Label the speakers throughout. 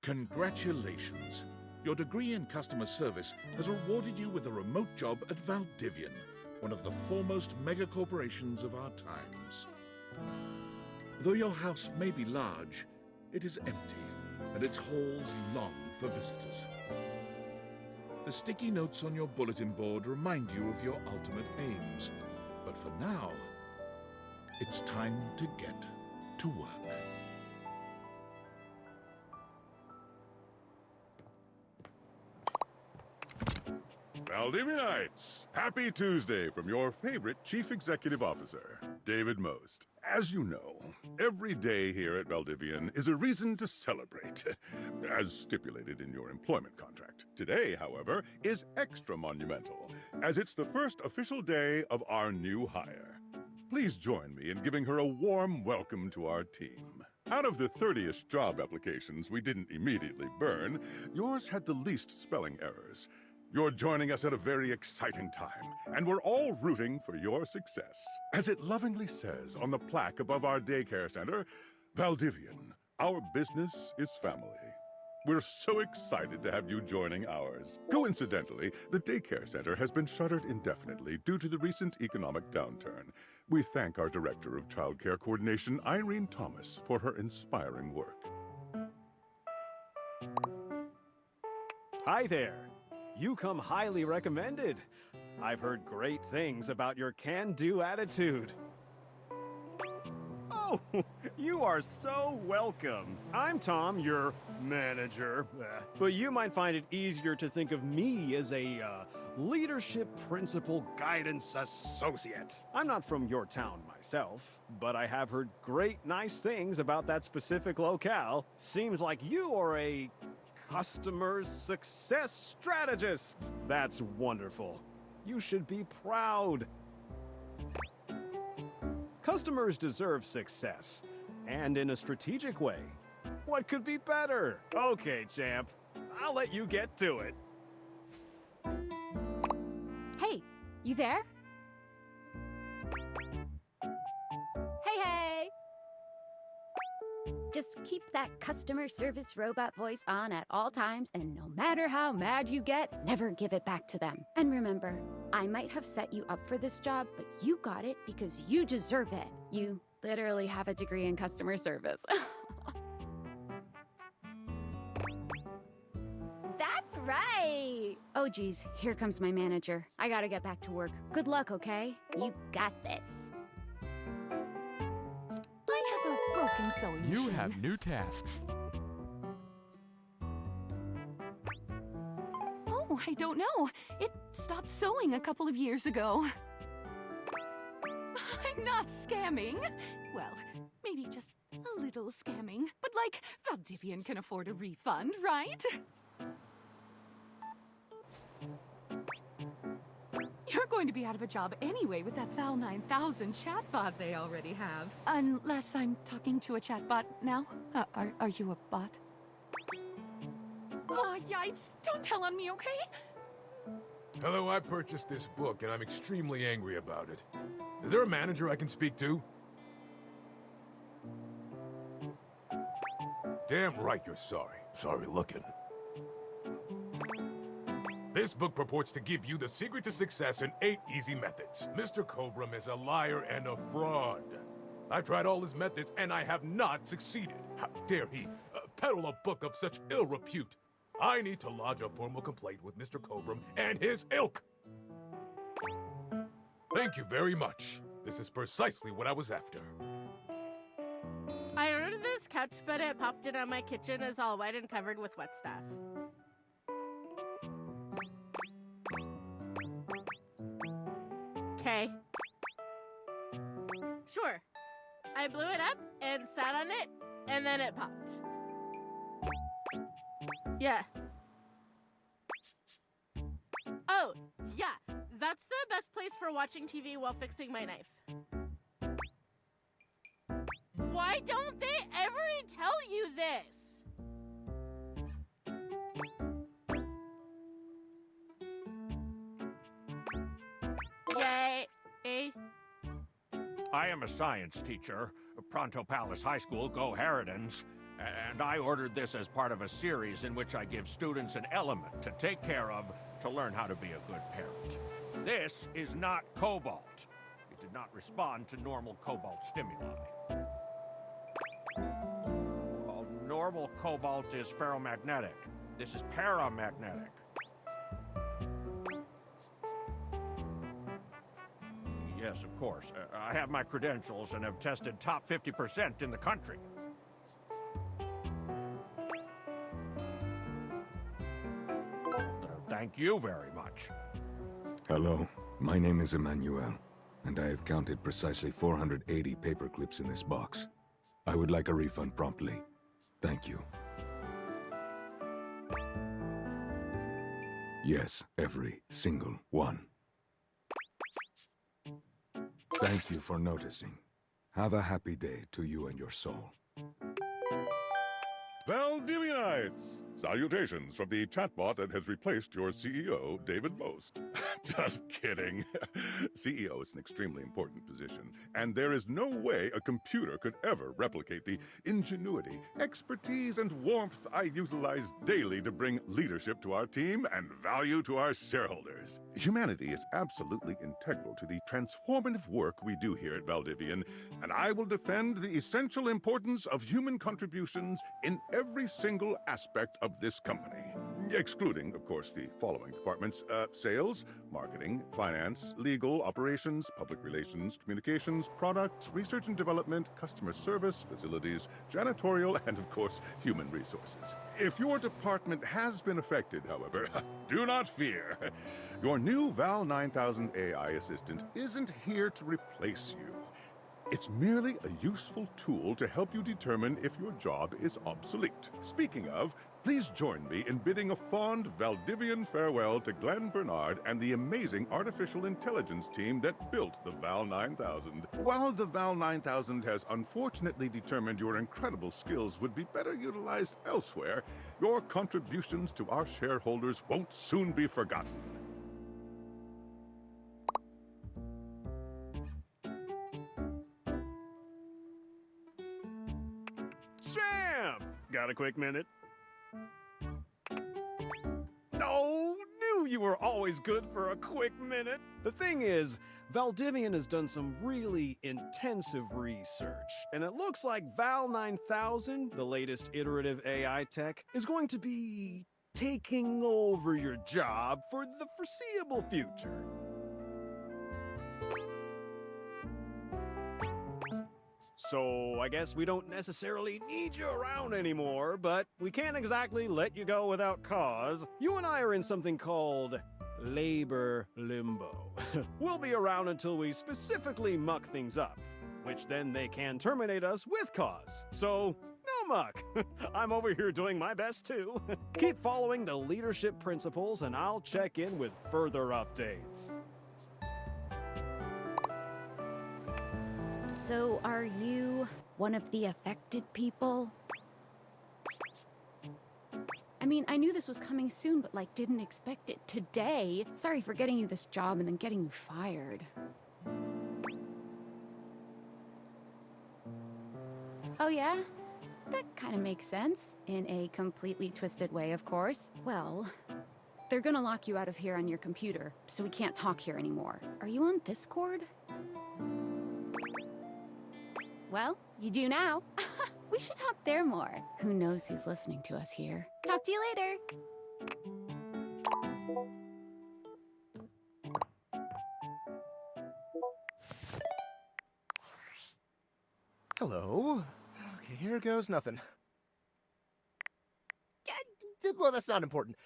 Speaker 1: Congratulations! Your degree in customer service has rewarded you with a remote job at Valdivian, one of the foremost megacorporations of our times. Though your house may be large, it is empty, and its halls long for visitors. The sticky notes on your bulletin board remind you of your ultimate aims, but for now, it's time to get to work.
Speaker 2: Valdivianites, happy Tuesday from your favorite Chief Executive Officer, David Most. As you know, every day here at Valdivian is a reason to celebrate, as stipulated in your employment contract. Today, however, is extra monumental, as it's the first official day of our new hire. Please join me in giving her a warm welcome to our team. Out of the 30-ish job applications we didn't immediately burn, yours had the least spelling errors. You're joining us at a very exciting time, and we're all rooting for your success. As it lovingly says on the plaque above our daycare center, Valdivian, our business is family. We're so excited to have you joining ours. Coincidentally, the daycare center has been shuttered indefinitely due to the recent economic downturn. We thank our Director of Child Care Coordination, Irene Thomas, for her inspiring work.
Speaker 3: Hi there. You come highly recommended. I've heard great things about your can-do attitude. Oh, you are so welcome. I'm Tom, your manager. But you might find it easier to think of me as a leadership principal guidance associate. I'm not from your town myself, but I have heard great nice things about that specific locale. Seems like you are a customer success strategist. That's wonderful. You should be proud. Customers deserve success, and in a strategic way. What could be better? Okay, champ. I'll let you get to it.
Speaker 4: Hey, you there? Hey! Just keep that customer service robot voice on at all times, and no matter how mad you get, never give it back to them. And remember, I might have set you up for this job, but you got it because you deserve it. You literally have a degree in customer service. That's right! Oh geez, here comes my manager. I gotta get back to work. Good luck, okay? You got this. I have a broken sewing machine.
Speaker 5: You have new tasks.
Speaker 6: Oh, I don't know. It stopped sewing a couple of years ago. I'm not scamming. Well, maybe just a little scamming. But like, Valdivian can afford a refund, right? You're going to be out of a job anyway with that Val 9000 chatbot they already have. Unless I'm talking to a chatbot now. Are you a bot? Oh, yipes! Don't tell on me, okay?
Speaker 7: Hello, I purchased this book and I'm extremely angry about it. Is there a manager I can speak to? Damn right you're sorry. Sorry looking. This book purports to give you the secret to success in 8 easy methods. Mr. Cobram is a liar and a fraud. I've tried all his methods and I have not succeeded. How dare he peddle a book of such ill repute? I need to lodge a formal complaint with Mr. Cobram and his ilk. Thank you very much. This is precisely what I was after.
Speaker 8: I ordered this couch, but it popped in on my kitchen is all white and covered with wet stuff. Okay. Sure. I blew it up and sat on it, and then it popped. Yeah. Oh, yeah. That's the best place for watching TV while fixing my knife. Why don't they ever tell you this? Yay.
Speaker 5: I am a science teacher, Pronto Palace High School, Go Harridans, and I ordered this as part of a series in which I give students an element to take care of to learn how to be a good parent. This is not cobalt. It did not respond to normal cobalt stimuli. Well, normal cobalt is ferromagnetic. This is paramagnetic. Yes, of course. I have my credentials and have tested top 50% in the country. Thank you very much.
Speaker 9: Hello, my name is Emmanuel, and I have counted precisely 480 paper clips in this box. I would like a refund promptly. Thank you. Yes, every single one. Thank you for noticing. Have a happy day to you and your soul.
Speaker 2: Valdivianites! Salutations from the chatbot that has replaced your CEO, David Most. Just kidding. CEO is an extremely important position, and there is no way a computer could ever replicate the ingenuity, expertise, and warmth I utilize daily to bring leadership to our team and value to our shareholders. Humanity is absolutely integral to the transformative work we do here at Valdivian, and I will defend the essential importance of human contributions in every single aspect of this company. Excluding, of course, the following departments: sales, marketing, finance, legal, operations, public relations, communications, product, research and development, customer service, facilities, janitorial, and, of course, human resources. If your department has been affected, however, do not fear. Your new Val 9000 AI assistant isn't here to replace you. It's merely a useful tool to help you determine if your job is obsolete. Speaking of, please join me in bidding a fond Valdivian farewell to Glenn Bernard and the amazing artificial intelligence team that built the Val 9000. While the Val 9000 has unfortunately determined your incredible skills would be better utilized elsewhere, your contributions to our shareholders won't soon be forgotten.
Speaker 3: Sam! Got a quick minute? Oh, knew you were always good for a quick minute. The thing is, Valdivian has done some really intensive research, and it looks like Val 9000, the latest iterative AI tech, is going to be taking over your job for the foreseeable future. So I guess we don't necessarily need you around anymore, but we can't exactly let you go without cause. You and I are in something called labor limbo. We'll be around until we specifically muck things up, which then they can terminate us with cause. So, no muck. I'm over here doing my best too. Keep following the leadership principles and I'll check in with further updates.
Speaker 4: So, are you one of the affected people? I mean, I knew this was coming soon, but didn't expect it today. Sorry for getting you this job and then getting you fired. Oh yeah? That kind of makes sense. In a completely twisted way, of course. Well, they're gonna lock you out of here on your computer, so we can't talk here anymore. Are you on Discord? Well, you do now. We should talk there more. Who knows who's listening to us here. Talk to you later.
Speaker 10: Hello. Okay, here goes nothing. Well, that's not important.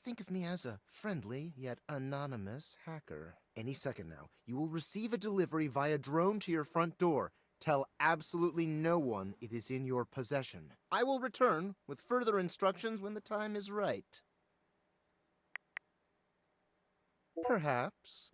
Speaker 10: Think of me as a friendly yet anonymous hacker. Any second now, you will receive a delivery via drone to your front door. Tell absolutely no one it is in your possession. I will return with further instructions when the time is right. Perhaps.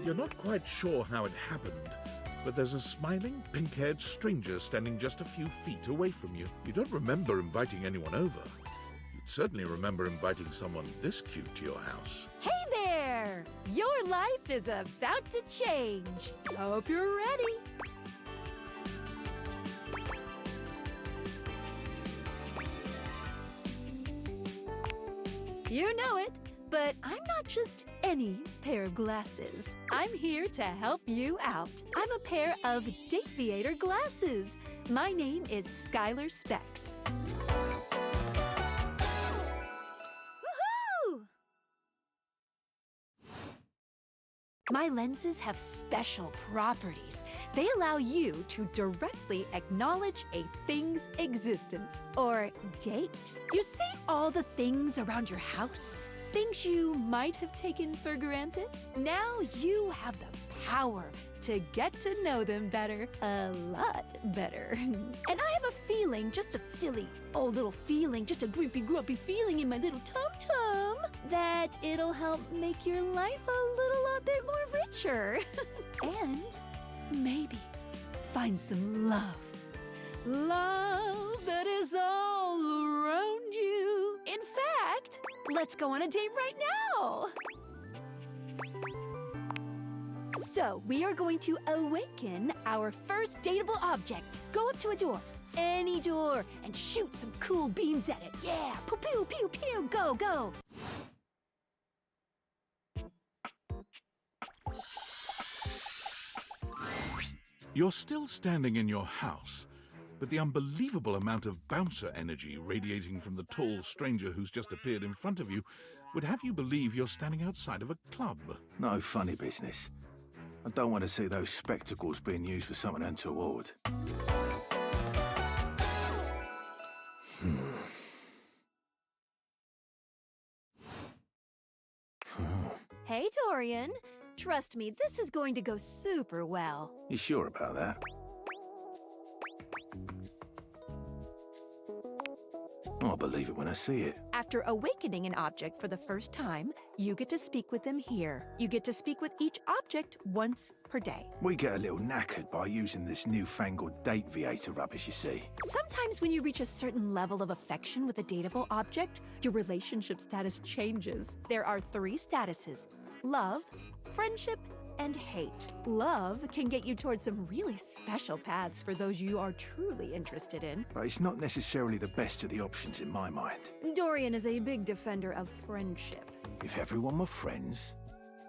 Speaker 1: You're not quite sure how it happened, but there's a smiling, pink-haired stranger standing just a few feet away from you. You don't remember inviting anyone over. You'd certainly remember inviting someone this cute to your house.
Speaker 11: Hey there! Your life is about to change. Hope you're ready. You know it, but I'm not just any pair of glasses. I'm here to help you out. I'm a pair of Dateviator glasses. My name is Skylar Specs. Woohoo! My lenses have special properties. They allow you to directly acknowledge a thing's existence, or date. You see all the things around your house? Things you might have taken for granted? Now you have the power to get to know them better, a lot better. And I have a feeling, just a silly old little feeling, just a grumpy feeling in my little tum-tum, that it'll help make your life a little bit more richer. And maybe find some love. Love that is all around you. In fact, let's go on a date right now. So, we are going to awaken our first dateable object. Go up to a door, any door, and shoot some cool beams at it. Yeah, pew pew pew pew, go, go.
Speaker 1: You're still standing in your house, but the unbelievable amount of bouncer energy radiating from the tall stranger who's just appeared in front of you would have you believe you're standing outside of a club.
Speaker 12: No funny business. I don't want to see those spectacles being used for something untoward.
Speaker 11: Hey, Dorian. Trust me, this is going to go super well.
Speaker 12: You sure about that? I'll believe it when I see it.
Speaker 11: After awakening an object for the first time, you get to speak with them here. You get to speak with each object once per day.
Speaker 12: We get a little knackered by using this newfangled Dateviator rubbish, you see.
Speaker 11: Sometimes when you reach a certain level of affection with a dateable object, your relationship status changes. There are 3 statuses: love, friendship, and hate. Love can get you towards some really special paths for those you are truly interested in.
Speaker 12: But it's not necessarily the best of the options in my mind.
Speaker 11: Dorian is a big defender of friendship.
Speaker 12: If everyone were friends,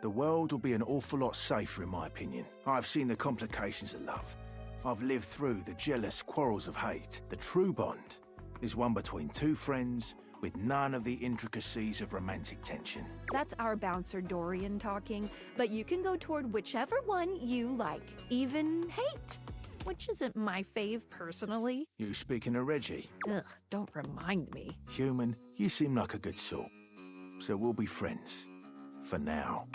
Speaker 12: the world would be an awful lot safer, in my opinion. I've seen the complications of love. I've lived through the jealous quarrels of hate. The true bond is one between 2 friends with none of the intricacies of romantic tension.
Speaker 11: That's our bouncer Dorian talking, but you can go toward whichever one you like, even hate, which isn't my fave personally.
Speaker 12: You speaking of Reggie?
Speaker 11: Ugh, don't remind me.
Speaker 12: Human, you seem like a good sort. So we'll be friends. For now.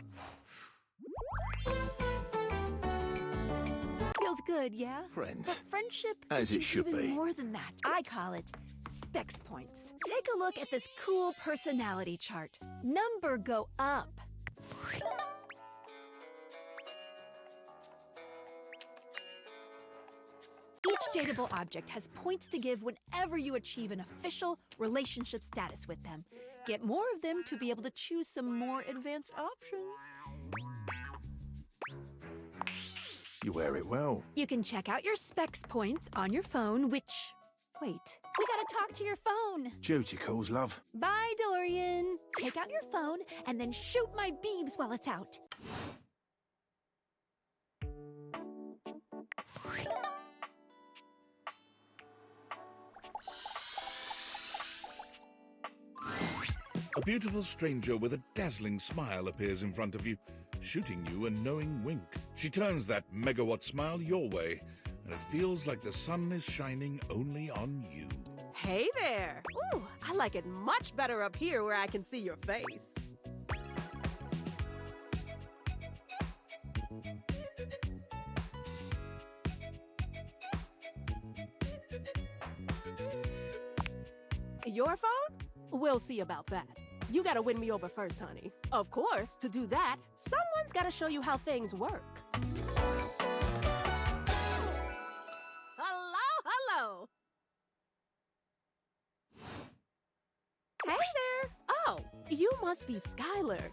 Speaker 11: Feels good, yeah?
Speaker 12: Friends.
Speaker 11: But friendship
Speaker 12: As it
Speaker 11: is
Speaker 12: should
Speaker 11: even
Speaker 12: be.
Speaker 11: more than that. I call it specs points. Take a look at this cool personality chart. Number go up. Each dateable object has points to give whenever you achieve an official relationship status with them. Get more of them to be able to choose some more advanced options.
Speaker 12: You wear it well.
Speaker 11: You can check out your specs points on your phone, which... Wait, we gotta talk to your phone.
Speaker 12: Duty calls, love.
Speaker 11: Bye, Dorian. Take out your phone and then shoot my beams while it's out.
Speaker 1: A beautiful stranger with a dazzling smile appears in front of you, shooting you a knowing wink. She turns that megawatt smile your way, and it feels like the sun is shining only on you.
Speaker 13: Hey there! Ooh, I like it much better up here where I can see your face. Your phone? We'll see about that. you gotta win me over first, honey. Of course, to do that, someone's gotta show you how things work. Hello.
Speaker 11: Hey there!
Speaker 13: Oh, you must be Skylar.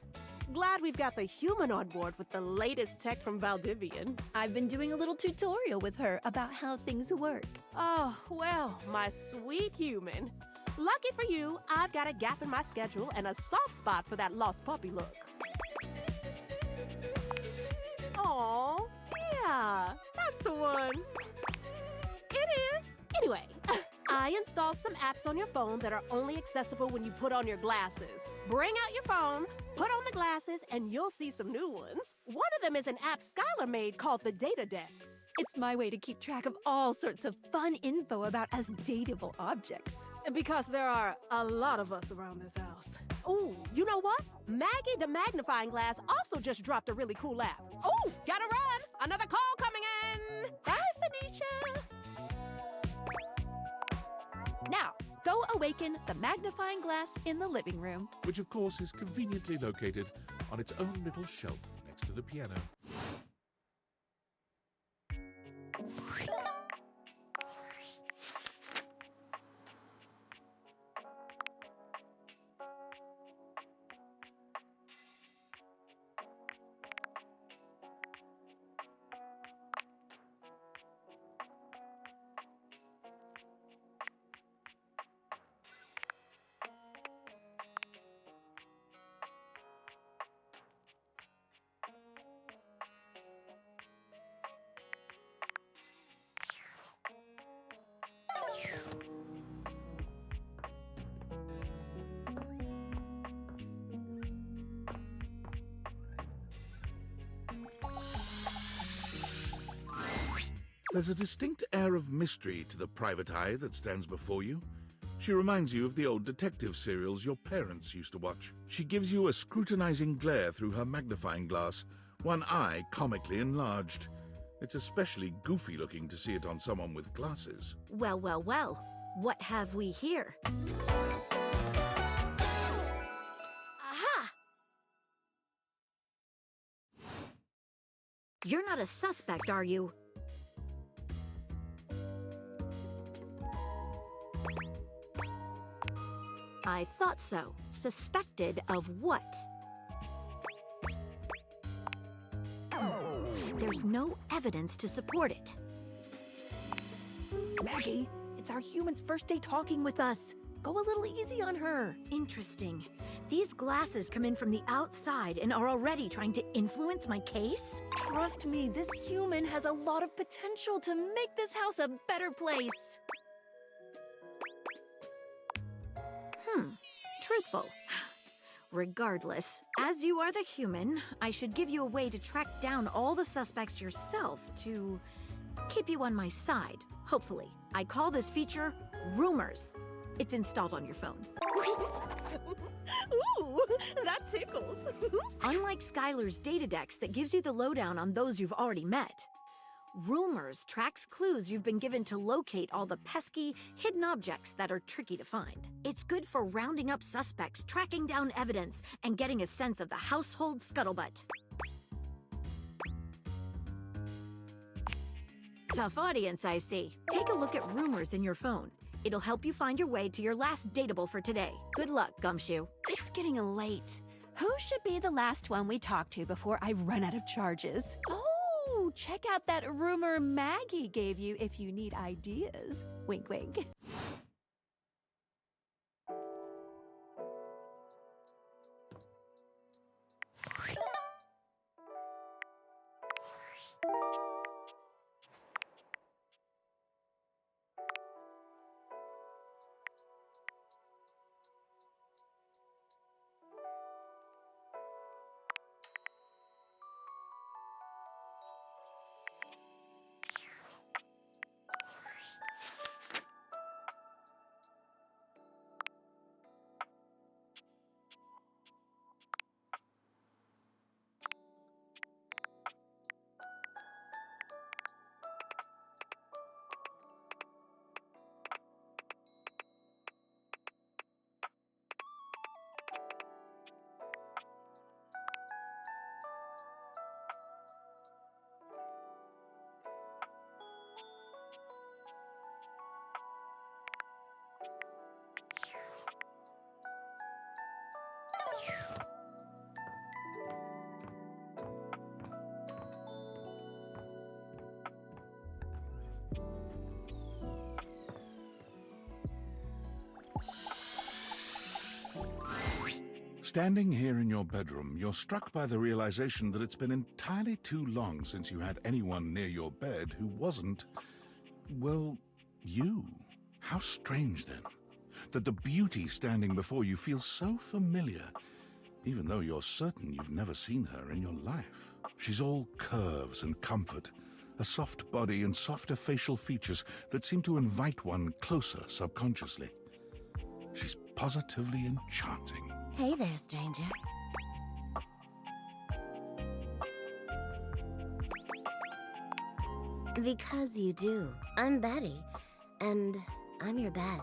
Speaker 13: Glad we've got the human on board with the latest tech from Valdivian.
Speaker 11: I've been doing a little tutorial with her about how things work.
Speaker 13: Oh, well, my sweet human. Lucky for you, I've got a gap in my schedule and a soft spot for that lost puppy look. Aw, yeah, that's the one. It is. Anyway, I installed some apps on your phone that are only accessible when you put on your glasses. Bring out your phone, put on the glasses, and you'll see some new ones. One of them is an app Skylar made called the Data Dex.
Speaker 11: It's my way to keep track of all sorts of fun info about us dateable objects.
Speaker 13: Because there are a lot of us around this house. Ooh, you know what? Maggie the magnifying glass also just dropped a really cool app. Ooh, gotta run! Another call coming in!
Speaker 11: Bye, Phoenicia! Now, go awaken the magnifying glass in the living room.
Speaker 1: Which of course is conveniently located on its own little shelf next to the piano. There's a distinct air of mystery to the private eye that stands before you. She reminds you of the old detective serials your parents used to watch. She gives you a scrutinizing glare through her magnifying glass, one eye comically enlarged. It's especially goofy looking to see it on someone with glasses.
Speaker 4: Well, well, well. What have we here? Aha! You're not a suspect, are you? I thought so. Suspected of what? There's no evidence to support it.
Speaker 11: Maggie, it's our human's first day talking with us. Go a little easy on her.
Speaker 4: Interesting. These glasses come in from the outside and are already trying to influence my case?
Speaker 11: Trust me, this human has a lot of potential to make this house a better place.
Speaker 4: Truthful. Regardless, as you are the human, I should give you a way to track down all the suspects yourself to keep you on my side, hopefully. I call this feature Rumors. It's installed on your phone.
Speaker 13: Ooh, that tickles.
Speaker 4: Unlike Skylar's Data Dex that gives you the lowdown on those you've already met, Rumors tracks clues you've been given to locate all the pesky, hidden objects that are tricky to find. It's good for rounding up suspects, tracking down evidence, and getting a sense of the household scuttlebutt. Tough audience, I see. Take a look at Rumors in your phone. It'll help you find your way to your last dateable for today. Good luck, Gumshoe.
Speaker 11: It's getting late. Who should be the last one we talk to before I run out of charges? Oh, check out that rumor Maggie gave you if you need ideas. Wink, wink.
Speaker 1: Standing here in your bedroom, you're struck by the realization that it's been entirely too long since you had anyone near your bed who wasn't, well, you. How strange, then, that the beauty standing before you feels so familiar, even though you're certain you've never seen her in your life. She's all curves and comfort, a soft body and softer facial features that seem to invite one closer subconsciously. She's positively enchanting.
Speaker 14: Hey there, stranger. Because you do. I'm Betty, and I'm your bed.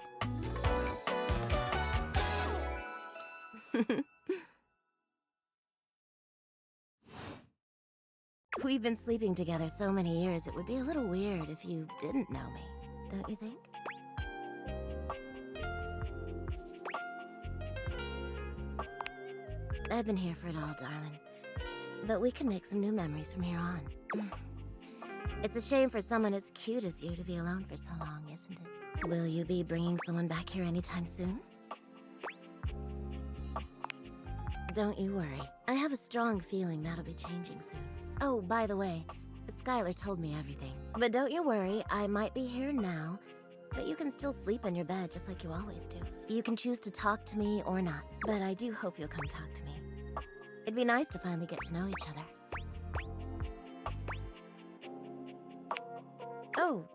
Speaker 14: We've been sleeping together so many years, it would be a little weird if you didn't know me, don't you think? I've been here for it all, darling. But we can make some new memories from here on. It's a shame for someone as cute as you to be alone for so long, isn't it? Will you be bringing someone back here anytime soon? Don't you worry. I have a strong feeling that'll be changing soon. Oh, by the way, Skylar told me everything. But don't you worry, I might be here now, but you can still sleep in your bed just like you always do. You can choose to talk to me or not, but I do hope you'll come talk to me. It'd be nice to finally get to know each other. Oh,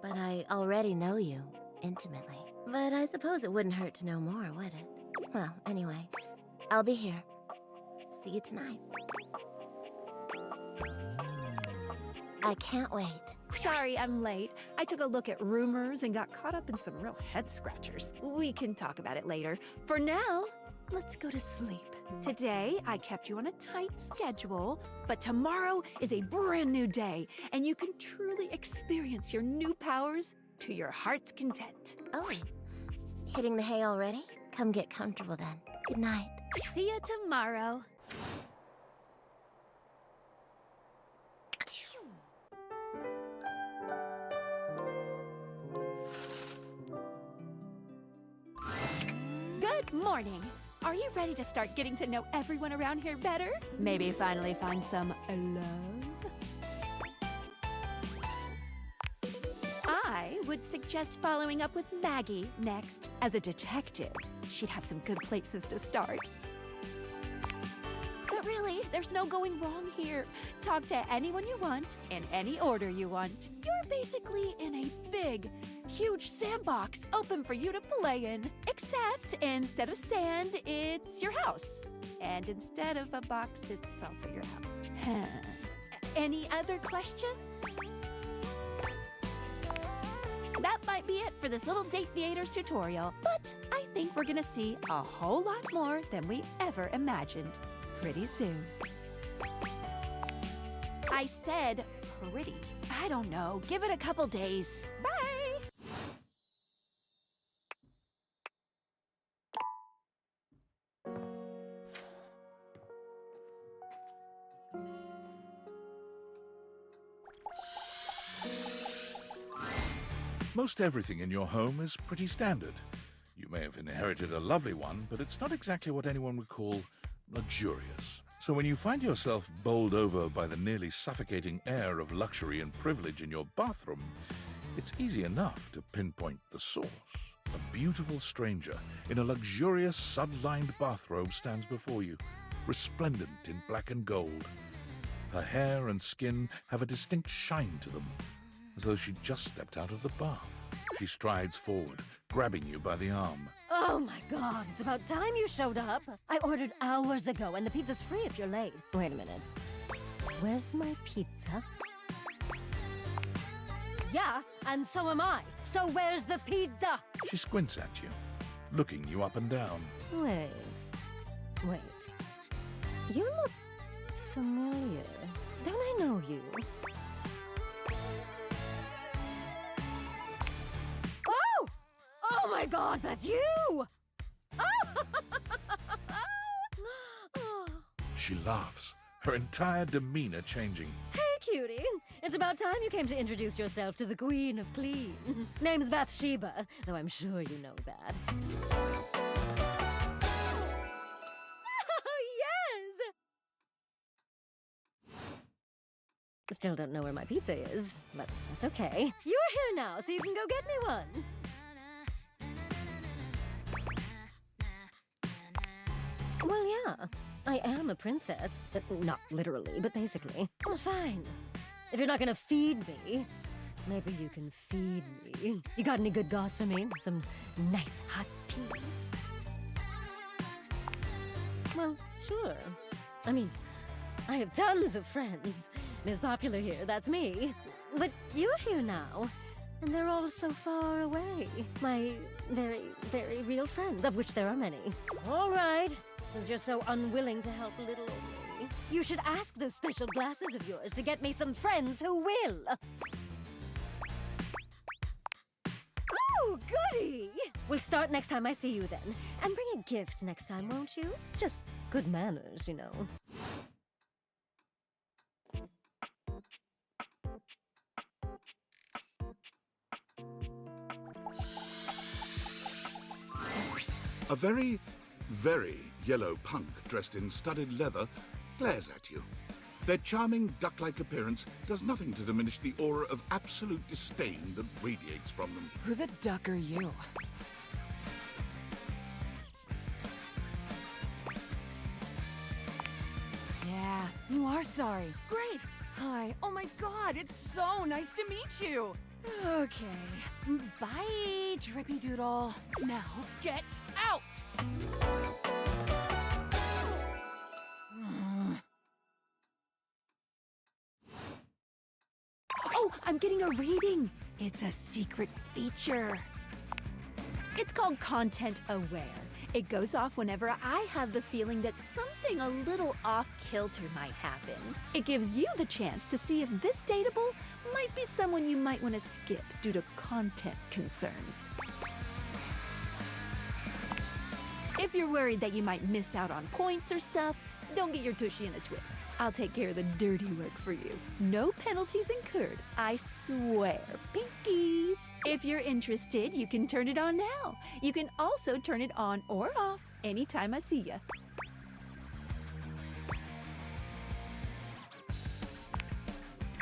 Speaker 14: but I already know you, intimately. But I suppose it wouldn't hurt to know more, would it? Well, anyway, I'll be here. See you tonight. I can't wait.
Speaker 11: Sorry I'm late. I took a look at rumors and got caught up in some real head scratchers. We can talk about it later. For now, let's go to sleep. Today, I kept you on a tight schedule, but tomorrow is a brand new day, and you can truly experience your new powers to your heart's content.
Speaker 14: Oh, hitting the hay already? Come get comfortable then. Good night.
Speaker 11: See you tomorrow. Good morning. Are you ready to start getting to know everyone around here better? Maybe finally find some love? I would suggest following up with Maggie next. As a detective, she'd have some good places to start. But really, there's no going wrong here. Talk to anyone you want, in any order you want. You're basically in a big, huge sandbox open for you to play in. Except instead of sand, it's your house. And instead of a box, it's also your house. Any other questions? That might be it for this little Date Viators tutorial, but I think we're gonna see a whole lot more than we ever imagined pretty soon. I said pretty. I don't know, give it a couple days. Bye!
Speaker 1: Most everything in your home is pretty standard. You may have inherited a lovely one, but it's not exactly what anyone would call luxurious. So when you find yourself bowled over by the nearly suffocating air of luxury and privilege in your bathroom, it's easy enough to pinpoint the source. A beautiful stranger in a luxurious sud-lined bathrobe stands before you, resplendent in black and gold. Her hair and skin have a distinct shine to them, as though she'd just stepped out of the bath. She strides forward, grabbing you by the arm.
Speaker 15: Oh my god, it's about time you showed up. I ordered hours ago, and the pizza's free if you're late. Wait a minute. Where's my pizza? Yeah, and so am I. So where's the pizza?
Speaker 1: She squints at you, looking you up and down.
Speaker 15: Wait. You look familiar. Don't I know you? Oh my god, that's you!
Speaker 1: She laughs, her entire demeanor changing.
Speaker 15: Hey, cutie. It's about time you came to introduce yourself to the Queen of Clean. Name's Bathsheba, though I'm sure you know that. Still don't know where my pizza is, but that's okay. You're here now, so you can go get me one. Well, yeah, I am a princess. Not literally, but basically. Well, fine. If you're not gonna feed me, maybe you can feed me. You got any good goss for me? Some nice hot tea? Well, sure. I mean, I have tons of friends. Ms. Popular here, that's me. But you're here now, and they're all so far away. My very, very real friends, of which there are many. All right, since you're so unwilling to help little old me, you should ask those special glasses of yours to get me some friends who will. Oh, goody! We'll start next time I see you then. And bring a gift next time, won't you? It's just good manners, you know.
Speaker 1: A very, very yellow punk dressed in studded leather glares at you. Their charming duck-like appearance does nothing to diminish the aura of absolute disdain that radiates from them.
Speaker 6: Who the duck are you? Yeah, you are sorry. Great. Hi. Oh my god, it's so nice to meet you. Okay. Bye, Drippy Doodle. Now, get out!
Speaker 11: Oh, I'm getting a reading. It's a secret feature. It's called Content Aware. It goes off whenever I have the feeling that something a little off-kilter might happen. It gives you the chance to see if this dateable might be someone you might want to skip due to content concerns. If you're worried that you might miss out on points or stuff, don't get your tushy in a twist. I'll take care of the dirty work for you. No penalties incurred, I swear. Pinkies! If you're interested, you can turn it on now. You can also turn it on or off anytime I see ya.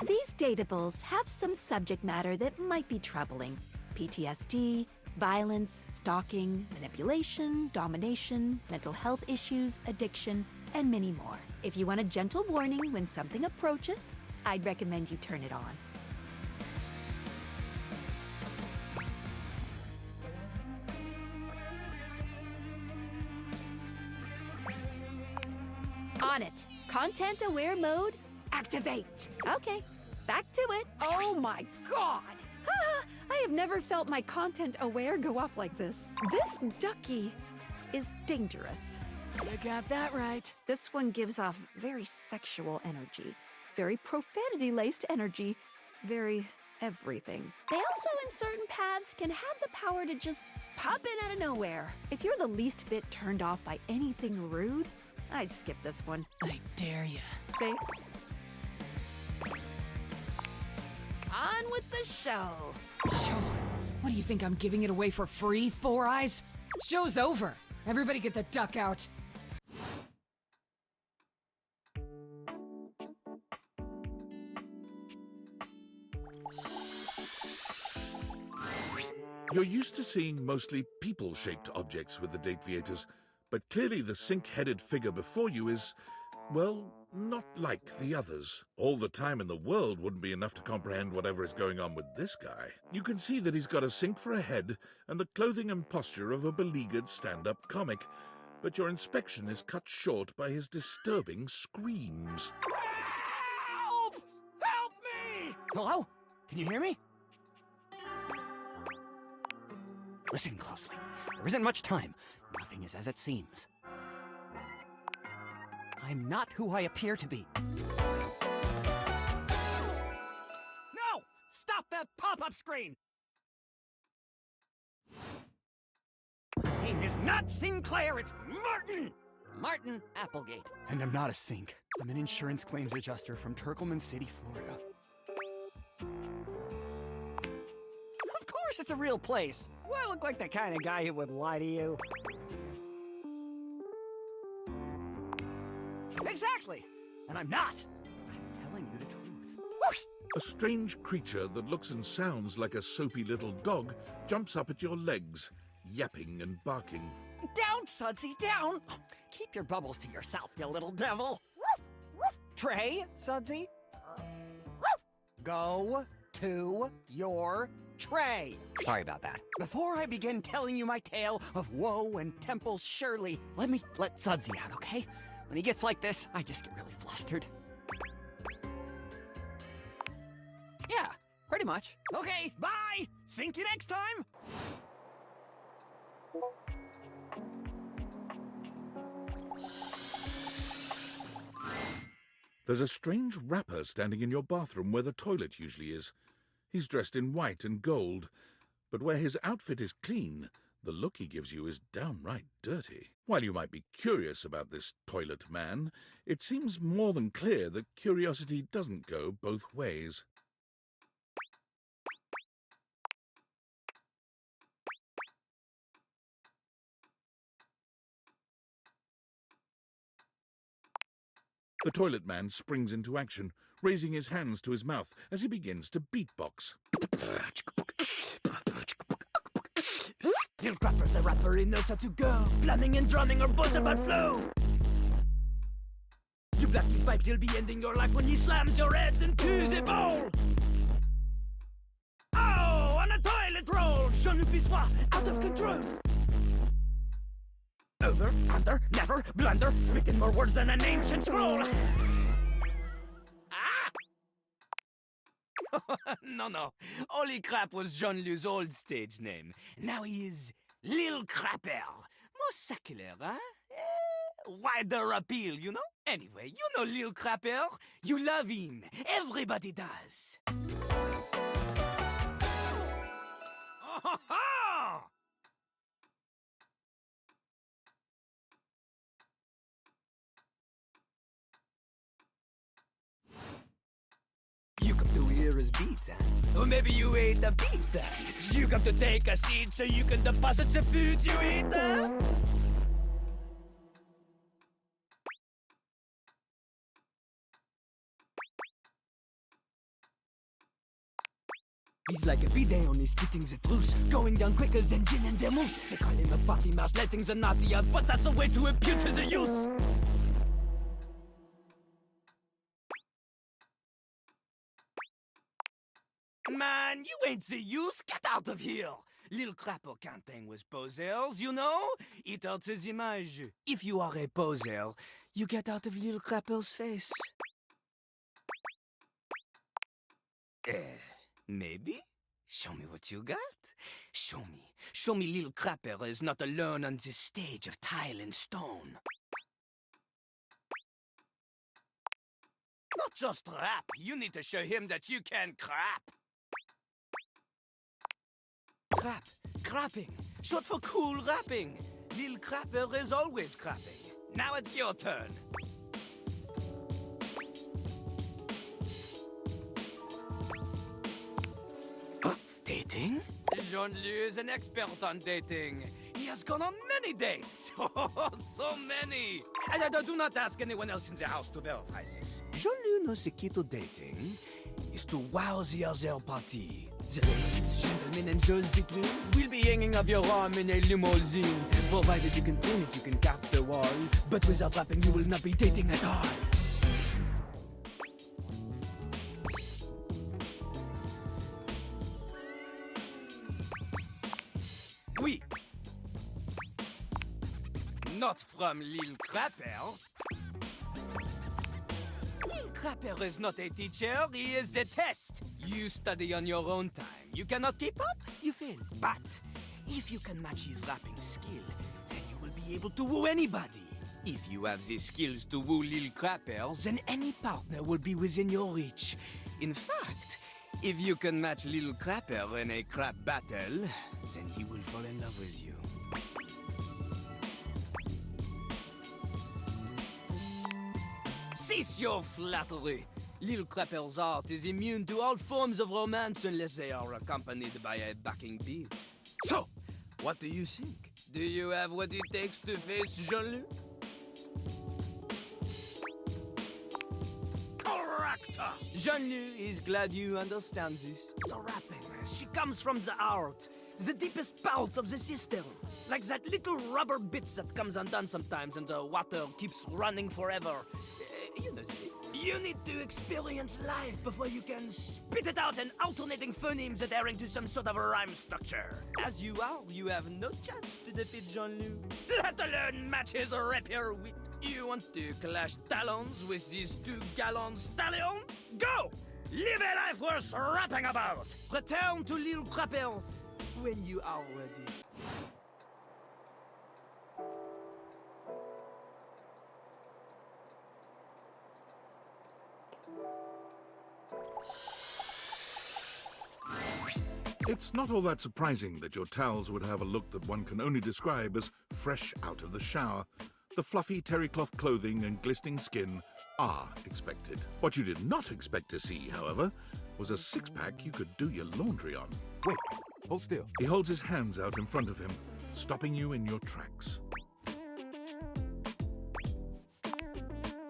Speaker 11: These dateables have some subject matter that might be troubling. PTSD, violence, stalking, manipulation, domination, mental health issues, addiction, and many more. If you want a gentle warning when something approacheth, I'd recommend you turn it on. On it. Content aware mode, activate. Okay, back to it. Oh my god! I have never felt my content aware go off like this. This ducky is dangerous.
Speaker 6: You got that right.
Speaker 11: This one gives off very sexual energy, very profanity-laced energy, very everything. They also, in certain paths, can have the power to just pop in out of nowhere. If you're the least bit turned off by anything rude, I'd skip this one.
Speaker 6: I dare you.
Speaker 11: See? On with the show.
Speaker 6: Show? What do you think, I'm giving it away for free, Four Eyes? Show's over. Everybody get the duck out.
Speaker 1: You're used to seeing mostly people-shaped objects with the Dateviators, but clearly the sink-headed figure before you is, well, not like the others. All the time in the world wouldn't be enough to comprehend whatever is going on with this guy. You can see that he's got a sink for a head and the clothing and posture of a beleaguered stand-up comic, but your inspection is cut short by his disturbing screams.
Speaker 3: Help! Help me!
Speaker 16: Hello? Can you hear me? Listen closely. There isn't much time. Nothing is as it seems. I'm not who I appear to be. No! Stop that pop-up screen! My name is not Sinclair, it's Martin! Martin Applegate.
Speaker 3: And I'm not a sink. I'm an insurance claims adjuster from Turkleman City, Florida.
Speaker 16: Of course it's a real place. Do I look like the kind of guy who would lie to you? Exactly! And I'm not. I'm telling you the truth.
Speaker 1: A strange creature that looks and sounds like a soapy little dog jumps up at your legs, yapping and barking.
Speaker 16: Down, Sudsy, down! Keep your bubbles to yourself, you little devil. Tray, Sudsy. Go to your tray. Sorry about that. Before I begin telling you my tale of woe and Temple's Shirley, let me let Sudsy out, okay? When he gets like this, I just get really flustered. Yeah, pretty much. Okay, bye! Think you next time!
Speaker 1: There's a strange rapper standing in your bathroom where the toilet usually is. He's dressed in white and gold, but where his outfit is clean, the look he gives you is downright dirty. While you might be curious about this toilet man, it seems more than clear that curiosity doesn't go both ways. The toilet man springs into action, raising his hands to his mouth as he begins to beatbox.
Speaker 17: Lil Crapper's the rapper, he knows how to go. Plumbing and drumming or boss about flow. You block his pipes, he'll be ending your life when he slams your head into the bowl. Oh, on a toilet roll, Jean-Luc Pissoir, out of control. Over, under, never, blunder, speaking more words than an ancient scroll. No. Holy Crap was Jean-Luc's old stage name. Now he is Lil Crapper. More secular, huh? Wider appeal, you know? Anyway, you know Lil Crapper. You love him. Everybody does. You come to hear his beats, huh? Or maybe you ate the pizza. You come to take a seat so you can deposit the food you eat, huh? He's like a bidet, only spitting the truth. Going down quicker than gin and vermouth. They call him a party mouse, letting the naughty out, but that's a way to appeal to the youth. Man, you ain't the use. Get out of here. Lil Crapper can't hang with posers, you know? It hurts his image. If you are a poser, you get out of Lil Crapper's face. Maybe? Show me what you got. Show me. Show me Lil Crapper is not alone on this stage of tile and stone. Not just rap. You need to show him that you can crap. Crap. Crapping. Short for cool rapping. Lil Crapper is always crapping. Now it's your turn. Dating? Jean-Luc is an expert on dating. He has gone on many dates. Oh, so many. And do not ask anyone else in the house to verify this. Jean-Luc knows the key to dating is to wow the other party. The ladies, gentlemen, and those between will be hanging off your arm in a limousine. Provided you can clean it, you can cap the wall. But without rapping, you will not be dating at all. Oui. Not from Lil Crapper. Lil Crapper is not a teacher, he is a test. You study on your own time. You cannot keep up, you fail. But if you can match his rapping skill, then you will be able to woo anybody. If you have the skills to woo Lil Crapper, then any partner will be within your reach. In fact, if you can match Lil Crapper in a crap battle, then he will fall in love with you. Cease your flattery. Lil Crapper's art is immune to all forms of romance unless they are accompanied by a backing beat. So, what do you think? Do you have what it takes to face Jean-Luc? Correct! Jean-Lu is glad you understand this. The rapping, she comes from the heart, the deepest part of the system. Like that little rubber bit that comes undone sometimes and the water keeps running forever. You know the bit. You need to experience life before you can spit it out in alternating phonemes adhering to some sort of a rhyme structure. As you are, you have no chance to defeat Jean-Lu, let alone match his rapier wit. You want to clash talons with these two gallant stallions? Go! Live a life worth rapping about! Return to Lille Crapel when you are ready.
Speaker 1: It's not all that surprising that your towels would have a look that one can only describe as fresh out of the shower. The fluffy terry cloth clothing and glistening skin are expected. What you did not expect to see, however, was a six-pack you could do your laundry on.
Speaker 18: Wait, hold still.
Speaker 1: He holds his hands out in front of him, stopping you in your tracks.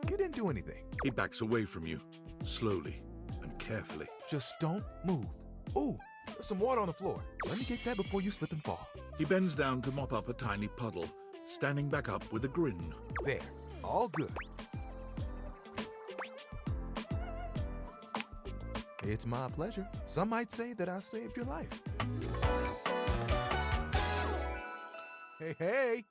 Speaker 18: You didn't do anything.
Speaker 1: He backs away from you, slowly and carefully.
Speaker 18: Just don't move. Ooh, there's some water on the floor. Let me get that before you slip and fall.
Speaker 1: He bends down to mop up a tiny puddle, standing back up with a grin.
Speaker 18: There, all good. It's my pleasure. Some might say that I saved your life. Hey, hey!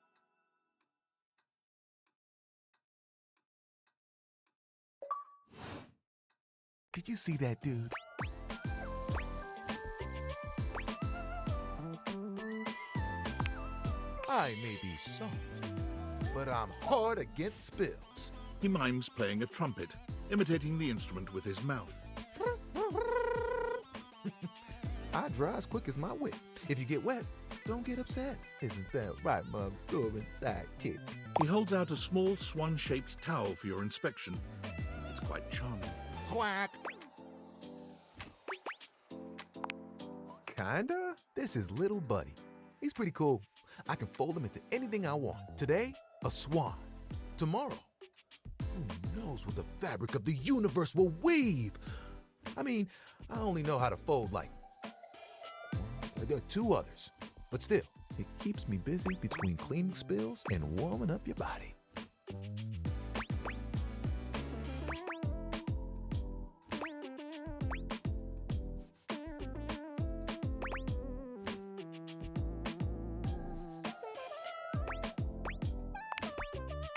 Speaker 18: Did you see that dude? I may be soft, but I'm hard against spills.
Speaker 1: He mimes playing a trumpet, imitating the instrument with his mouth.
Speaker 18: I dry as quick as my wit. If you get wet, don't get upset. Isn't that right, Mug? Soaring sidekick.
Speaker 1: He holds out a small swan-shaped towel for your inspection. It's quite charming.
Speaker 18: Quack! Kinda? This is Little Buddy. He's pretty cool. I can fold him into anything I want. Today, a swan. Tomorrow, who knows what the fabric of the universe will weave? I mean, I only know how to fold like there are two others. But still, it keeps me busy between cleaning spills and warming up your body.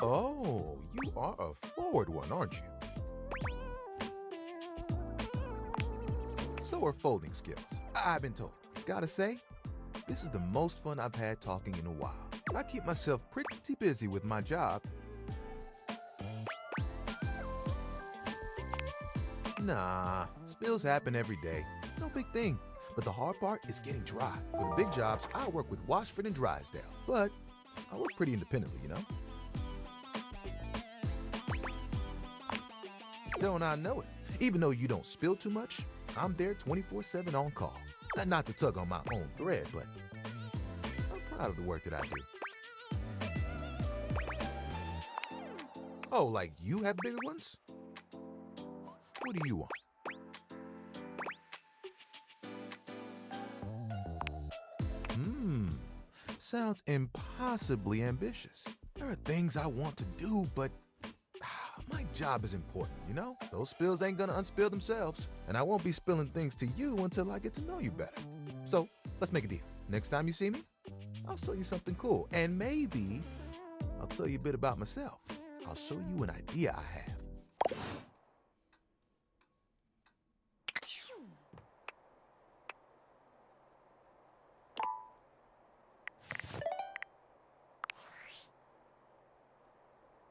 Speaker 18: Oh, you are a forward one, aren't you? So are folding skills, I've been told. Gotta say, this is the most fun I've had talking in a while. I keep myself pretty busy with my job. Nah, spills happen every day. No big thing. But the hard part is getting dry. For the big jobs, I work with Washford and Drysdale. But I work pretty independently, you know? Don't I know it? Even though you don't spill too much, I'm there 24/7 on call. Not to tug on my own thread, but I'm proud of the work that I do. Oh, like you have bigger ones? What do you want? Sounds impossibly ambitious. There are things I want to do, but my job is important, you know? Those spills ain't gonna unspill themselves, and I won't be spilling things to you until I get to know you better. So, let's make a deal. Next time you see me, I'll show you something cool, and maybe I'll tell you a bit about myself. I'll show you an idea I have.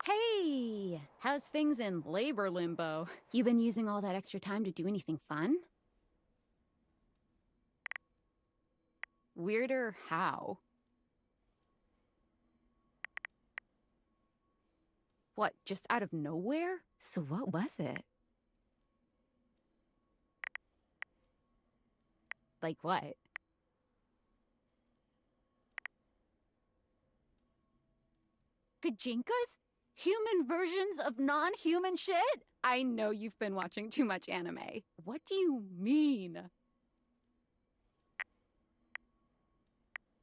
Speaker 4: Hey, how's things in labor limbo? You been using all that extra time to do anything fun? Weirder how? What, just out of nowhere? So what was it? Like what? Gajinkas? Human versions of non-human shit? I know you've been watching too much anime. What do you mean?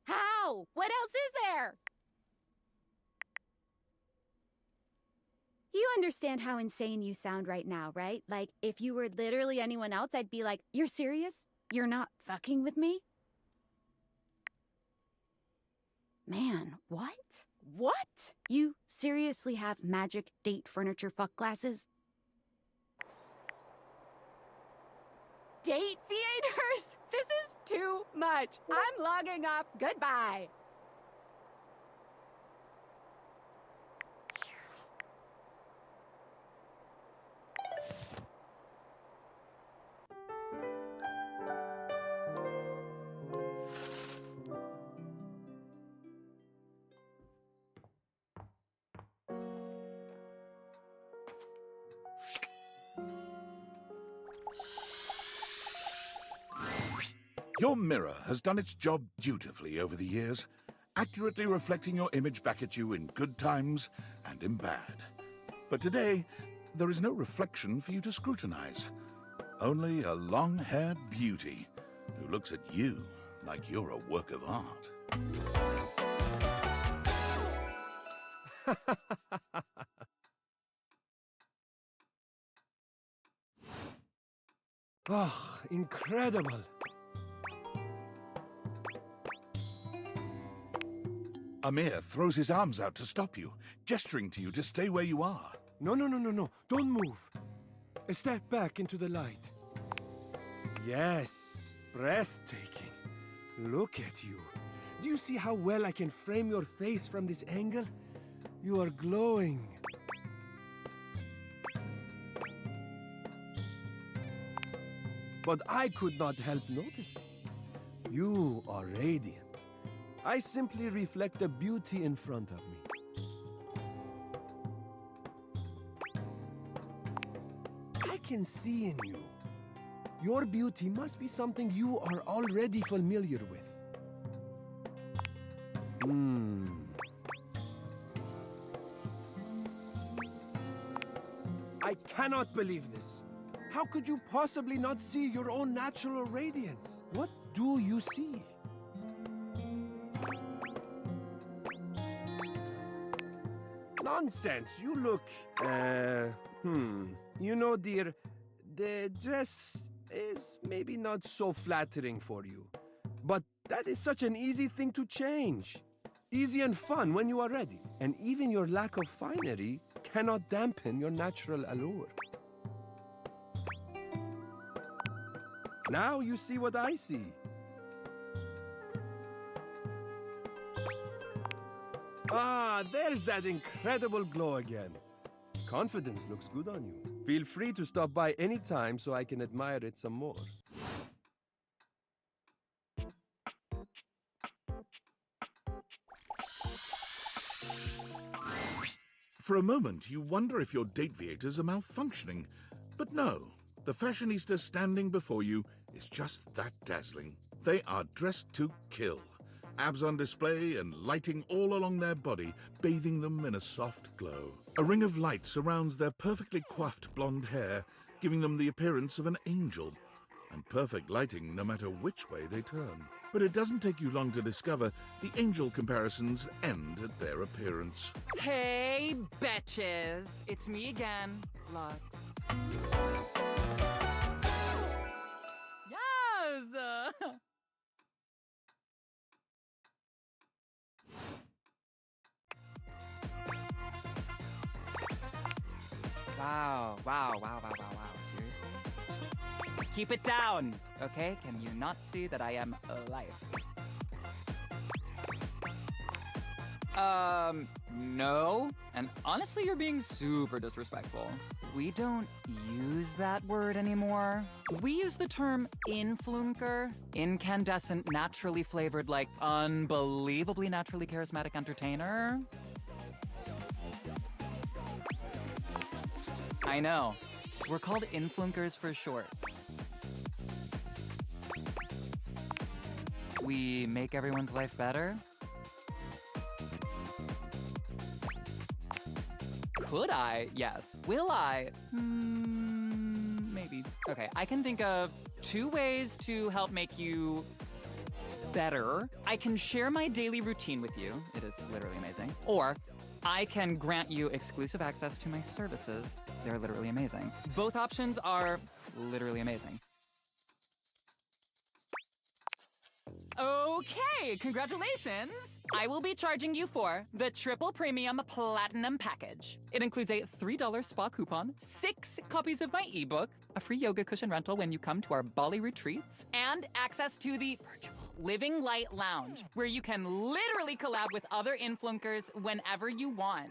Speaker 4: How? What else is there? You understand how insane you sound right now, right? Like, if you were literally anyone else, I'd be like, you're serious? You're not fucking with me? Man, what? What? You seriously have magic date furniture fuck glasses? Date theaters? This is too much. I'm logging off. Goodbye.
Speaker 1: Your mirror has done its job dutifully over the years, accurately reflecting your image back at you in good times and in bad. But today, there is no reflection for you to scrutinize. Only a long-haired beauty who looks at you like you're a work of art.
Speaker 3: Oh, incredible.
Speaker 1: Amir throws his arms out to stop you, gesturing to you to stay where you are.
Speaker 3: No. Don't move. Step back into the light. Yes, breathtaking. Look at you. Do you see how well I can frame your face from this angle? You are glowing. But I could not help notice. You are radiant. I simply reflect the beauty in front of me. I can see in you. Your beauty must be something you are already familiar with. I cannot believe this. How could you possibly not see your own natural radiance? What do you see? Nonsense. You look... You know, dear, the dress is maybe not so flattering for you. But that is such an easy thing to change. Easy and fun when you are ready. And even your lack of finery cannot dampen your natural allure. Now you see what I see. Ah, there's that incredible glow again. Confidence looks good on you. Feel free to stop by any time so I can admire it some more.
Speaker 1: For a moment, you wonder if your date viators are malfunctioning. But no, the fashionista standing before you is just that dazzling. They are dressed to kill. Abs on display and lighting all along their body, bathing them in a soft glow. A ring of light surrounds their perfectly coiffed blonde hair, giving them the appearance of an angel. And perfect lighting no matter which way they turn. But it doesn't take you long to discover the angel comparisons end at their appearance.
Speaker 19: Hey, betches! It's me again, Lux. Yes! Wow. Seriously? Keep it down, okay? Can you not see that I am alive? No. And honestly, you're being super disrespectful. We don't use that word anymore. We use the term influencer. Incandescent, naturally flavored, like unbelievably naturally charismatic entertainer. I know. We're called influencers for short. We make everyone's life better. Could I? Yes. Will I? Maybe. Okay, I can think of 2 ways to help make you better. I can share my daily routine with you. It is literally amazing. Or I can grant you exclusive access to my services. They're literally amazing. Both options are literally amazing. Okay, congratulations! I will be charging you for the Triple Premium Platinum Package. It includes a $3 spa coupon, 6 copies of my ebook, a free yoga cushion rental when you come to our Bali retreats, and access to the virtual Living Light Lounge, where you can literally collab with other influencers whenever you want.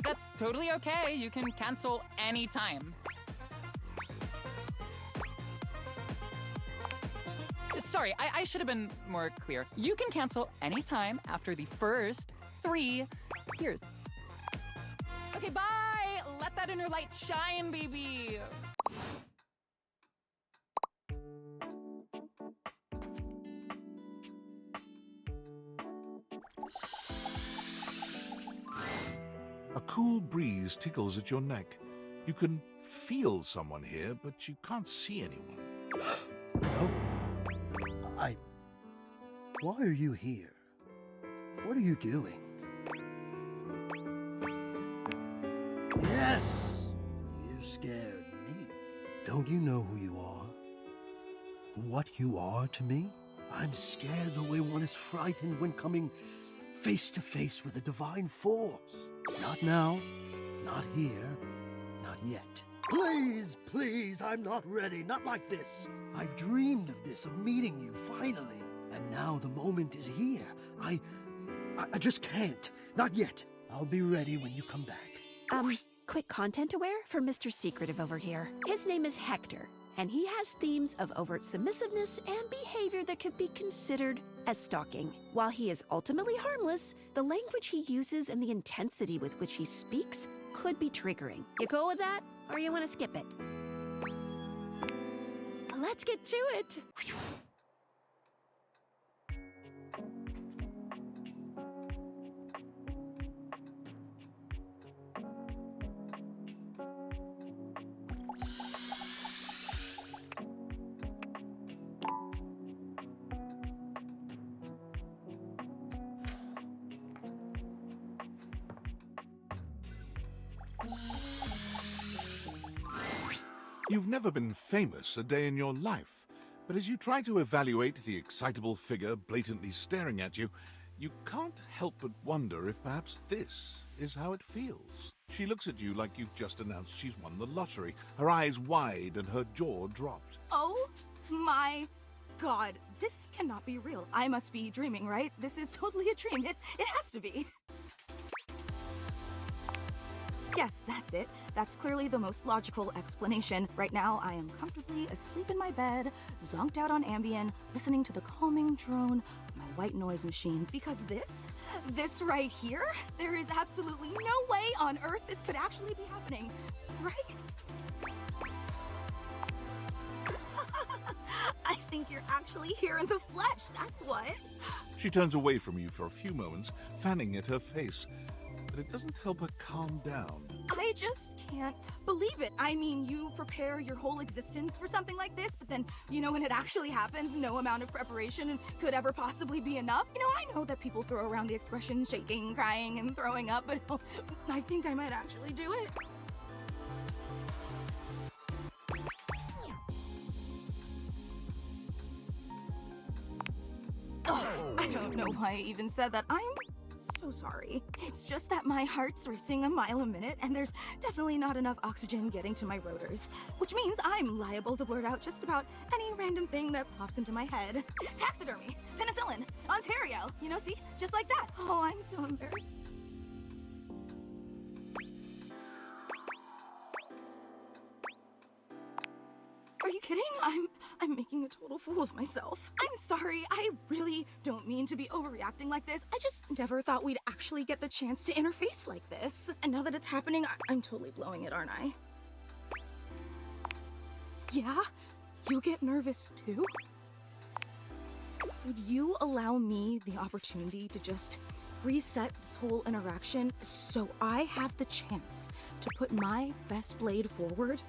Speaker 19: That's totally okay. You can cancel anytime. Sorry, I should have been more clear. You can cancel anytime after the first 3 years. Okay, bye! Let that inner light shine, baby!
Speaker 1: A cool breeze tickles at your neck. You can feel someone here, but you can't see anyone.
Speaker 20: No. Why are you here? What are you doing? Yes! You scared me. Don't you know who you are? What you are to me? I'm scared the way one is frightened when coming face to face with a divine force. Not now, not here, not yet. Please, please, I'm not ready, not like this. I've dreamed of this, of meeting you, finally. And now the moment is here. I just can't. Not yet. I'll be ready when you come back.
Speaker 11: Quick content aware for Mr. Secretive over here. His name is Hector, and he has themes of overt submissiveness and behavior that could be considered as stalking. While he is ultimately harmless, the language he uses and the intensity with which he speaks could be triggering. You cool with that, or you want to skip it? Let's get to it!
Speaker 1: You've never been famous a day in your life, but as you try to evaluate the excitable figure blatantly staring at you, you can't help but wonder if perhaps this is how it feels. She looks at you like you've just announced she's won the lottery, her eyes wide and her jaw dropped.
Speaker 6: Oh my god, this cannot be real. I must be dreaming, right? This is totally a dream. It has to be. Yes, that's it. That's clearly the most logical explanation. Right now, I am comfortably asleep in my bed, zonked out on Ambien, listening to the calming drone of my white noise machine. Because this right here, there is absolutely no way on earth this could actually be happening, right? I think you're actually here in the flesh, that's what.
Speaker 1: She turns away from you for a few moments, fanning at her face. But it doesn't help her calm down.
Speaker 6: I just can't believe it. I mean, you prepare your whole existence for something like this, but then, when it actually happens, no amount of preparation could ever possibly be enough. I know that people throw around the expression shaking, crying, and throwing up, but I think I might actually do it. Oh, I don't know why I even said that. I'm so sorry. It's just that my heart's racing a mile a minute, and there's definitely not enough oxygen getting to my rotors, which means I'm liable to blurt out just about any random thing that pops into my head. Taxidermy, penicillin, Ontario, see, just like that. Oh, I'm so embarrassed. Are you kidding? I'm making a total fool of myself. I'm sorry, I really don't mean to be overreacting like this. I just never thought we'd actually get the chance to interface like this. And now that it's happening, I'm totally blowing it, aren't I?
Speaker 21: Yeah? You get nervous too? Would you allow me the opportunity to just reset this whole interaction so I have the chance to put my best blade forward?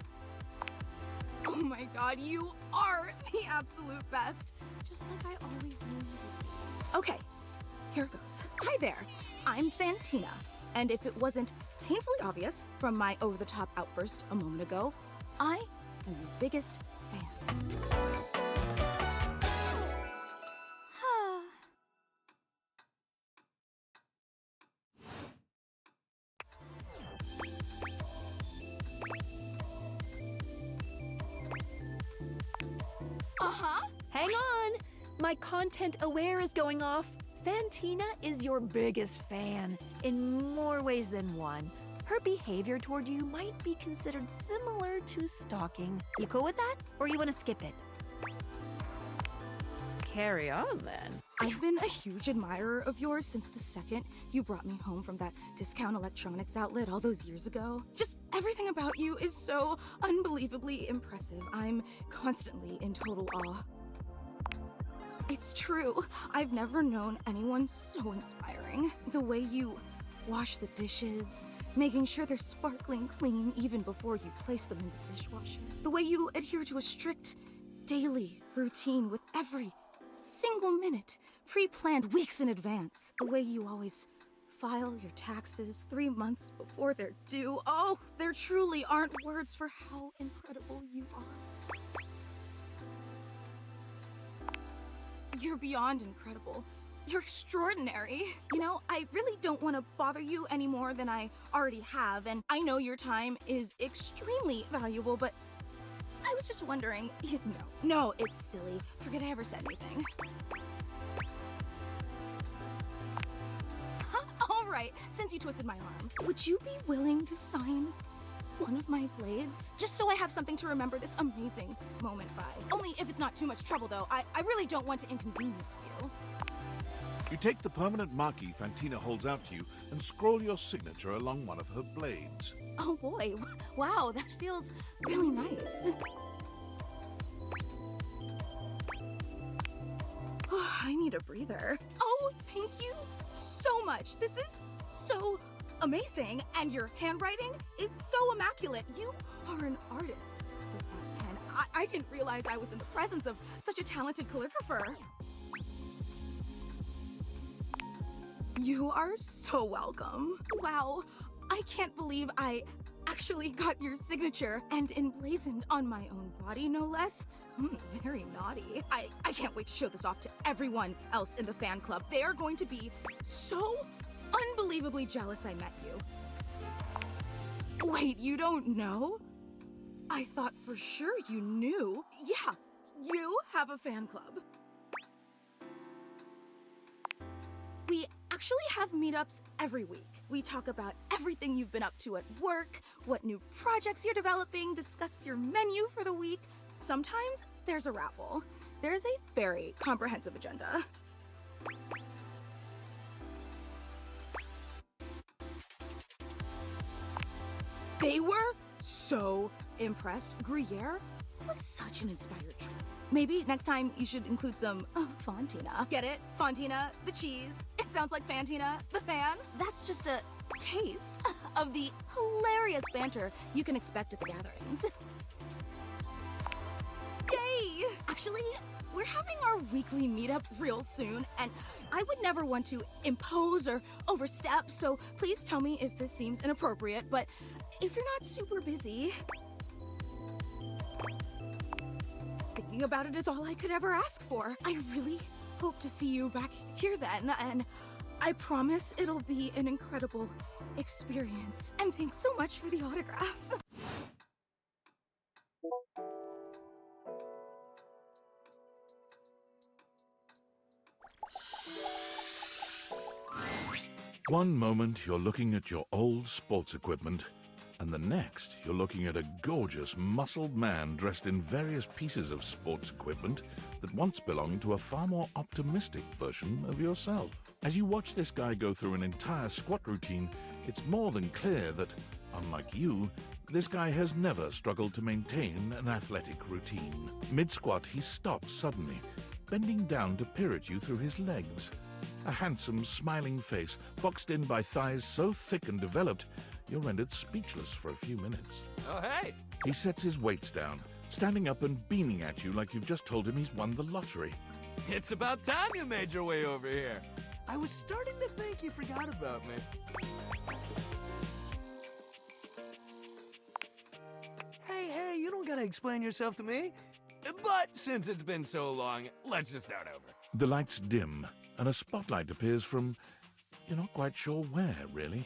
Speaker 21: Oh my god, you are the absolute best! Just like I always knew you would be. Okay, here goes. Hi there, I'm Fantina, and if it wasn't painfully obvious from my over-the-top outburst a moment ago, I am your biggest fan.
Speaker 11: Hang on! My content aware is going off. Fantina is your biggest fan, in more ways than one. Her behavior toward you might be considered similar to stalking. You cool with that? Or you want to skip it?
Speaker 6: Carry on, then.
Speaker 21: I've been a huge admirer of yours since the second you brought me home from that discount electronics outlet all those years ago. Just everything about you is so unbelievably impressive. I'm constantly in total awe. It's true. I've never known anyone so inspiring. The way you wash the dishes, making sure they're sparkling clean even before you place them in the dishwasher. The way you adhere to a strict daily routine with every single minute pre-planned weeks in advance. The way you always file your taxes 3 months before they're due. Oh, there truly aren't words for how incredible you are. You're beyond incredible. You're extraordinary. You know, I really don't want to bother you any more than I already have, and I know your time is extremely valuable, but I was just wondering, no, it's silly. Forget I ever said anything. All right, since you twisted my arm, would you be willing to sign one of my blades? Just so I have something to remember this amazing moment by. Only if it's not too much trouble, though. I really don't want to inconvenience you.
Speaker 1: You take the permanent marquee Fantina holds out to you and scroll your signature along one of her blades.
Speaker 21: Oh boy, wow, that feels really nice. I need a breather. Oh, thank you so much. This is so amazing, and your handwriting is so immaculate. You are an artist with that pen. I didn't realize I was in the presence of such a talented calligrapher. You are so welcome. Wow, I can't believe I actually got your signature and emblazoned on my own body, no less. Very naughty. I can't wait to show this off to everyone else in the fan club. They are going to be so unbelievably jealous I met you. Wait, you don't know? I thought for sure you knew. Yeah, you have a fan club. We actually have meetups every week. We talk about everything you've been up to at work, what new projects you're developing, discuss your menu for the week. Sometimes there's a raffle. There's a very comprehensive agenda. They were so impressed. Gruyere was such an inspired choice. Maybe next time you should include some Fantina. Get it? Fantina, the cheese. It sounds like Fantina, the fan. That's just a taste of the hilarious banter you can expect at the gatherings. Yay! Actually, we're having our weekly meetup real soon, and I would never want to impose or overstep, so please tell me if this seems inappropriate, but if you're not super busy, thinking about it is all I could ever ask for. I really hope to see you back here then, and I promise it'll be an incredible experience. And thanks so much for the autograph.
Speaker 1: One moment you're looking at your old sports equipment, and the next you're looking at a gorgeous, muscled man dressed in various pieces of sports equipment that once belonged to a far more optimistic version of yourself. As you watch this guy go through an entire squat routine, it's more than clear that, unlike you, This guy has never struggled to maintain an athletic routine. Mid-squat, he stops suddenly, bending down to peer at you through his legs. A handsome, smiling face, boxed in by thighs so thick and developed, you're rendered speechless for a few minutes.
Speaker 17: Oh, hey!
Speaker 1: He sets his weights down, standing up and beaming at you like you've just told him he's won the lottery.
Speaker 17: It's about time you made your way over here. I was starting to think you forgot about me. Hey, you don't gotta explain yourself to me. But since it's been so long, let's just start over.
Speaker 1: The lights dim, and a spotlight appears from... you're not quite sure where, really.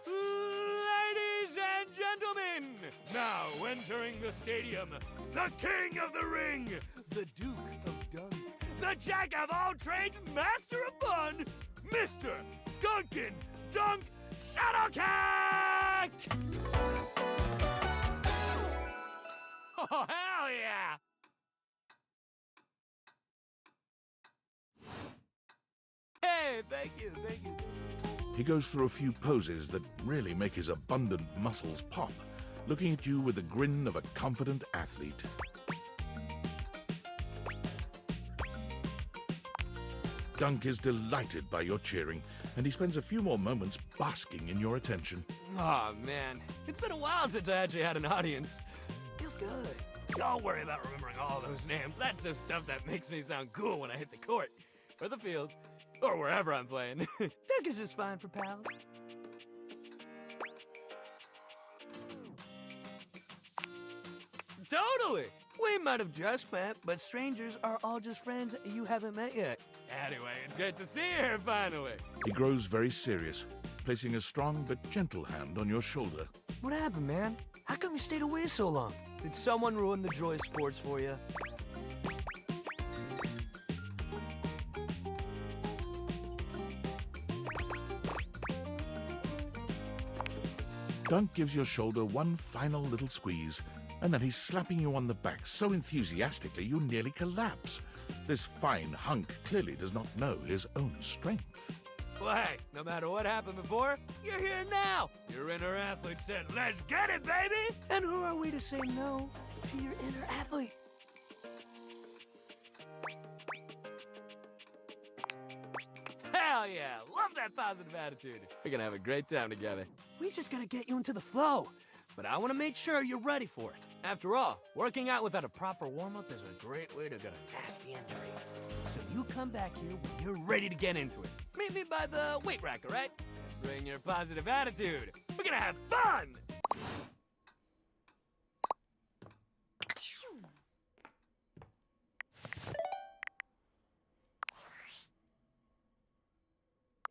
Speaker 3: Ladies and gentlemen, now entering the stadium, the King of the Ring,
Speaker 12: The Duke of Dunk.
Speaker 3: the Jack of all trades, Master of Fun, Mr. Duncan Dunk Shuttlecock! Oh, hell yeah!
Speaker 17: Hey, thank you.
Speaker 1: He goes through a few poses that really make his abundant muscles pop, looking at you with the grin of a confident athlete. Dunk is delighted by your cheering, and he spends a few more moments basking in your attention.
Speaker 17: Oh man, it's been a while since I actually had an audience. Feels good. Don't worry about remembering all those names. That's just stuff that makes me sound cool when I hit the court, or the field, or wherever I'm playing. Dunk is just fine for pals. Totally! We might have just met, but strangers are all just friends you haven't met yet. Anyway, it's great to see you here finally.
Speaker 1: He grows very serious, placing a strong but gentle hand on your shoulder.
Speaker 17: What happened, man? How come you stayed away so long? Did someone ruin the joy of sports for you?
Speaker 1: Dunk gives your shoulder one final little squeeze, and then he's slapping you on the back so enthusiastically you nearly collapse. This fine hunk clearly does not know his own strength.
Speaker 17: Well, hey, no matter what happened before, you're here now. Your inner athlete said, let's get it, baby! And who are we to say no to your inner athlete? Hell yeah, love that positive attitude. We're gonna have a great time together. We just gotta get you into the flow. But I want to make sure you're ready for it. After all, working out without a proper warm-up is a great way to get a nasty injury. So you come back here when you're ready to get into it. Meet me by the weight rack, all right? Bring your positive attitude. We're gonna have fun!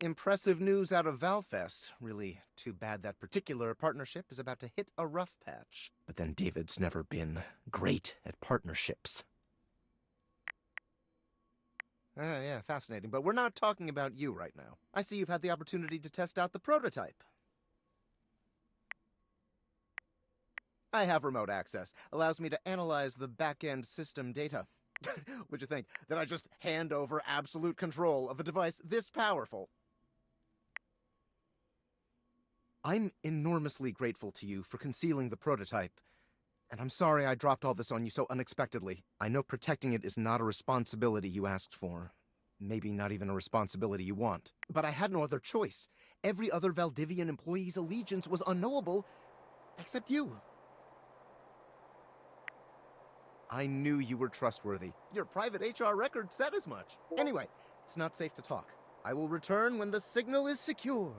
Speaker 10: Impressive news out of Valfest. Really too bad that particular partnership is about to hit a rough patch. But then David's never been great at partnerships. Yeah, fascinating. But we're not talking about you right now. I see you've had the opportunity to test out the prototype. I have remote access. Allows me to analyze the back-end system data. What'd you think? That I just hand over absolute control of a device this powerful? I'm enormously grateful to you for concealing the prototype, and I'm sorry I dropped all this on you so unexpectedly. I know protecting it is not a responsibility you asked for. Maybe not even a responsibility you want. But I had no other choice. Every other Valdivian employee's allegiance was unknowable, except you. I knew you were trustworthy. Your private HR record said as much. Anyway, it's not safe to talk. I will return when the signal is secure.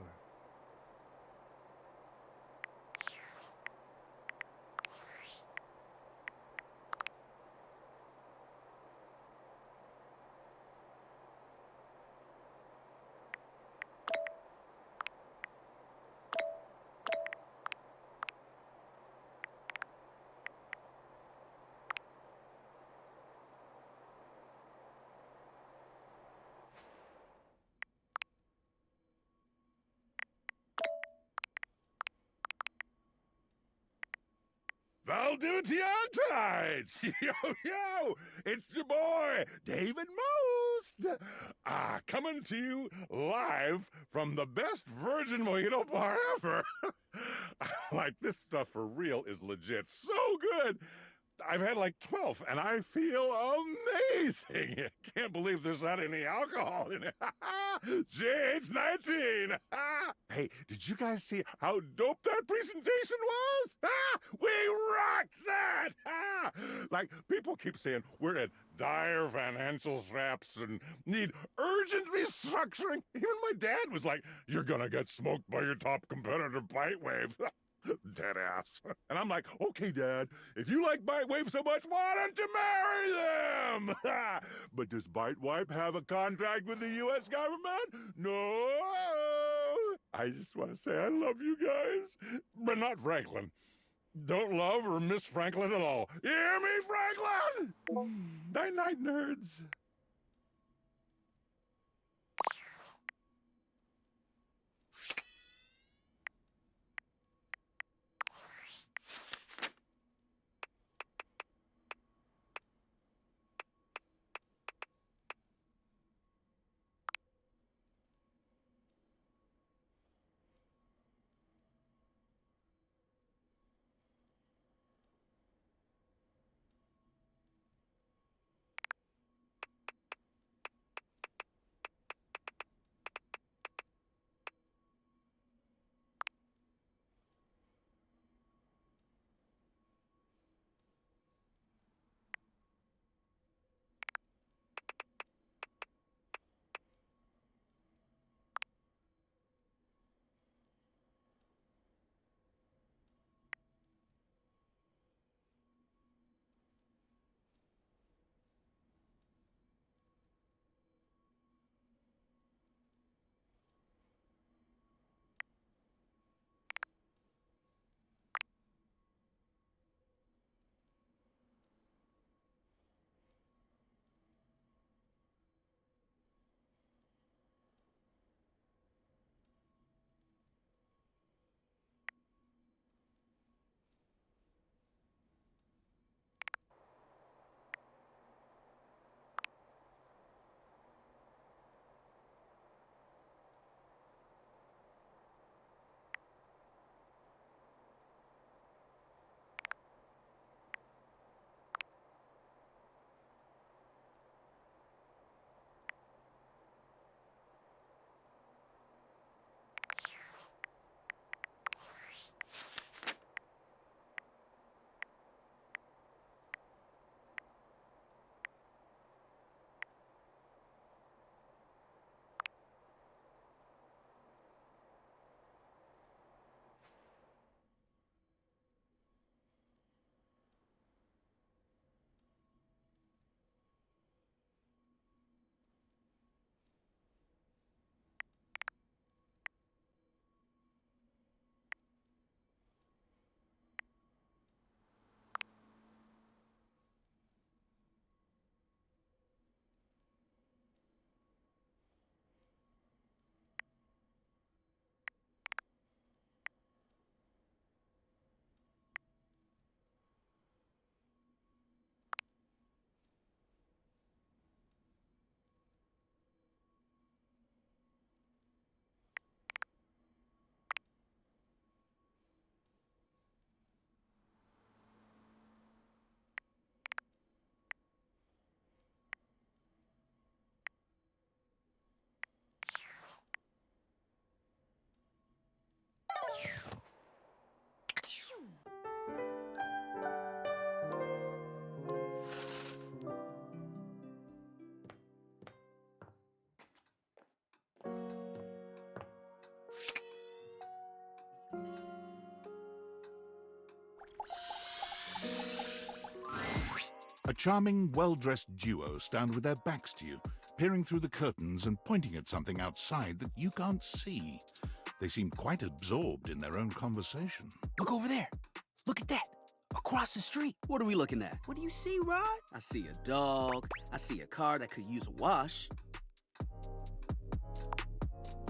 Speaker 2: Valdivitian tides! Yo, it's your boy, David Mose! Most. Coming to you live from the best virgin mojito bar ever. Like, this stuff for real is legit so good. I've had like 12, and I feel amazing. Can't believe there's not any alcohol in it. JH19. Hey, did you guys see how dope that presentation was? We rocked that. Like, people keep saying we're at dire financial straps and need urgent restructuring. Even my dad was like, you're gonna get smoked by your top competitor, Bitewave. Dead ass. And I'm like, okay, Dad, if you like Bitewave so much, why don't you marry them? But does Bitewave have a contract with the U.S. government? No. I just want to say I love you guys, but not Franklin. Don't love or miss Franklin at all. You hear me, Franklin? Night-night, nerds.
Speaker 1: A charming, well-dressed duo stand with their backs to you, peering through the curtains and pointing at something outside that you can't see. They seem quite absorbed in their own conversation.
Speaker 16: Look over there. Look at that. Across the street.
Speaker 7: What are we looking at?
Speaker 16: What do you see, Rod?
Speaker 7: I see a dog. I see a car that could use a wash.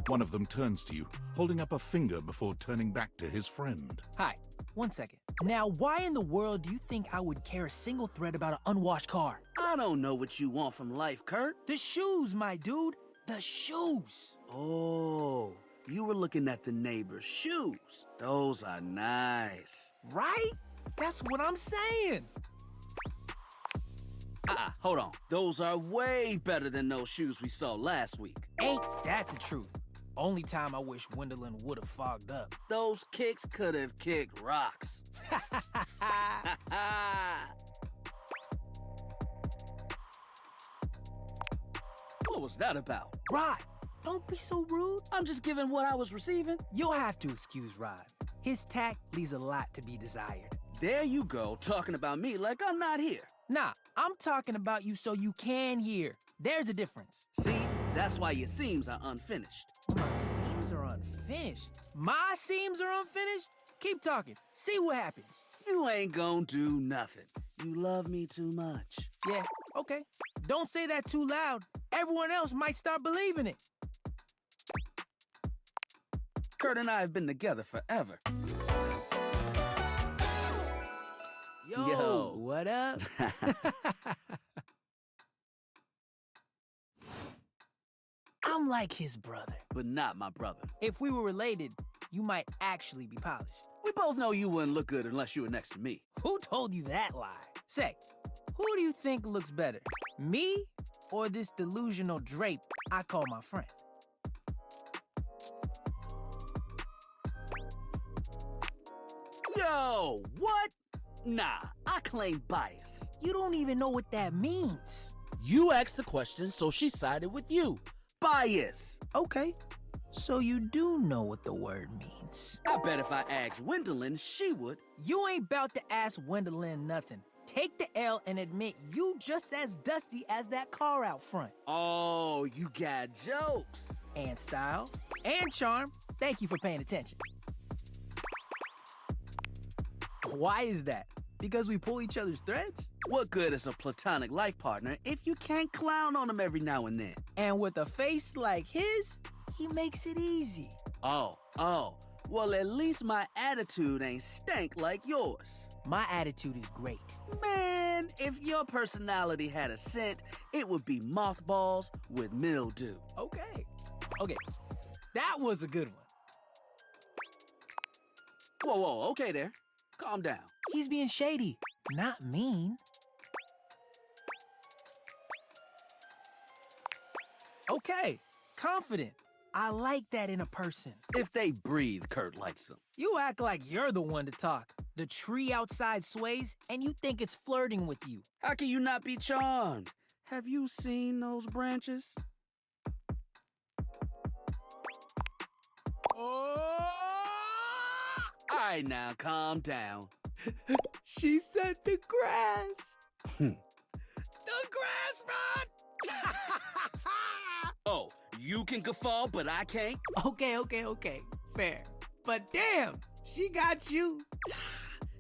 Speaker 1: One of them turns to you, holding up a finger before turning back to his friend.
Speaker 22: Hi, 1 second. Now, why in the world do you think I would care a single thread about an unwashed car?
Speaker 7: I don't know what you want from life, Kurt.
Speaker 16: The shoes, my dude. The shoes.
Speaker 7: Oh, you were looking at the neighbor's shoes. Those are nice.
Speaker 16: Right? That's what I'm saying.
Speaker 7: Hold on. Those are way better than those shoes we saw last week.
Speaker 16: Ain't that the truth? Only time I wish Wendelin would have fogged up.
Speaker 7: Those kicks could have kicked rocks. What was that about?
Speaker 16: Rod, don't be so rude.
Speaker 7: I'm just giving what I was receiving.
Speaker 16: You'll have to excuse Rod. His tact leaves a lot to be desired.
Speaker 7: There you go, talking about me like I'm not here.
Speaker 16: Nah, I'm talking about you so you can hear. There's a difference.
Speaker 7: See, that's why your seams are unfinished.
Speaker 16: My seams are unfinished? My seams are unfinished? Keep talking. See what happens.
Speaker 7: You ain't gonna do nothing. You love me too much.
Speaker 16: Yeah, okay. Don't say that too loud. Everyone else might start believing it.
Speaker 7: Kurt and I have been together forever.
Speaker 16: Yo, what up? I'm like his brother.
Speaker 7: But not my brother.
Speaker 16: If we were related, you might actually be polished.
Speaker 7: We both know you wouldn't look good unless you were next to me.
Speaker 16: Who told you that lie? Say, who do you think looks better? Me or this delusional drape I call my friend?
Speaker 7: Yo, what? Nah, I claim bias.
Speaker 16: You don't even know what that means.
Speaker 7: You asked the question, so she sided with you. Bias.
Speaker 16: Okay, so you do know what the word means.
Speaker 7: I bet if I asked Wendelin, she would.
Speaker 16: You ain't about to ask Wendelin nothing. Take the L and admit you just as dusty as that car out front.
Speaker 7: Oh, you got jokes.
Speaker 16: And style. And charm. Thank you for paying attention. Why is that? Because we pull each other's threads?
Speaker 7: What good is a platonic life partner if you can't clown on him every now and then?
Speaker 16: And with a face like his, he makes it easy.
Speaker 7: Oh. Well, at least my attitude ain't stank like yours.
Speaker 16: My attitude is great.
Speaker 7: Man, if your personality had a scent, it would be mothballs with mildew.
Speaker 16: Okay. That was a good one.
Speaker 7: Whoa, okay there. Calm down.
Speaker 16: He's being shady, not mean. Okay, confident. I like that in a person.
Speaker 7: If they breathe, Kurt likes them.
Speaker 16: You act like you're the one to talk. The tree outside sways, and you think it's flirting with you.
Speaker 7: How can you not be charmed? Have you seen those branches?
Speaker 16: Oh!
Speaker 7: All right, now, calm down.
Speaker 16: She said the grass.
Speaker 7: The grass, Rod! Oh, you can guffaw, but I can't?
Speaker 16: Okay. Fair. But damn, she got you.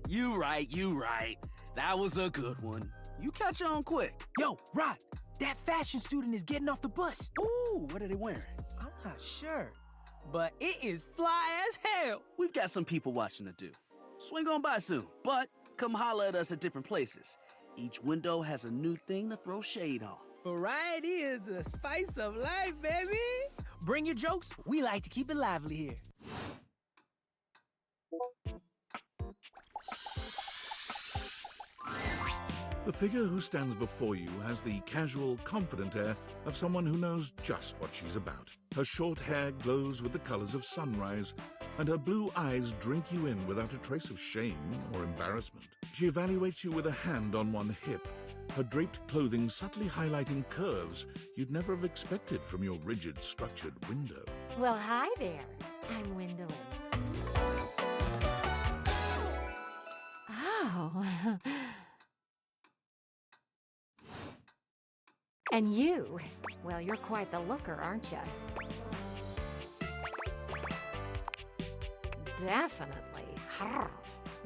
Speaker 7: You right. That was a good one. You catch on quick.
Speaker 16: Yo, Rod, that fashion student is getting off the bus.
Speaker 7: Ooh, what are they wearing?
Speaker 16: I'm not sure, but it is fly as hell.
Speaker 7: We've got some people watching to do. Swing on by soon, but come holler at us at different places. Each window has a new thing to throw shade on.
Speaker 16: Variety is the spice of life, baby. Bring your jokes. We like to keep it lively here.
Speaker 1: The figure who stands before you has the casual, confident air of someone who knows just what she's about. Her short hair glows with the colors of sunrise, and her blue eyes drink you in without a trace of shame or embarrassment. She evaluates you with a hand on one hip, her draped clothing subtly highlighting curves you'd never have expected from your rigid, structured window.
Speaker 8: Well, hi there. I'm Wendelin. Oh. And you? Well, you're quite the looker, aren't you? Definitely.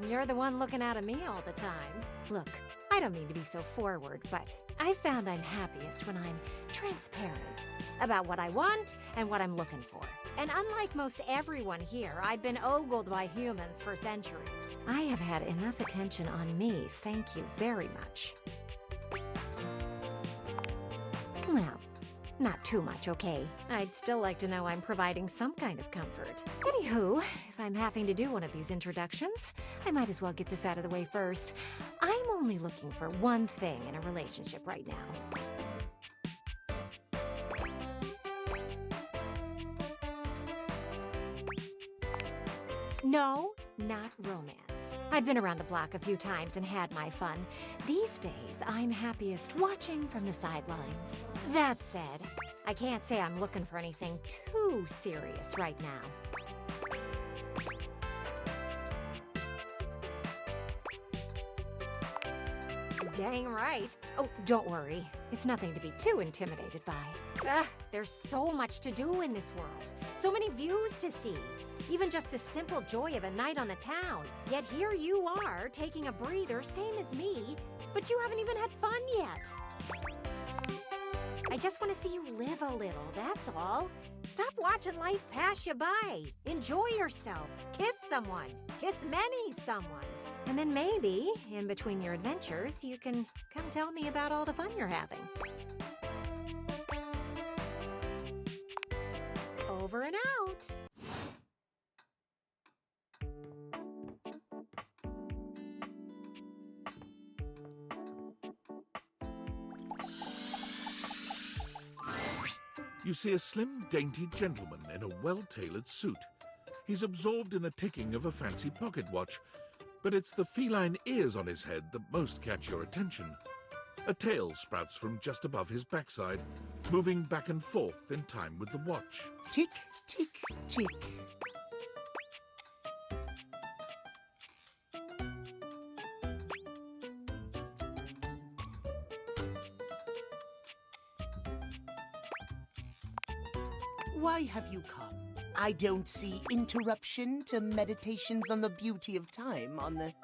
Speaker 8: You're the one looking out at me all the time. Look, I don't mean to be so forward, but I found I'm happiest when I'm transparent about what I want and what I'm looking for. And unlike most everyone here, I've been ogled by humans for centuries. I have had enough attention on me, thank you very much. Well, not too much, okay? I'd still like to know I'm providing some kind of comfort. Anywho, if I'm having to do one of these introductions, I might as well get this out of the way first. I'm only looking for one thing in a relationship right now. No, not romance. I've been around the block a few times and had my fun. These days, I'm happiest watching from the sidelines. That said, I can't say I'm looking for anything too serious right now. Dang right. Oh, don't worry. It's nothing to be too intimidated by. There's so much to do in this world. So many views to see. Even just the simple joy of a night on the town. Yet here you are, taking a breather, same as me, but you haven't even had fun yet. I just want to see you live a little, that's all. Stop watching life pass you by. Enjoy yourself. Kiss someone. Kiss many someones. And then maybe, in between your adventures, you can come tell me about all the fun you're having. Over and out.
Speaker 1: You see a slim, dainty gentleman in a well-tailored suit. He's absorbed in the ticking of a fancy pocket watch, but it's the feline ears on his head that most catch your attention. A tail sprouts from just above his backside, moving back and forth in time with the watch.
Speaker 10: Tick, tick, tick.
Speaker 5: Why have you come? I don't see interruption to meditations on the beauty of time on the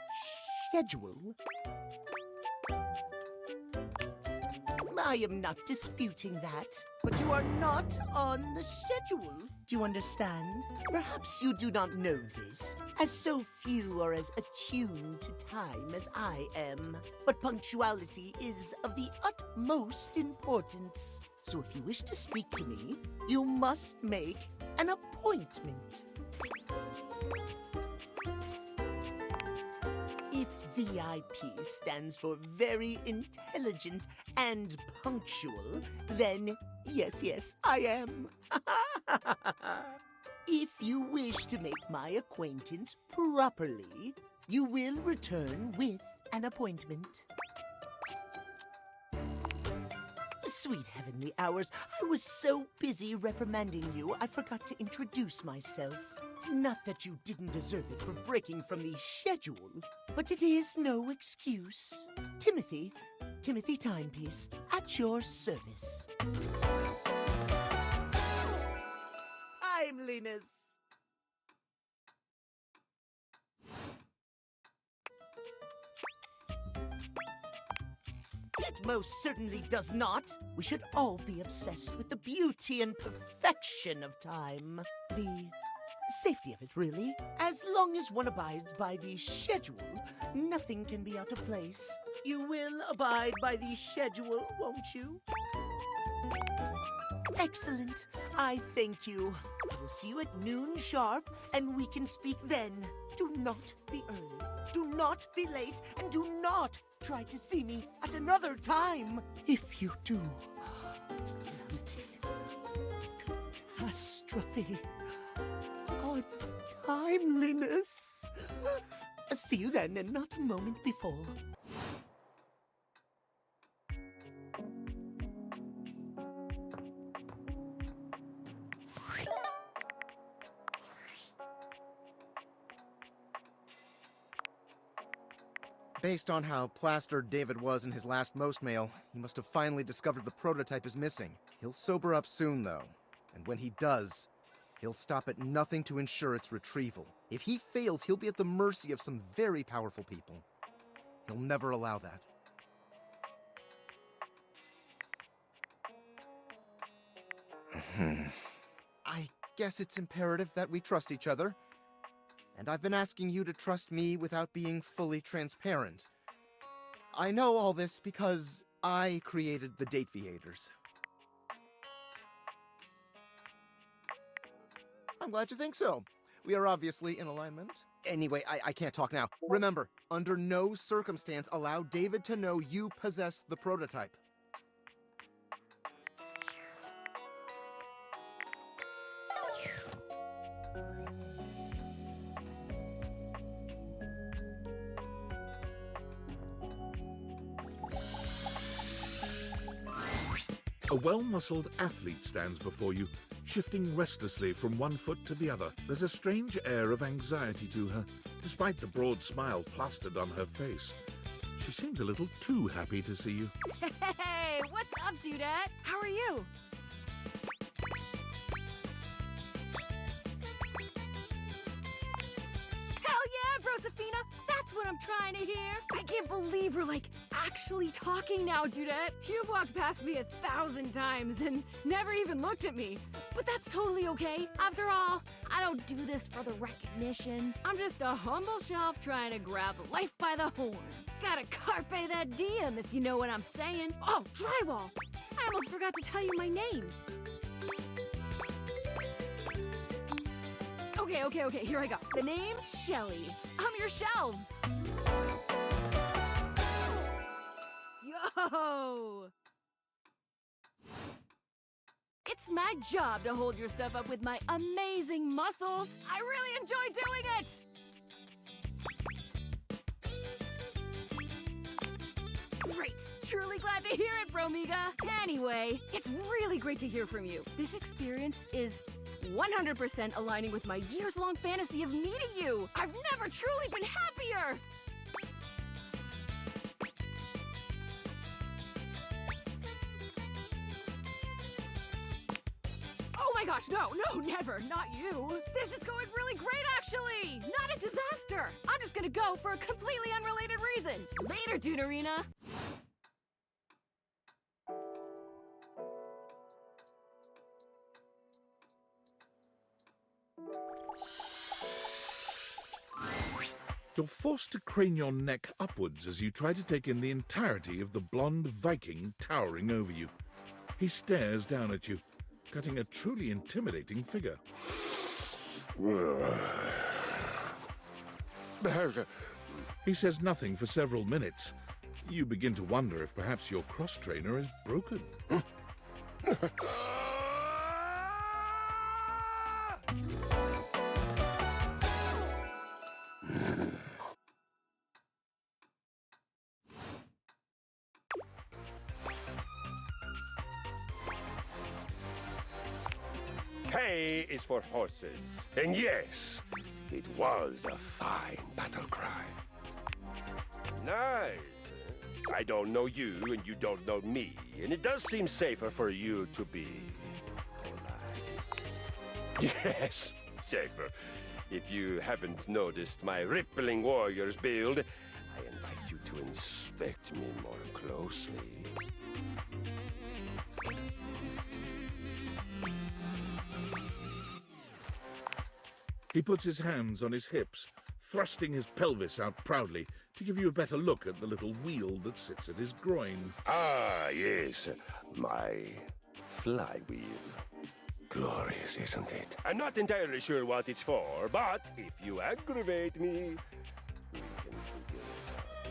Speaker 5: schedule. I am not disputing that, but you are not on the schedule. Do you understand? Perhaps you do not know this, as so few are as attuned to time as I am. But punctuality is of the utmost importance. So if you wish to speak to me, you must make an appointment. If VIP stands for very intelligent and punctual, then yes, I am. If you wish to make my acquaintance properly, you will return with an appointment. Sweet heavenly hours, I was so busy reprimanding you, I forgot to introduce myself. Not that you didn't deserve it for breaking from the schedule, but it is no excuse. Timothy Timepiece, at your service. Timeliness. It most certainly does not. We should all be obsessed with the beauty and perfection of time. The safety of it, really. As long as one abides by the schedule, nothing can be out of place. You will abide by the schedule, won't you? Excellent. I thank you. I will see you at noon sharp, and we can speak then. Do not be early. Do not be late, and do not try to see me at another time. If you do, catastrophe on timeliness. See you then, and not a moment before.
Speaker 10: Based on how plastered David was in his last most mail, he must have finally discovered the prototype is missing. He'll sober up soon, though. And when he does, he'll stop at nothing to ensure its retrieval. If he fails, he'll be at the mercy of some very powerful people. He'll never allow that. I guess it's imperative that we trust each other. And I've been asking you to trust me without being fully transparent. I know all this because I created the Dateviators. I'm glad you think so. We are obviously in alignment. Anyway, I can't talk now. Remember, under no circumstance allow David to know you possess the prototype.
Speaker 1: A well-muscled athlete stands before you, shifting restlessly from one foot to the other. There's a strange air of anxiety to her, despite the broad smile plastered on her face. She seems a little too happy to see you.
Speaker 6: Hey, what's up, Dudette? How are you? Hell yeah, Brosafina! That's what I'm trying to hear! I can't believe we're, actually talking now, Dudette. You've walked past me 1,000 times and never even looked at me. But that's totally okay. After all, I don't do this for the recognition. I'm just a humble shelf trying to grab life by the horns. Gotta carpe that diem, if you know what I'm saying. Oh, drywall! I almost forgot to tell you my name. Okay, here I go. The name's Shelly. I'm your shelves. Yo! It's my job to hold your stuff up with my amazing muscles. I really enjoy doing it. Great. Truly glad to hear it, Bromiga. Anyway, it's really great to hear from you. This experience is 100% aligning with my years-long fantasy of meeting you. I've never truly been happier. Oh my gosh, no, never, not you. This is going really great, actually. Not a disaster. I'm just gonna go for a completely unrelated reason. Later, Duderina.
Speaker 1: You're forced to crane your neck upwards as you try to take in the entirety of the blonde Viking towering over you. He stares down at you, cutting a truly intimidating figure. He says nothing for several minutes. You begin to wonder if perhaps your cross-trainer is broken.
Speaker 9: K is for horses. And yes, it was a fine battle cry. Nice. I don't know you, and you don't know me, and it does seem safer for you to be polite. Yes, safer. If you haven't noticed my rippling warrior's build, I invite you to inspect me more closely.
Speaker 1: He puts his hands on his hips, thrusting his pelvis out proudly to give you a better look at the little wheel that sits at his groin.
Speaker 9: Ah, yes, my flywheel. Glorious, isn't it? I'm not entirely sure what it's for, but if you aggravate me, we can figure it out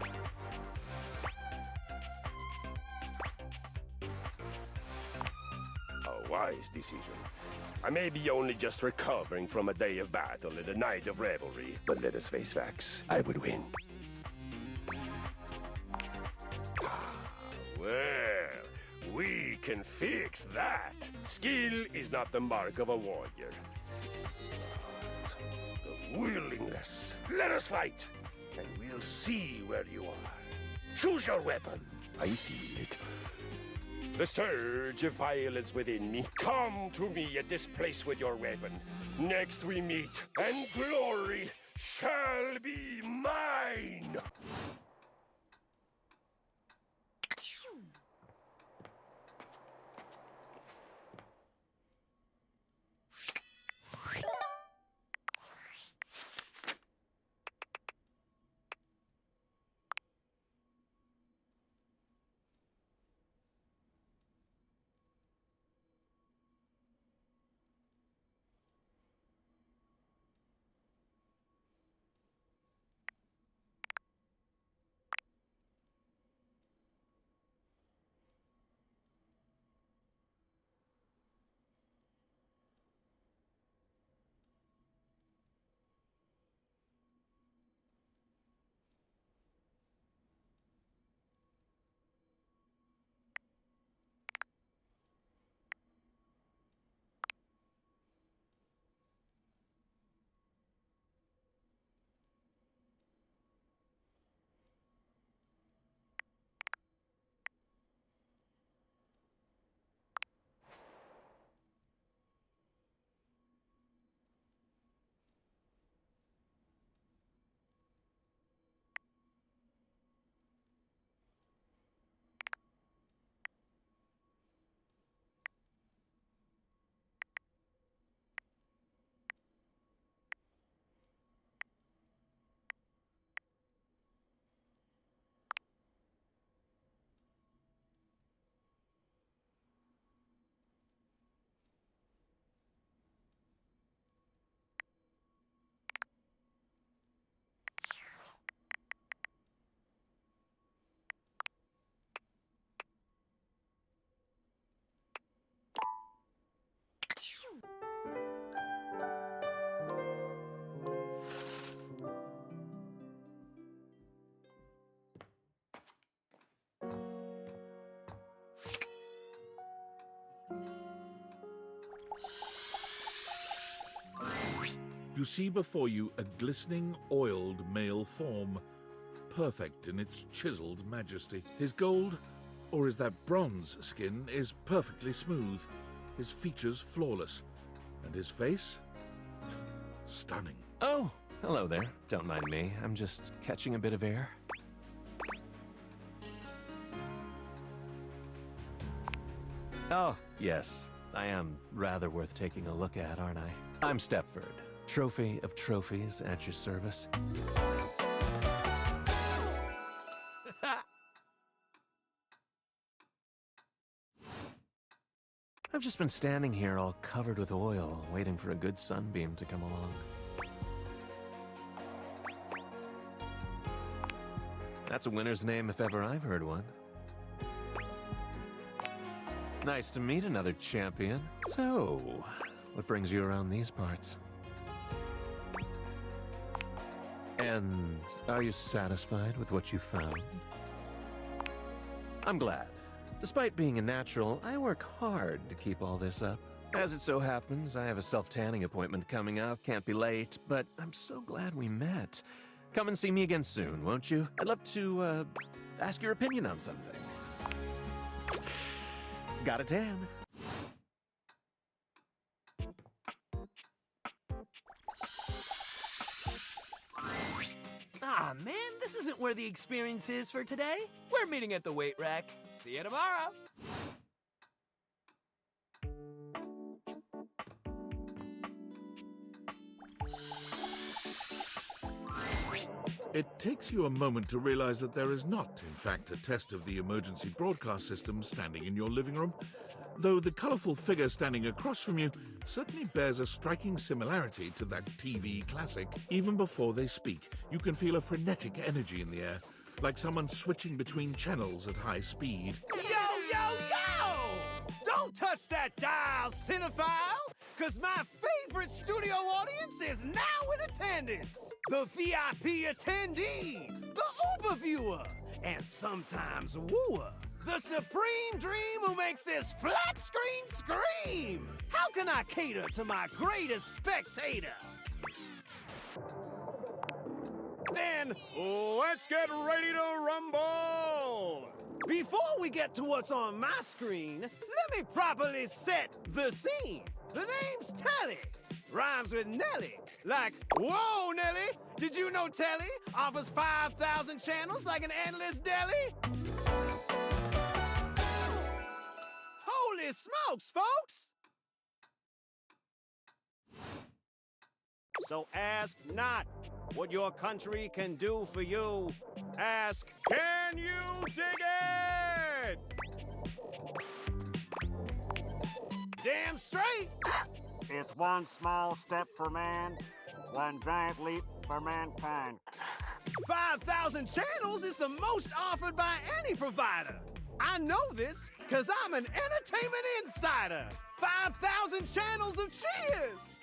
Speaker 9: together. A wise decision. I may be only just recovering from a day of battle and a night of revelry, but let us face facts. I would win. Well, we can fix that. Skill is not the mark of a warrior. The willingness. Let us fight, and we'll see where you are. Choose your weapon. I feel it. The surge of violence within me. Come to me at this place with your weapon. Next we meet, and glory shall be mine!
Speaker 1: You see before you a glistening, oiled male form, perfect in its chiseled majesty. His gold, or is that bronze skin, is perfectly smooth, his features flawless, and his face stunning.
Speaker 13: Oh, hello there. Don't mind me. I'm just catching a bit of air. Oh, yes. I am rather worth taking a look at, aren't I? I'm Stepford, trophy of trophies at your service. I've just been standing here all covered with oil, waiting for a good sunbeam to come along. That's a winner's name if ever I've heard one. Nice to meet another champion. So, what brings you around these parts? And are you satisfied with what you found? I'm glad. Despite being a natural, I work hard to keep all this up. As it so happens, I have a self-tanning appointment coming up. Can't be late, but I'm so glad we met. Come and see me again soon, won't you? I'd love to, ask your opinion on something. Got a tan.
Speaker 22: Ah, man, this isn't where the experience is for today. We're meeting at the weight rack. See you tomorrow.
Speaker 1: It takes you a moment to realize that there is not, in fact, a test of the emergency broadcast system standing in your living room, though the colorful figure standing across from you certainly bears a striking similarity to that TV classic. Even before they speak, you can feel a frenetic energy in the air, like someone switching between channels at high speed.
Speaker 3: Yo, yo, yo! Don't touch that dial, cinephile! Because my favorite studio audience is now in attendance! The VIP attendee, the Uber viewer, and sometimes wooer. The supreme dream who makes this flat screen scream! How can I cater to my greatest spectator? Then, let's get ready to rumble! Before we get to what's on my screen, let me properly set the scene. The name's Telly. Rhymes with Nelly. Like, whoa, Nelly! Did you know Telly offers 5,000 channels like an endless deli? Holy smokes, folks! So ask not what your country can do for you. Ask, can you dig it? Damn straight!
Speaker 23: It's one small step for man, one giant leap for mankind.
Speaker 3: 5,000 channels is the most offered by any provider. I know this because I'm an entertainment insider. 5,000 channels of cheers!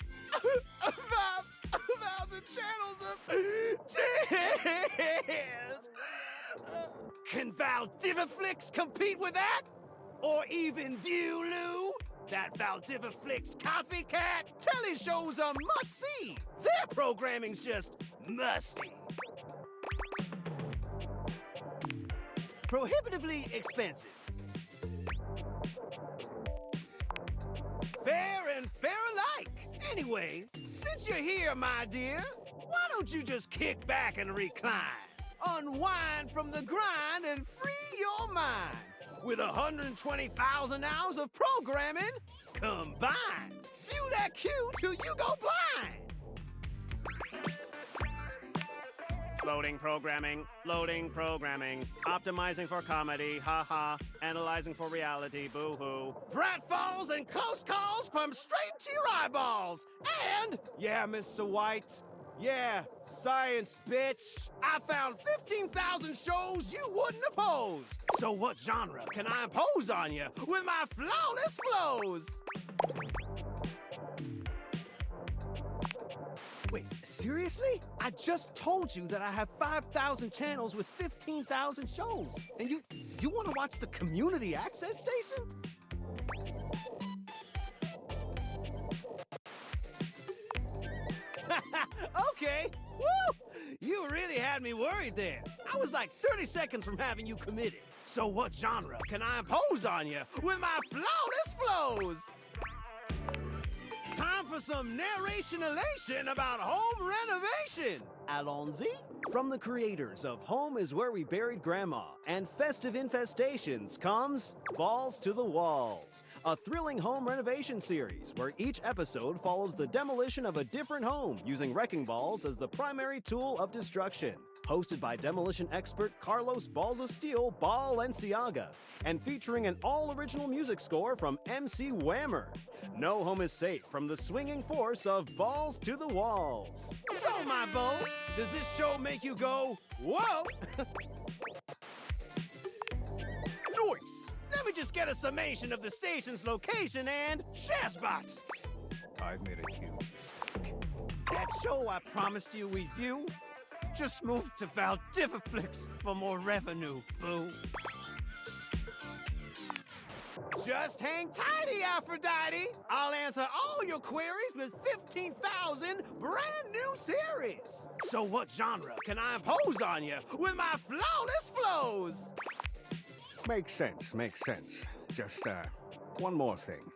Speaker 3: 5,000 channels of cheers! Can Valdiviflix compete with that? Or even Viewloo? That Valdiviflix copycat? Telly shows are must-see. Their programming's just musty. Prohibitively expensive. Fair and fair alike. Anyway, since you're here, my dear, why don't you just kick back and recline? Unwind from the grind and free your mind. With 120,000 hours of programming combined. View that queue till you go blind. Loading programming, optimizing for comedy, haha, analyzing for reality, boo-hoo. Pratfalls and close calls pumped straight to your eyeballs. And, yeah, Mr. White, yeah, science, bitch. I found 15,000 shows you wouldn't oppose. So what genre can I impose on you with my flawless flows? Wait, seriously? I just told you that I have 5,000 channels with 15,000 shows. And you want to watch the community access station? Okay. Woo! You really had me worried there. I was like 30 seconds from having you committed. So what genre can I impose on you with my flawless flows? Time for some narration elation about home renovation. Allons-y. From the creators of Home is Where We Buried Grandma and Festive Infestations comes Balls to the Walls, a thrilling home renovation series where each episode follows the demolition of a different home using wrecking balls as the primary tool of destruction. Hosted by demolition expert Carlos Balls of Steel Balenciaga, and featuring an all-original music score from MC Whammer. No home is safe from the swinging force of Balls to the Walls. So, my beau, does this show make you go, whoa? Nice! Let me just get a summation of the station's location and Shazbot. I've made a huge mistake. That show I promised you we'd view just moved to Valdiviflix for more revenue, boo. Just hang tighty, Aphrodite. I'll answer all your queries with 15,000 brand new series. So what genre can I impose on you with my flawless flows?
Speaker 14: Makes sense. Just, one more thing.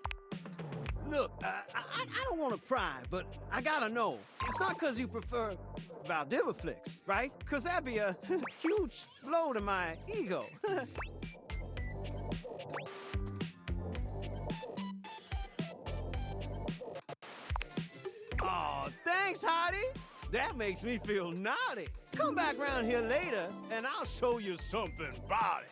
Speaker 3: Look, I don't want to pry, but I gotta know. It's not because you prefer Valdiviflix, right? Because that'd be a huge blow to my ego. Oh, thanks, Hottie. That makes me feel naughty. Come back round here later, and I'll show you something about it.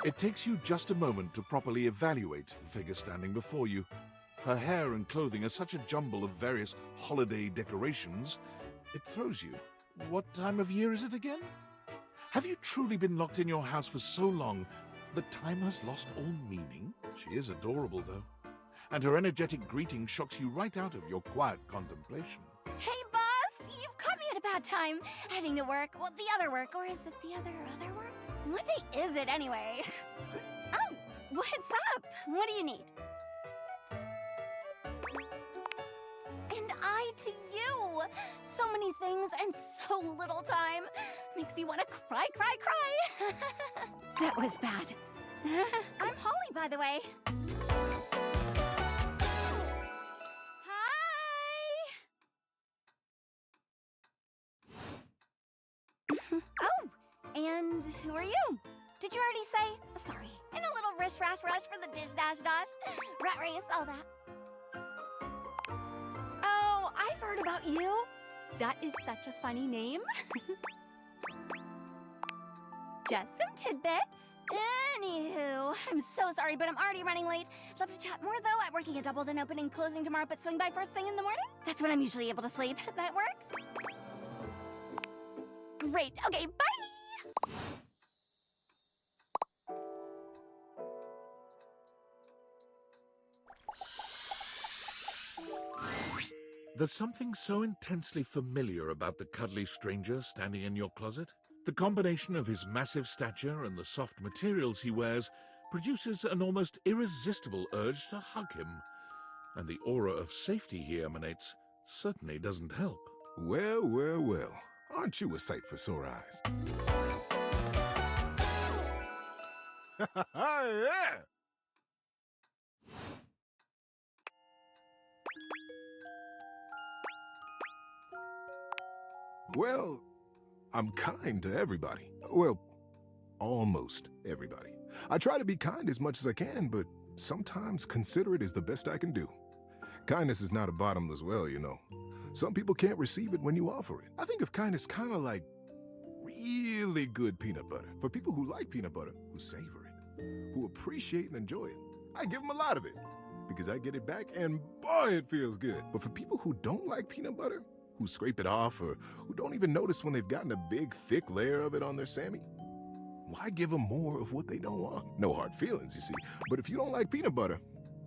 Speaker 1: It takes you just a moment to properly evaluate the figure standing before you. Her hair and clothing are such a jumble of various holiday decorations, it throws you. What time of year is it again? Have you truly been locked in your house for so long that time has lost all meaning? She is adorable, though, and her energetic greeting shocks you right out of your quiet contemplation.
Speaker 15: Hey, boss! You've caught me at a bad time. Heading to work. Well, the other work. Or is it the other work? What day is it, anyway? Oh, what's up? What do you need? And I to you. So many things and so little time. Makes you want to cry. That was bad. I'm Holly, by the way. Oh, and who are you? Did you already say? Sorry. In a little rush for the dish dash. Rat race, all that. Oh, I've heard about you. That is such a funny name. Just some tidbits. Anywho, I'm so sorry, but I'm already running late. Love to chat more, though. I'm working a double, then opening, closing tomorrow, but swing by first thing in the morning. That's when I'm usually able to sleep. That work? Great. Okay, bye!
Speaker 1: There's something so intensely familiar about the cuddly stranger standing in your closet. The combination of his massive stature and the soft materials he wears produces an almost irresistible urge to hug him. And the aura of safety he emanates certainly doesn't help.
Speaker 18: Well. Aren't you a sight for sore eyes?
Speaker 14: Yeah!
Speaker 18: Well, I'm kind to everybody. Well, almost everybody. I try to be kind as much as I can, but sometimes considerate is the best I can do. Kindness is not a bottomless well, you know. Some people can't receive it when you offer it. I think of kindness kind of like really good peanut butter. For people who like peanut butter, who savor it, who appreciate and enjoy it, I give them a lot of it because I get it back and boy, it feels good. But for people who don't like peanut butter, who scrape it off or who don't even notice when they've gotten a big, thick layer of it on their Sammy, why give them more of what they don't want? No hard feelings, you see. But if you don't like peanut butter,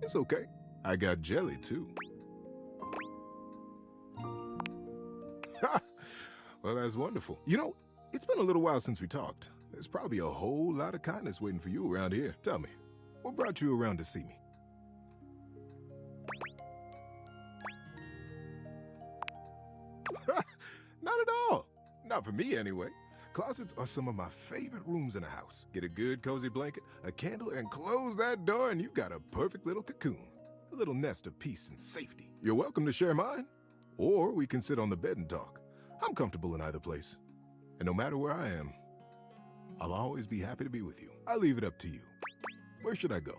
Speaker 18: it's okay. I got jelly, too. Well, that's wonderful. You know, it's been a little while since we talked. There's probably a whole lot of kindness waiting for you around here. Tell me, what brought you around to see me? Not at all. Not for me, anyway. Closets are some of my favorite rooms in a house. Get a good cozy blanket, a candle, and close that door, and you've got a perfect little cocoon. A little nest of peace and safety. You're welcome to share mine, or we can sit on the bed and talk. I'm comfortable in either place. And no matter where I am, I'll always be happy to be with you. I leave it up to you. Where should I go?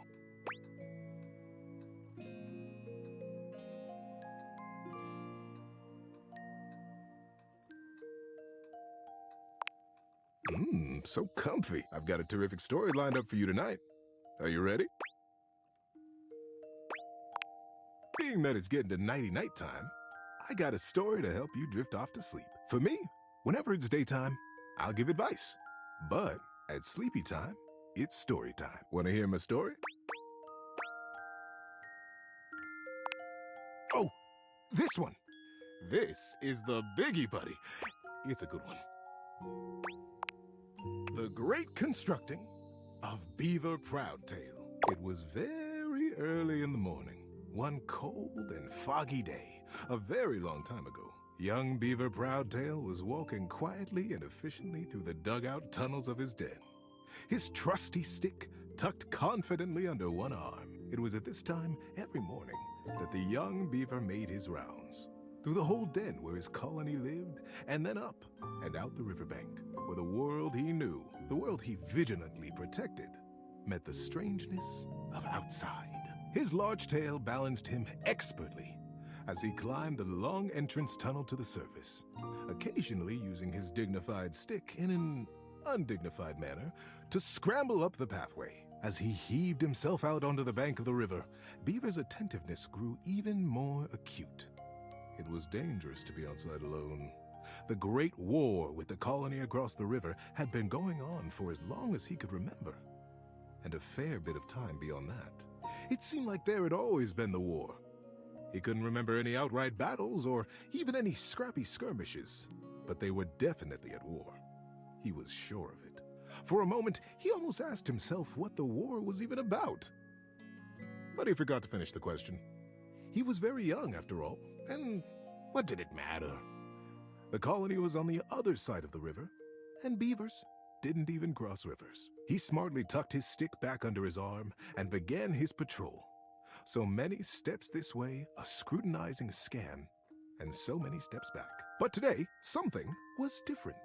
Speaker 18: So comfy. I've got a terrific story lined up for you tonight. Are you ready? Being that it's getting to nighty-night time, I got a story to help you drift off to sleep. For me, whenever it's daytime, I'll give advice. But at sleepy time, it's story time. Want to hear my story? Oh, this one. This is the biggie, buddy. It's a good one. The Great Constructing of Beaver Proudtail. It was very early in the morning, one cold and foggy day, a very long time ago. Young Beaver Proudtail was walking quietly and efficiently through the dugout tunnels of his den, his trusty stick tucked confidently under one arm. It was at this time every morning that the young beaver made his rounds, through the whole den where his colony lived, and then up and out the riverbank, where the world he knew, the world he vigilantly protected, met the strangeness of outside. His large tail balanced him expertly as he climbed the long entrance tunnel to the surface, occasionally using his dignified stick in an undignified manner to scramble up the pathway. As he heaved himself out onto the bank of the river, Beaver's attentiveness grew even more acute. It was dangerous to be outside alone. The Great War with the colony across the river had been going on for as long as he could remember, and a fair bit of time beyond that. It seemed like there had always been the war. He couldn't remember any outright battles or even any scrappy skirmishes, but they were definitely at war. He was sure of it. For a moment, he almost asked himself what the war was even about. But he forgot to finish the question. He was very young, after all, and what did it matter? The colony was on the other side of the river, and beavers didn't even cross rivers. He smartly tucked his stick back under his arm and began his patrol. So many steps this way, a scrutinizing scan, and so many steps back. But today, something was different.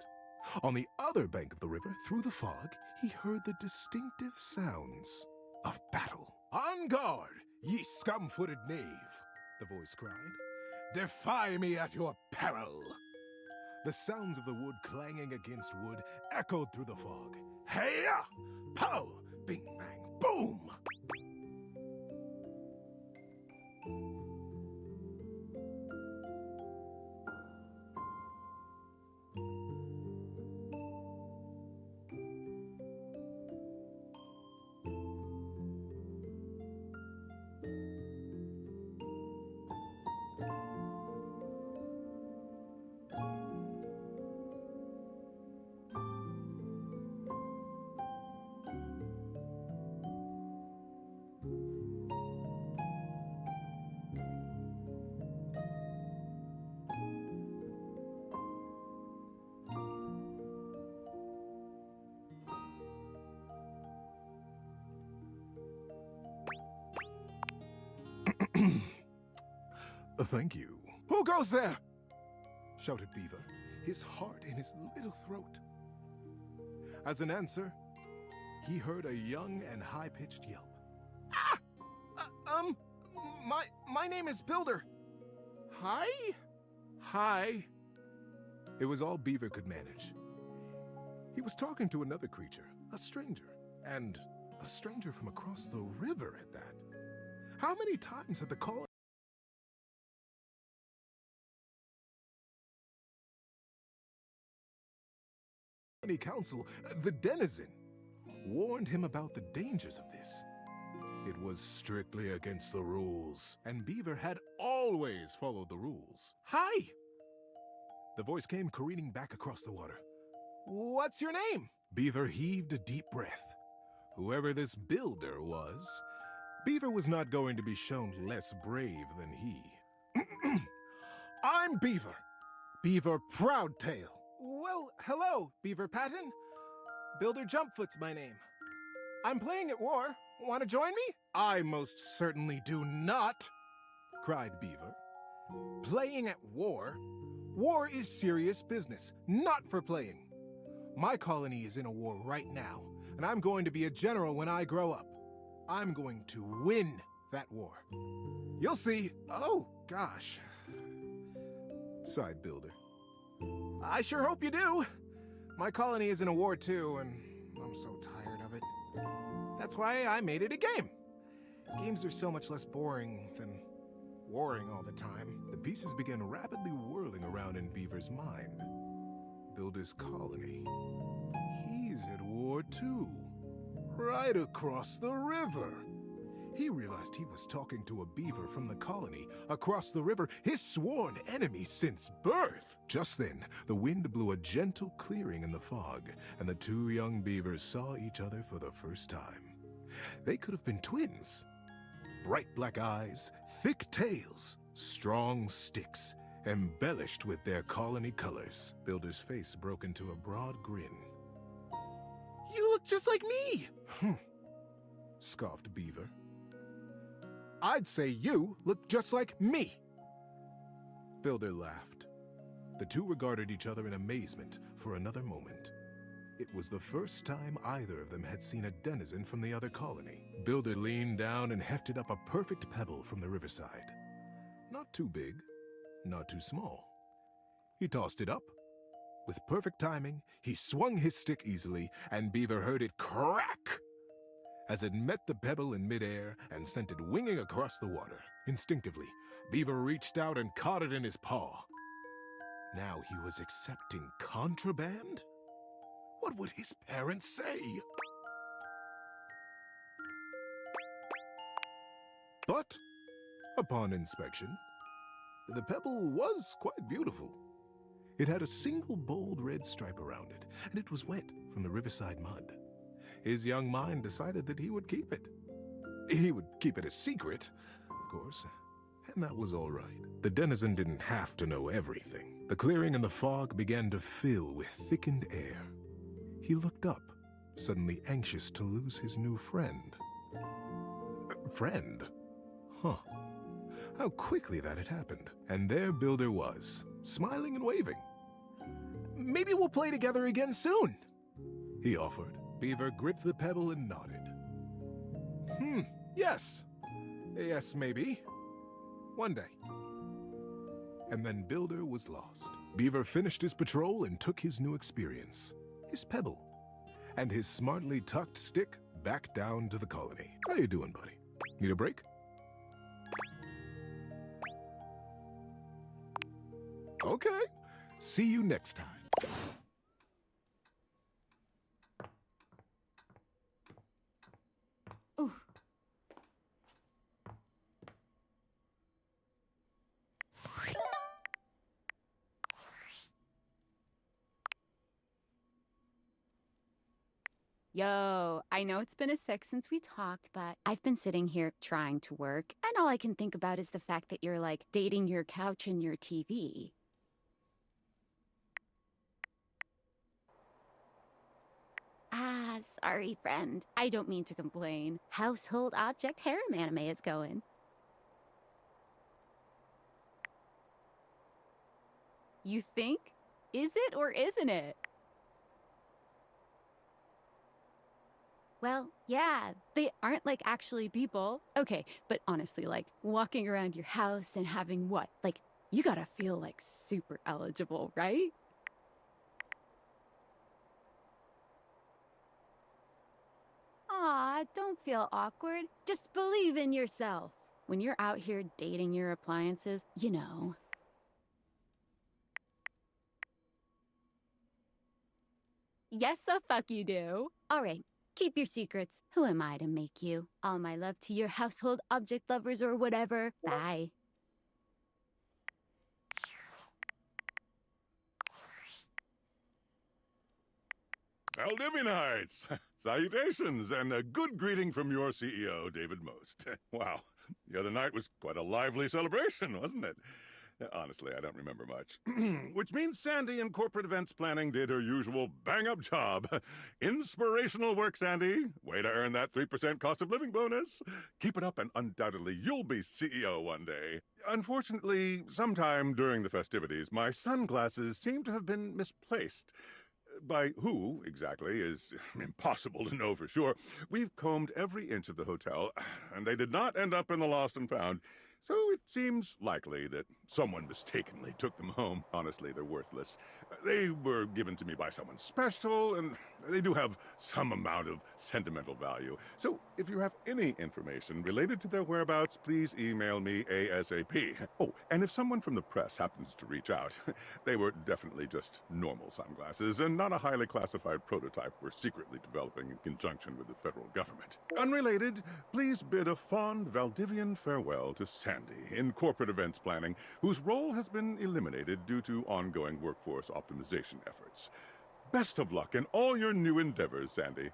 Speaker 18: On the other bank of the river, through the fog, he heard the distinctive sounds of battle. "On guard, ye scum-footed knave," the voice cried. "Defy me at your peril." The sounds of the wood clanging against wood echoed through the fog. Hey-ya! Pow! Bing, bang, boom! Thank you. Who goes there? Shouted Beaver, his heart in his little throat. As an answer, he heard a young and high-pitched yelp. Ah! My name is Builder. Hi? Hi. It was all Beaver could manage. He was talking to another creature, a stranger, and a stranger from across the river at that. How many times had the colony Council, the denizen, warned him about the dangers of this? It was strictly against the rules, and Beaver had always followed the rules. Hi! The voice came careening back across the water.
Speaker 12: What's your name?
Speaker 18: Beaver heaved a deep breath. Whoever this builder was, Beaver was not going to be shown less brave than he. I'm Beaver. Beaver Proudtail.
Speaker 12: Well, hello, Beaver Patton. Builder Jumpfoot's my name. I'm playing at war. Want to join me?
Speaker 18: I most certainly do not, cried Beaver.
Speaker 12: Playing at war? War is serious business, not for playing. My colony is in a war right now, and I'm going to be a general when I grow up. I'm going to win that war. You'll see.
Speaker 18: Oh, gosh, sighed Builder.
Speaker 12: I sure hope you do. My colony is in a war too, and I'm so tired of it. That's why I made it a game. Games are so much less boring than warring all the time.
Speaker 18: The pieces began rapidly whirling around in Beaver's mind. Builder's colony. He's at war too. Right across the river. He realized he was talking to a beaver from the colony across the river, his sworn enemy since birth. Just then, the wind blew a gentle clearing in the fog, and the two young beavers saw each other for the first time. They could have been twins. Bright black eyes, thick tails, strong sticks, embellished with their colony colors. Builder's face broke into a broad grin.
Speaker 12: You look just like me!
Speaker 18: Scoffed Beaver.
Speaker 12: I'd say you look just like me.
Speaker 18: Builder laughed. The two regarded each other in amazement for another moment. It was the first time either of them had seen a denizen from the other colony. Builder leaned down and hefted up a perfect pebble from the riverside. Not too big, not too small. He tossed it up. With perfect timing, he swung his stick easily, and Beaver heard it crack as it met the pebble in midair and sent it winging across the water. Instinctively, Beaver reached out and caught it in his paw. Now he was accepting contraband? What would his parents say? But, upon inspection, the pebble was quite beautiful. It had a single bold red stripe around it, and it was wet from the riverside mud. His young mind decided that he would keep it. He would keep it a secret, of course, and that was all right. The denizen didn't have to know everything. The clearing and the fog began to fill with thickened air. He looked up, suddenly anxious to lose his new friend. Friend? Huh. How quickly that had happened. And there Builder was, smiling and waving.
Speaker 12: Maybe we'll play together again soon,
Speaker 18: he offered. Beaver gripped the pebble and nodded. Yes. Yes, maybe. One day. And then Builder was lost. Beaver finished his patrol and took his new experience, his pebble, and his smartly tucked stick back down to the colony. How you doing, buddy? Need a break? Okay. See you next time.
Speaker 4: Yo, I know it's been a sec since we talked, but I've been sitting here trying to work, and all I can think about is the fact that you're like dating your couch and your TV. Ah, sorry, friend. I don't mean to complain. Household object harem anime is going. You think? Is it or isn't it? Well, yeah, they aren't like actually people. Okay, but honestly, like walking around your house and having what? Like, you gotta feel like super eligible, right? Aw, don't feel awkward. Just believe in yourself. When you're out here dating your appliances, you know. Yes, the fuck you do. All right. Keep your secrets. Who am I to make you? All my love to your household object lovers or whatever. Bye.
Speaker 2: Valdivianites! Salutations, and a good greeting from your CEO, David Most. Wow, the other night was quite a lively celebration, wasn't it? Honestly, I don't remember much. Which means Sandy in corporate events planning did her usual bang-up job. Inspirational work, Sandy. Way to earn that 3% cost of living bonus. Keep it up and undoubtedly you'll be CEO one day. Unfortunately, sometime during the festivities, my sunglasses seem to have been misplaced. By who, exactly, is impossible to know for sure. We've combed every inch of the hotel, and they did not end up in the lost and found. So it seems likely that someone mistakenly took them home. Honestly, they're worthless. They were given to me by someone special, and they do have some amount of sentimental value. So if you have any information related to their whereabouts, please email me ASAP. Oh, and if someone from the press happens to reach out, they were definitely just normal sunglasses and not a highly classified prototype we're secretly developing in conjunction with the federal government. Unrelated, please bid a fond Valdivian farewell to Sandy in corporate events planning, whose role has been eliminated due to ongoing workforce optimization efforts. Best of luck in all your new endeavors, Sandy.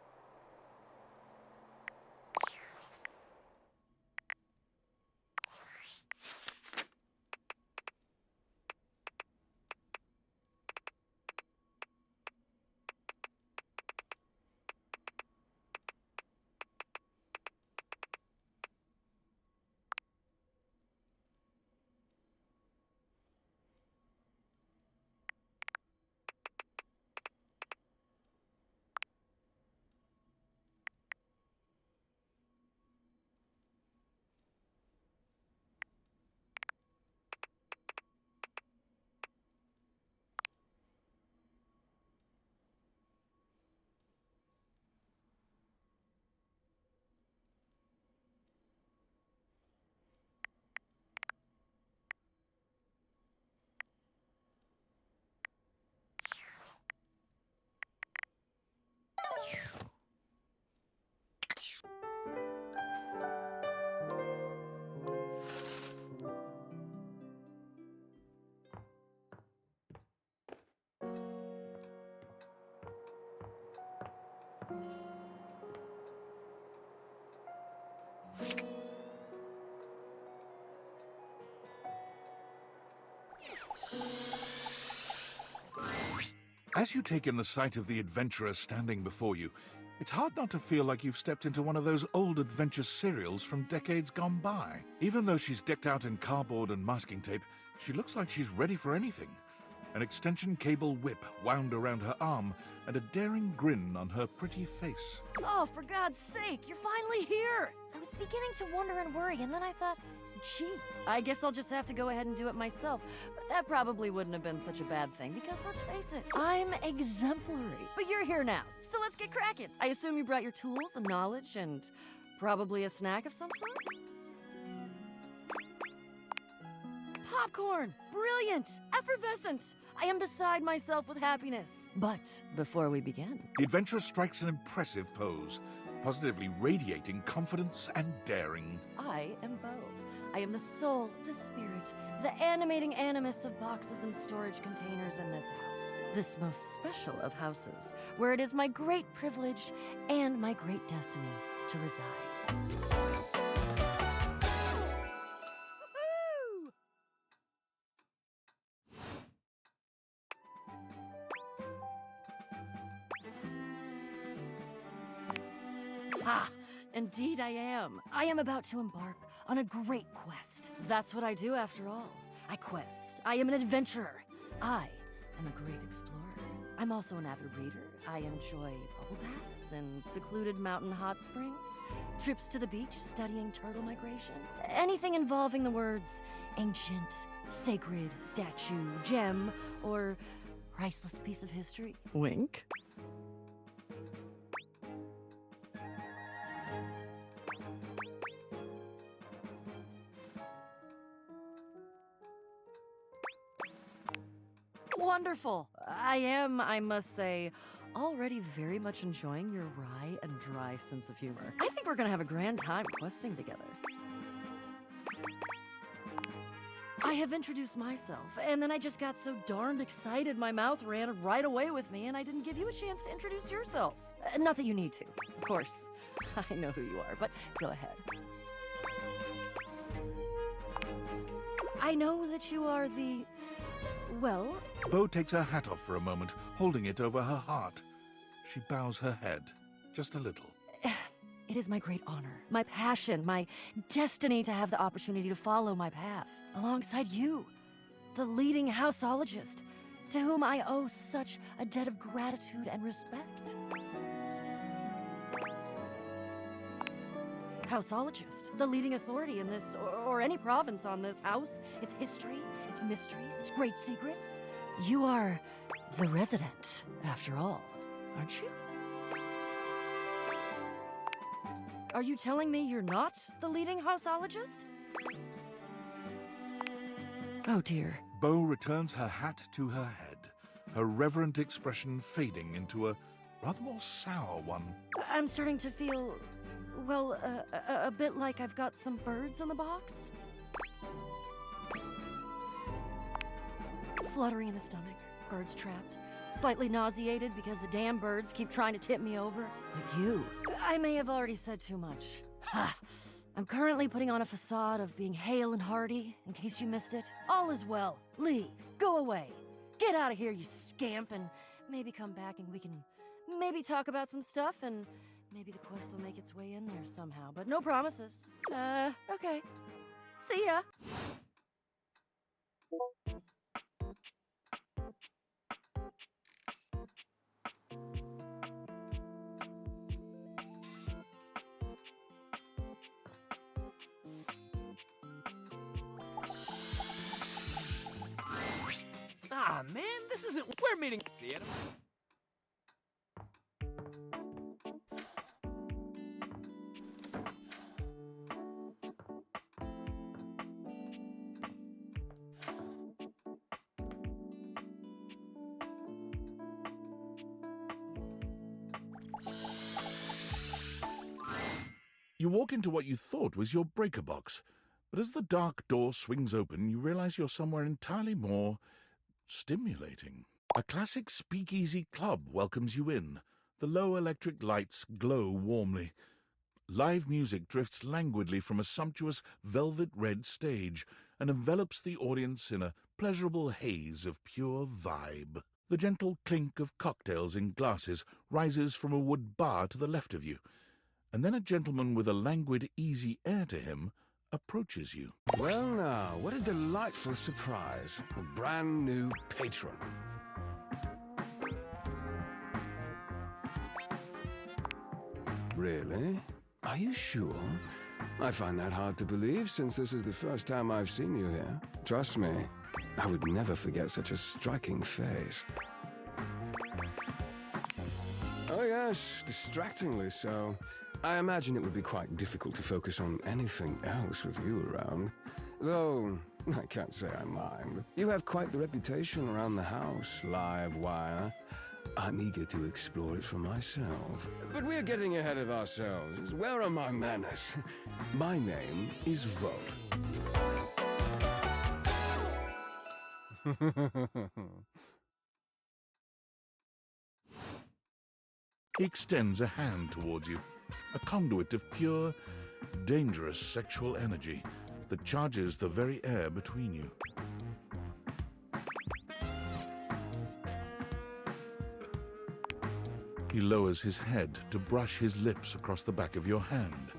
Speaker 1: As you take in the sight of the adventurer standing before you, it's hard not to feel like you've stepped into one of those old adventure serials from decades gone by. Even though she's decked out in cardboard and masking tape, she looks like she's ready for anything. An extension cable whip wound around her arm and a daring grin on her pretty face.
Speaker 11: Oh, for God's sake, you're finally here! I was beginning to wonder and worry, and then I thought, gee, I guess I'll just have to go ahead and do it myself. But that probably wouldn't have been such a bad thing, because let's face it, I'm exemplary. But you're here now, so let's get cracking. I assume you brought your tools and knowledge and probably a snack of some sort? Popcorn! Brilliant! Effervescent! I am beside myself with happiness. But before we begin...
Speaker 1: The adventurer strikes an impressive pose, positively radiating confidence and daring.
Speaker 11: I am Bo. I am the soul, the spirit, the animating animus of boxes and storage containers in this house. This most special of houses, where it is my great privilege and my great destiny to reside. Ha! Indeed I am. I am about to embark on a great quest. That's what I do after all. I quest. I am an adventurer. I am a great explorer. I'm also an avid reader. I enjoy bubble baths and secluded mountain hot springs, trips to the beach studying turtle migration, anything involving the words ancient, sacred, statue, gem, or priceless piece of history. Wink. Wonderful. I am, I must say, already very much enjoying your wry and dry sense of humor. I think we're gonna have a grand time questing together. I have introduced myself, and then I just got so darned excited my mouth ran right away with me, and I didn't give you a chance to introduce yourself. Not that you need to, of course. I know who you are, but go ahead. I know that you are the... well...
Speaker 1: Bo takes her hat off for a moment, holding it over her heart. She bows her head, just a little.
Speaker 11: It is my great honor, my passion, my destiny to have the opportunity to follow my path alongside you, the leading houseologist, to whom I owe such a debt of gratitude and respect. Houseologist, the leading authority in this, or any province on this house, its history, its mysteries, its great secrets. You are the resident, after all, aren't you? Are you telling me you're not the leading houseologist? Oh dear.
Speaker 1: Bo returns her hat to her head, her reverent expression fading into a rather more sour one.
Speaker 11: I'm starting to feel, well, a bit like I've got some birds in the box. Fluttering in the stomach, birds trapped. Slightly nauseated because the damn birds keep trying to tip me over. But you, I may have already said too much. Ha! I'm currently putting on a facade of being hale and hearty, in case you missed it. All is well. Leave. Go away. Get out of here, you scamp, and maybe come back and we can maybe talk about some stuff, and maybe the quest will make its way in there somehow, but no promises. Okay. See ya!
Speaker 22: Ah, man, this isn't... We're meeting... See you tomorrow.
Speaker 1: You walk into what you thought was your breaker box, but as the dark door swings open, you realize you're somewhere entirely more stimulating. A classic speakeasy club welcomes you in. The low electric lights glow warmly. Live music drifts languidly from a sumptuous velvet red stage and envelops the audience in a pleasurable haze of pure vibe. The gentle clink of cocktails in glasses rises from a wood bar to the left of you, and then a gentleman with a languid, easy air to him approaches you.
Speaker 19: Well now, what a delightful surprise. A brand new patron. Really? Are you sure? I find that hard to believe, since this is the first time I've seen you here. Trust me, I would never forget such a striking face. Oh yes, distractingly so. I imagine it would be quite difficult to focus on anything else with you around. Though, I can't say I mind. You have quite the reputation around the house, live wire. I'm eager to explore it for myself. But we're getting ahead of ourselves. Where are my manners? My name is Volt.
Speaker 1: He extends a hand towards you, a conduit of pure, dangerous sexual energy that charges the very air between you. He lowers his head to brush his lips across the back of your hand.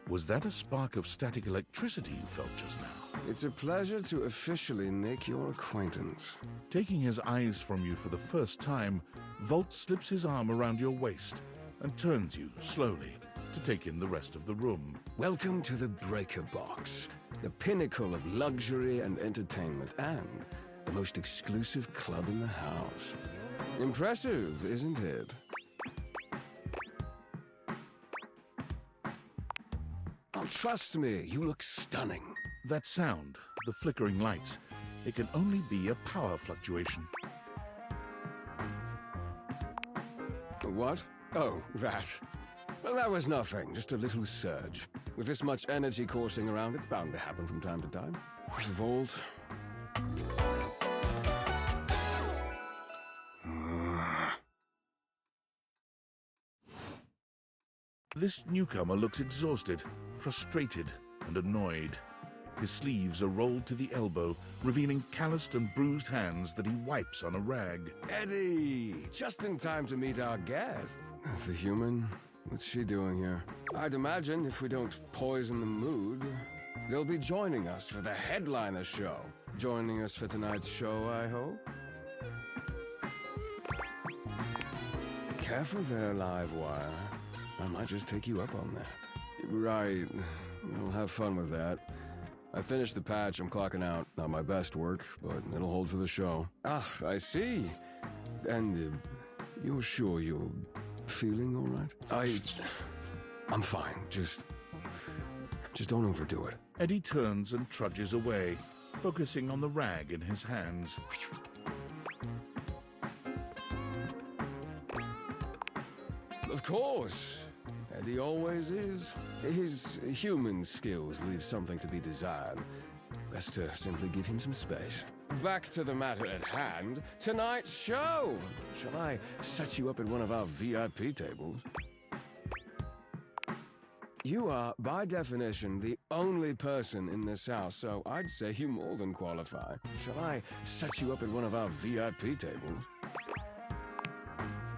Speaker 1: Was that a spark of static electricity you felt just now?
Speaker 19: It's a pleasure to officially make your acquaintance.
Speaker 1: Taking his eyes from you for the first time, Volt slips his arm around your waist and turns you, slowly, to take in the rest of the room.
Speaker 19: Welcome to the Breaker Box, the pinnacle of luxury and entertainment, and the most exclusive club in the house. Impressive, isn't it? Oh, trust me, you look stunning.
Speaker 1: That sound, the flickering lights, it can only be a power fluctuation.
Speaker 19: What? Oh, that. Well, that was nothing. Just a little surge. With this much energy coursing around, it's bound to happen from time to time. Vault.
Speaker 1: This newcomer looks exhausted, frustrated, and annoyed. His sleeves are rolled to the elbow, revealing calloused and bruised hands that he wipes on a rag.
Speaker 19: Eddie! Just in time to meet our guest. The human? What's she doing here? I'd imagine if we don't poison the mood, they'll be joining us for the headliner show. Joining us for tonight's show, I hope? Careful there, Livewire. I might just take you up on that. Right. We'll have fun with that. I finished the patch, I'm clocking out. Not my best work, but it'll hold for the show. Ah, I see. And you're sure you're feeling all right? I'm fine. Just don't overdo it.
Speaker 1: Eddie turns and trudges away, focusing on the rag in his hands.
Speaker 19: Of course. Eddie always is. His human skills leave something to be desired. Best to simply give him some space. Back to the matter at hand. Tonight's show! Shall I set you up at one of our VIP tables? You are, by definition, the only person in this house, so I'd say you more than qualify. Shall I set you up at one of our VIP tables?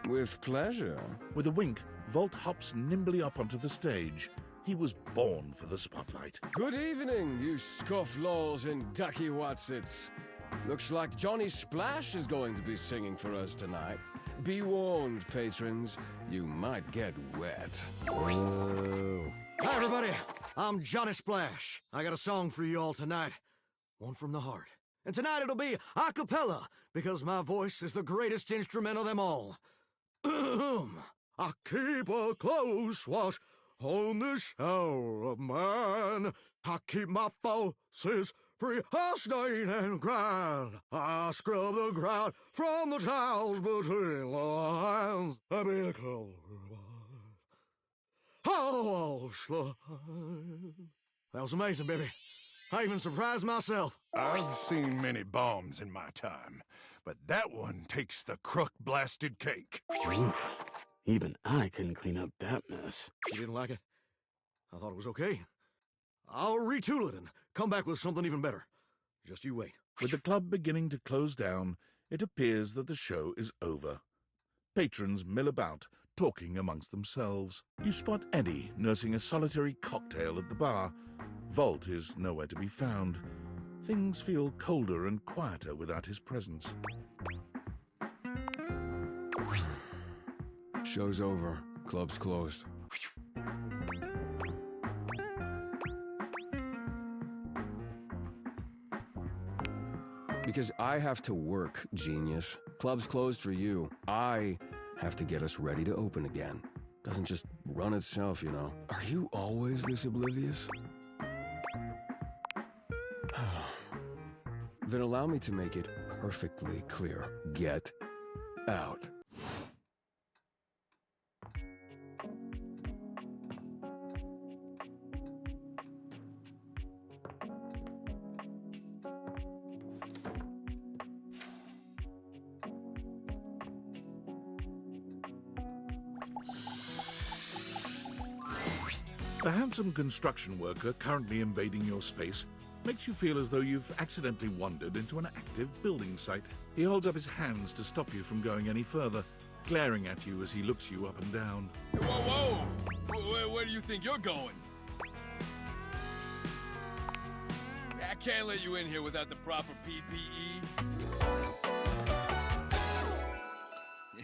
Speaker 19: With pleasure.
Speaker 1: With a wink, Volt hops nimbly up onto the stage. He was born for the spotlight.
Speaker 19: Good evening, you scofflaws and ducky watsits. Looks like Johnny Splash is going to be singing for us tonight. Be warned, patrons, you might get wet.
Speaker 17: Hi, everybody. I'm Johnny Splash. I got a song for you all tonight. One from the heart. And tonight it'll be a cappella, because my voice is the greatest instrument of them all. I keep a close watch on the shower of mine. I keep my forces free of stain and grind. I scrub the ground from the tiles between the lines. I be a color. Oh, that was amazing, baby. I even surprised myself.
Speaker 2: I've seen many bombs in my time, but that one takes the crook-blasted cake.
Speaker 17: Even I couldn't clean up that mess. You didn't like it? I thought it was okay. I'll retool it and come back with something even better. Just you wait.
Speaker 1: With the club beginning to close down, it appears that the show is over. Patrons mill about, talking amongst themselves. You spot Eddie nursing a solitary cocktail at the bar. Volt is nowhere to be found. Things feel colder and quieter without his presence.
Speaker 19: Show's over. Club's closed. Because I have to work, genius. Club's closed for you. I have to get us ready to open again. Doesn't just run itself, you know. Are you always this oblivious? Then allow me to make it perfectly clear. Get out.
Speaker 1: The handsome construction worker currently invading your space makes you feel as though you've accidentally wandered into an active building site. He holds up his hands to stop you from going any further, glaring at you as he looks you up and down.
Speaker 20: Whoa, whoa! Where do you think you're going? I can't let you in here without the proper PPE.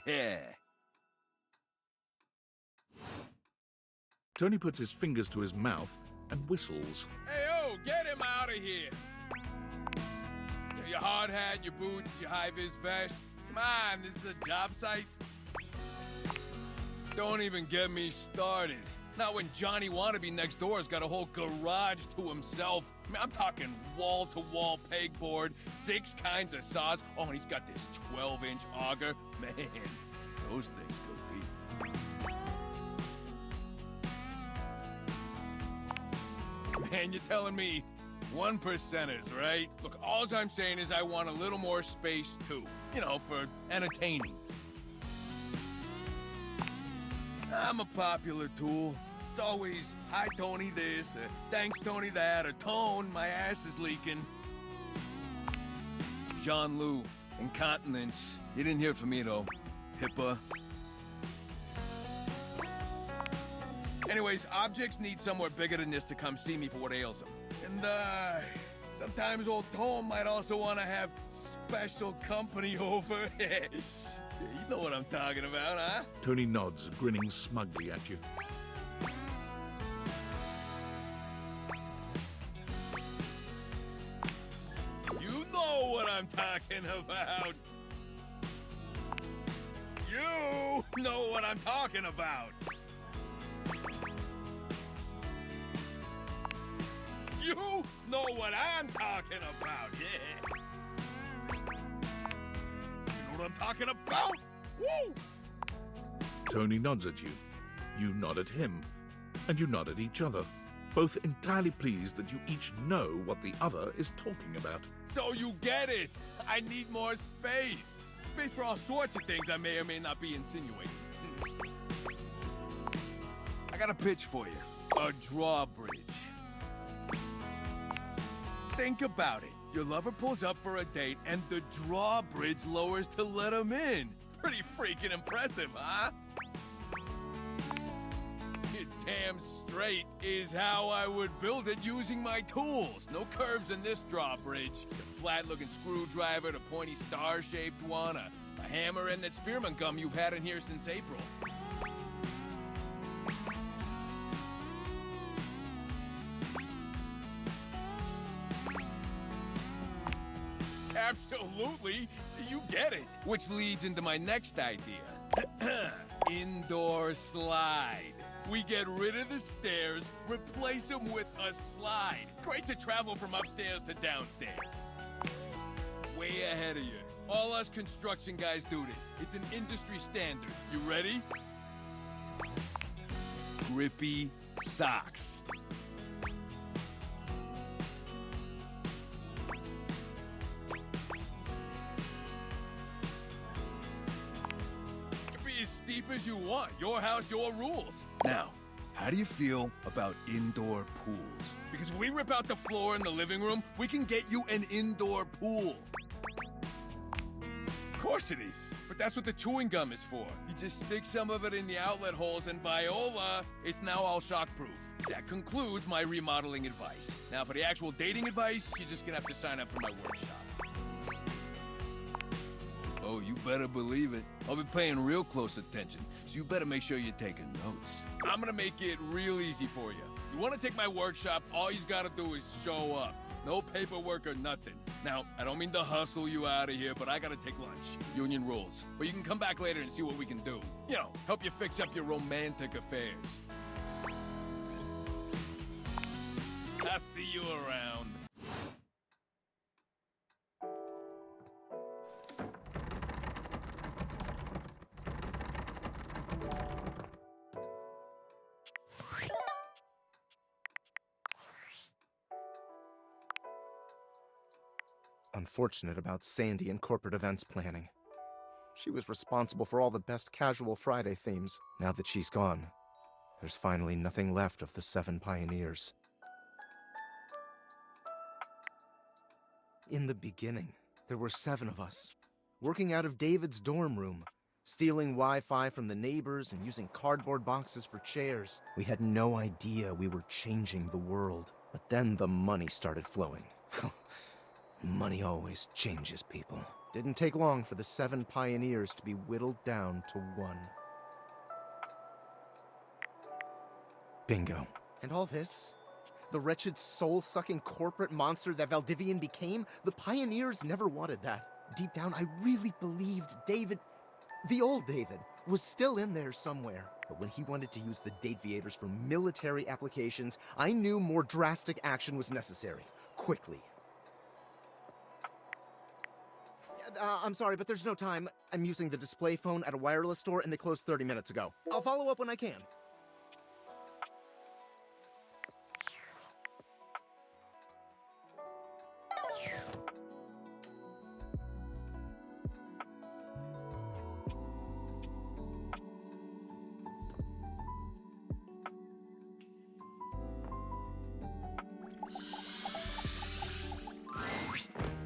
Speaker 20: Yeah.
Speaker 1: Tony puts his fingers to his mouth and whistles.
Speaker 20: Hey, oh, get him out of here! Your hard hat, your boots, your high-vis vest. Come on, this is a job site. Don't even get me started. Not when Johnny Wannabe next door has got a whole garage to himself. I mean, I'm talking wall-to-wall pegboard, 6 kinds of saws. Oh, and he's got this 12-inch auger. Man, those things go deep. And you're telling me 1%ers, right? Look, all I'm saying is I want a little more space, too. You know, for entertaining. I'm a popular tool. It's always, hi, Tony this, thanks, Tony that, or Tone, my ass is leaking. Jean-Loup, incontinence. You didn't hear from me, though. HIPAA. Anyways, objects need somewhere bigger than this to come see me for what ails them. And, sometimes old Tom might also want to have special company over. You know what I'm talking about, huh?
Speaker 1: Tony nods, grinning smugly at you.
Speaker 20: You know what I'm talking about. You know what I'm talking about. You know what I'm talking about, yeah. You know what I'm talking about? Woo!
Speaker 1: Tony nods at you. You nod at him. And you nod at each other, both entirely pleased that you each know what the other is talking about.
Speaker 20: So you get it. I need more space. Space for all sorts of things I may or may not be insinuating. I got a pitch for you. A drawbridge. Think about it. Your lover pulls up for a date and the drawbridge lowers to let him in. Pretty freaking impressive, huh? It damn straight is how I would build it using my tools. No curves in this drawbridge. The flat-looking screwdriver, the pointy star-shaped one, a hammer, and that spearmint gum you've had in here since April. Absolutely. You get it. Which leads into my next idea. Indoor slide. We get rid of the stairs, replace them with a slide. Great to travel from upstairs to downstairs. Way ahead of you. All us construction guys do this. It's an industry standard. You ready? Grippy socks. As steep as you want. Your house, your rules. Now, how do you feel about indoor pools? Because if we rip out the floor in the living room, we can get you an indoor pool. Of course it is. But that's what the chewing gum is for. You just stick some of it in the outlet holes and Viola, it's now all shockproof. That concludes my remodeling advice. Now for the actual dating advice, you're just gonna have to sign up for my workshop. Oh, you better believe it. I'll be paying real close attention, so you better make sure you're taking notes. I'm gonna make it real easy for you. You wanna take my workshop, all you gotta do is show up. No paperwork or nothing. Now, I don't mean to hustle you out of here, but I gotta take lunch. Union rules. But you can come back later and see what we can do. You know, help you fix up your romantic affairs. I'll see you around.
Speaker 10: Unfortunate about Sandy and corporate events planning. She was responsible for all the best casual Friday themes. Now that she's gone, there's finally nothing left of the 7 pioneers. In the beginning, there were 7 of us, working out of David's dorm room, stealing Wi-Fi from the neighbors and using cardboard boxes for chairs. We had no idea we were changing the world. But then the money started flowing. Money always changes people. Didn't take long for the 7 pioneers to be whittled down to 1. Bingo. And all this? The wretched soul-sucking corporate monster that Valdivian became? The pioneers never wanted that. Deep down, I really believed David, the old David, was still in there somewhere. But when he wanted to use the Dateviators for military applications, I knew more drastic action was necessary. Quickly. I'm sorry, but there's no time. I'm using the display phone at a wireless store and they closed 30 minutes ago. I'll follow up when I can.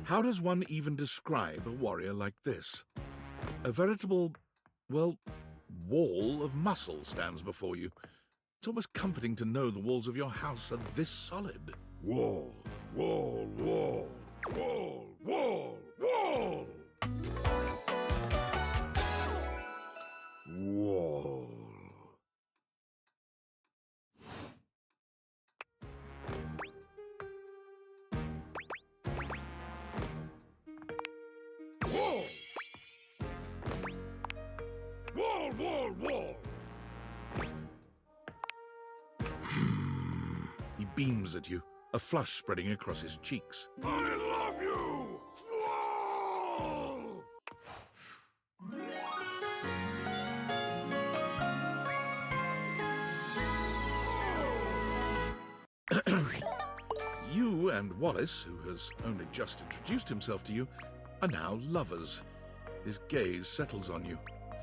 Speaker 1: How does one even describe a warrior like this? A veritable, well, wall of muscle stands before you. It's almost comforting to know the walls of your house are this solid.
Speaker 9: Wall, wall, wall, wall, wall, wall! Wall. Wall! Wall, wall, wall!
Speaker 1: He beams at you, a flush spreading across his cheeks.
Speaker 9: I love you! Wall!
Speaker 1: You and Wallace, who has only just introduced himself to you, are now lovers. His gaze settles on you,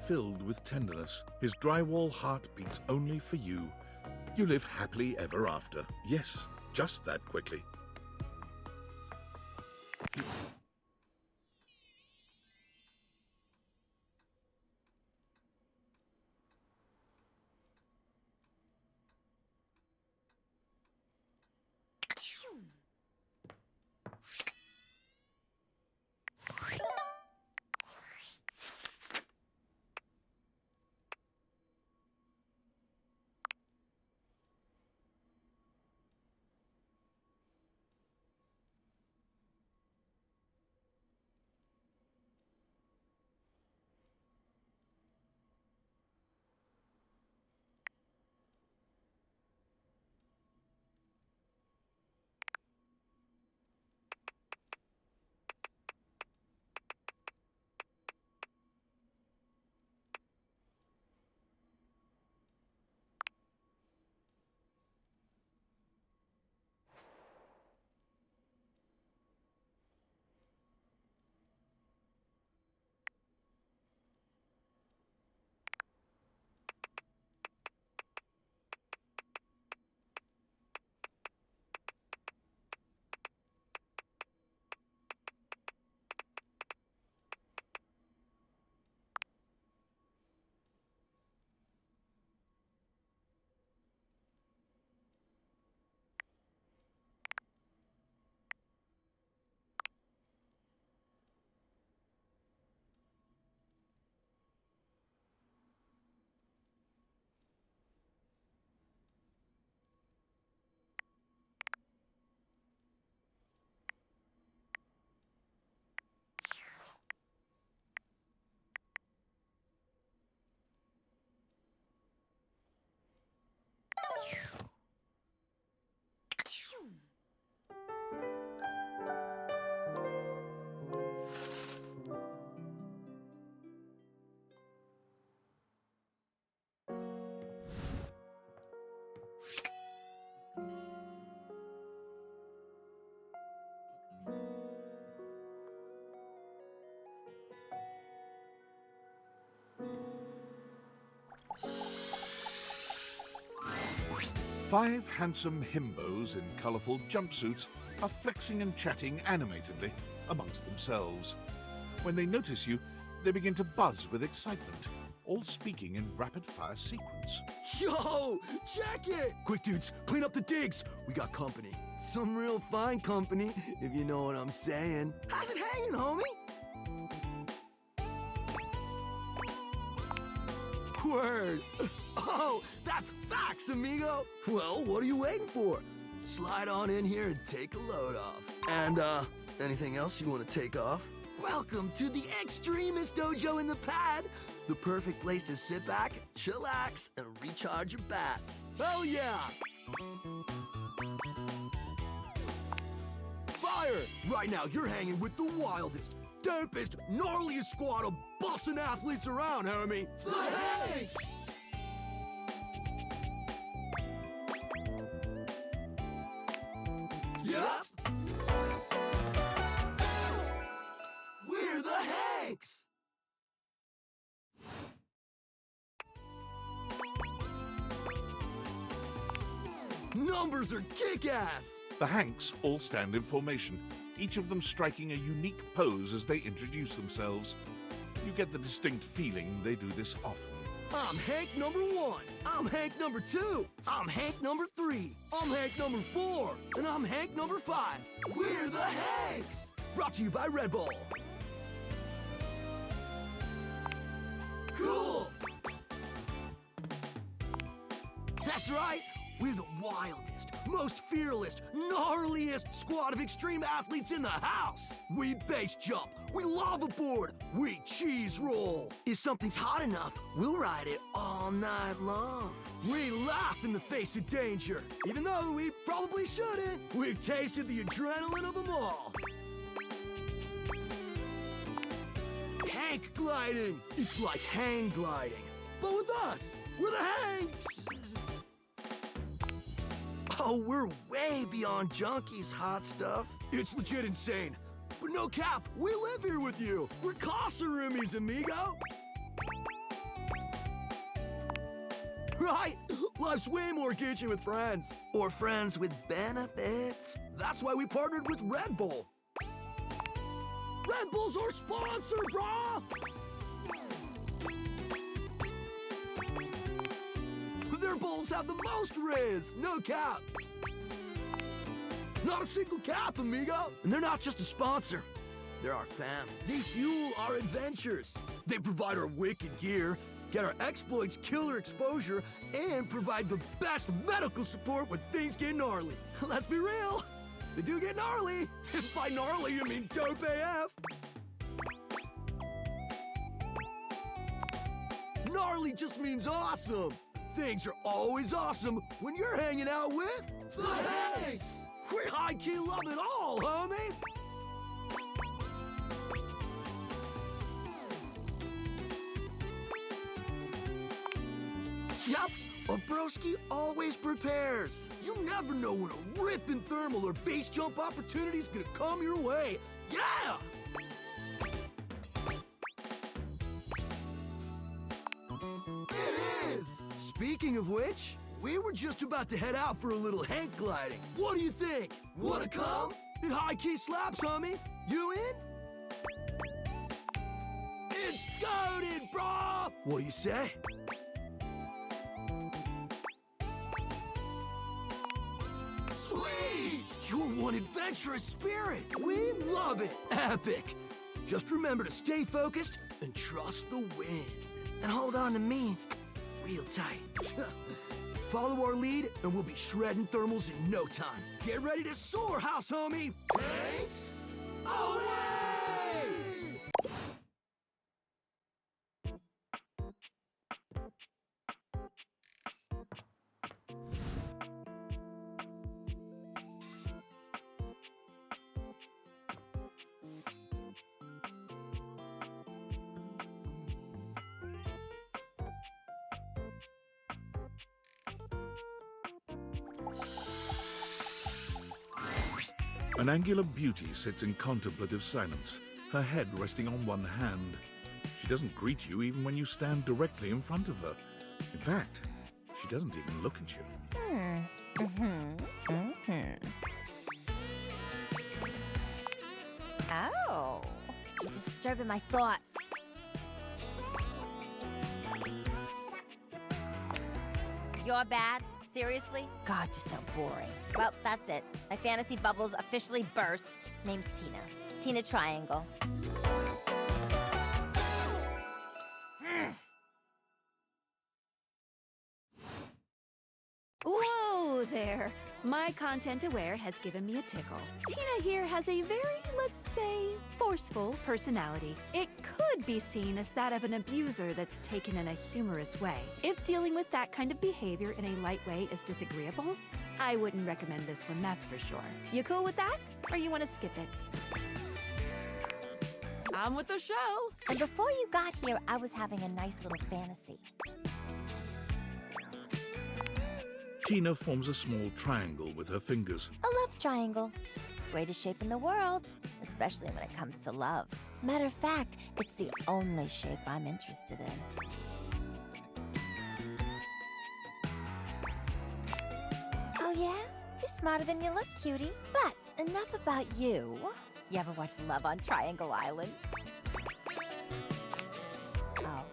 Speaker 1: filled with tenderness. His drywall heart beats only for you. You live happily ever after. Yes, just that quickly. Five handsome himbos in colourful jumpsuits are flexing and chatting animatedly amongst themselves. When they notice you, they begin to buzz with excitement, all speaking in rapid-fire sequence.
Speaker 17: Yo, check it! Quick, dudes, clean up the digs. We got company. Some real fine company, if you know what I'm saying. How's it hanging, homie? Word. Oh, that's facts, amigo. Well, what are you waiting for? Slide on in here and take a load off. And, anything else you want to take off? Welcome to the Extremist Dojo in the Pad. The perfect place to sit back, chillax, and recharge your bats. Hell yeah! Fire! Right now, you're hanging with the wildest, dopest, gnarliest squad of bussin' athletes around, homie. The Hanks! Yup! We're the Hanks! Numbers are kick-ass!
Speaker 1: The Hanks all stand in formation, each of them striking a unique pose as they introduce themselves. You get the distinct feeling they do this often.
Speaker 17: I'm Hank number 1. I'm Hank number 2. I'm Hank number 3. I'm Hank number 4. And I'm Hank number 5. We're the Hanks! Brought to you by Red Bull. Cool! That's right! We're the wildest, most fearless, gnarliest squad of extreme athletes in the house! We base jump, we lava board, we cheese roll! If something's hot enough, we'll ride it all night long. We laugh in the face of danger, even though we probably shouldn't. We've tasted the adrenaline of them all. Hank gliding! It's like hang gliding, but with us, we're the Hanks! Oh, we're way beyond junkies, hot stuff. It's legit insane. But no cap, we live here with you. We're Casa roomies, amigo. Right? Life's way more kitchen with friends. Or friends with benefits. That's why we partnered with Red Bull. Red Bull's our sponsor, brah! Their bowls have the most riz, no cap. Not a single cap, amigo. And they're not just a sponsor. They're our fam. They fuel our adventures. They provide our wicked gear, get our exploits killer exposure, and provide the best medical support when things get gnarly. Let's be real. They do get gnarly. If by gnarly you mean dope AF. Gnarly just means awesome. Things are always awesome when you're hanging out with the Hanks! We high-key love it all, homie! Yep, a broski always prepares. You never know when a ripping thermal or base jump opportunity's gonna come your way. Yeah! It is! Speaking of which, we were just about to head out for a little Hank gliding. What do you think? Wanna come? It high-key slaps, homie. You in? It's goated, brah! What do you say? Sweet! You're one adventurous spirit. We love it. Epic. Just remember to stay focused and trust the wind. And hold on to me real tight. Follow our lead, and we'll be shredding thermals in no time. Get ready to soar, house homie! Thanks! Away!
Speaker 1: An angular beauty sits in contemplative silence, her head resting on one hand. She doesn't greet you even when you stand directly in front of her. In fact, she doesn't even look at you.
Speaker 15: Oh, you're disturbing my thoughts. You're bad? Seriously? God, you're so boring. Well, that's it. My fantasy bubbles officially burst. Name's Tina. Tina Triangle.
Speaker 6: Whoa there! My content aware has given me a tickle. Tina here has a very, let's say, forceful personality. It could be seen as that of an abuser that's taken in a humorous way. If dealing with that kind of behavior in a light way is disagreeable, I wouldn't recommend this one, that's for sure. You cool with that? Or you want to skip it? I'm with the show.
Speaker 15: And before you got here, I was having a nice little fantasy.
Speaker 1: Tina forms a small triangle with her fingers.
Speaker 15: A love triangle. Greatest shape in the world, especially when it comes to love. Matter of fact, it's the only shape I'm interested in. Oh yeah? You're smarter than you look, cutie. But enough about you. You ever watch Love on Triangle Island? Oh,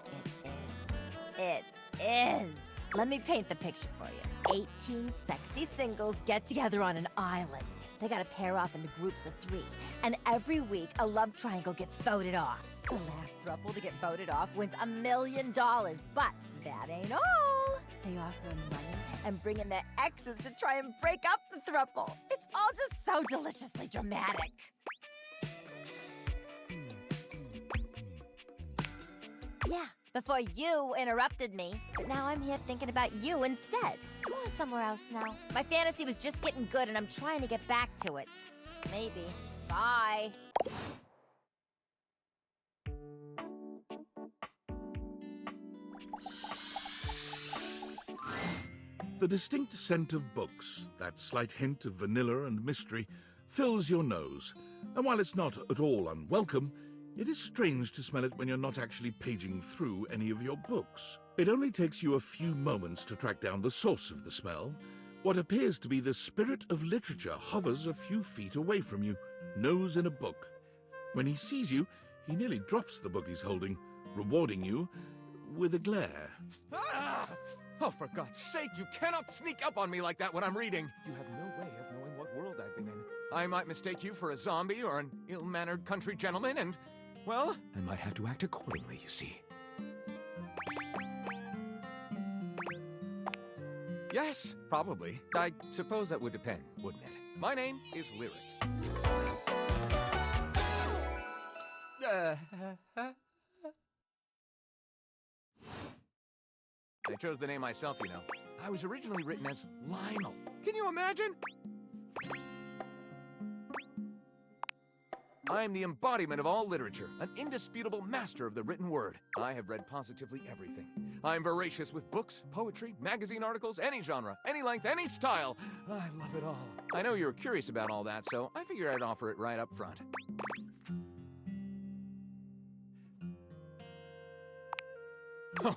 Speaker 15: it is. Let me paint the picture for you. 18 sexy singles get together on an island. They gotta pair off into groups of 3, and every week a love triangle gets voted off. The last throuple to get voted off wins $1 million, but that ain't all. They offer them money and bring in their exes to try and break up the throuple. It's all just so deliciously dramatic. Yeah, before you interrupted me. But now I'm here thinking about you instead. Go on somewhere else now. My fantasy was just getting good and I'm trying to get back to it. Maybe. Bye.
Speaker 1: The distinct scent of books, that slight hint of vanilla and mystery, fills your nose. And while it's not at all unwelcome, it is strange to smell it when you're not actually paging through any of your books. It only takes you a few moments to track down the source of the smell. What appears to be the spirit of literature hovers a few feet away from you, nose in a book. When he sees you, he nearly drops the book he's holding, rewarding you with a glare.
Speaker 13: Ah! Oh, for God's sake, you cannot sneak up on me like that when I'm reading! You have no way of knowing what world I've been in. I might mistake you for a zombie or an ill-mannered country gentleman, and, well, I might have to act accordingly, you see. Yes, probably. I suppose that would depend, wouldn't it? My name is Lyric. I chose the name myself, you know. I was originally written as Lionel. Can you imagine? I'm the embodiment of all literature, an indisputable master of the written word. I have read positively everything. I'm voracious with books, poetry, magazine articles, any genre, any length, any style. I love it all. I know you're curious about all that, so I figured I'd offer it right up front.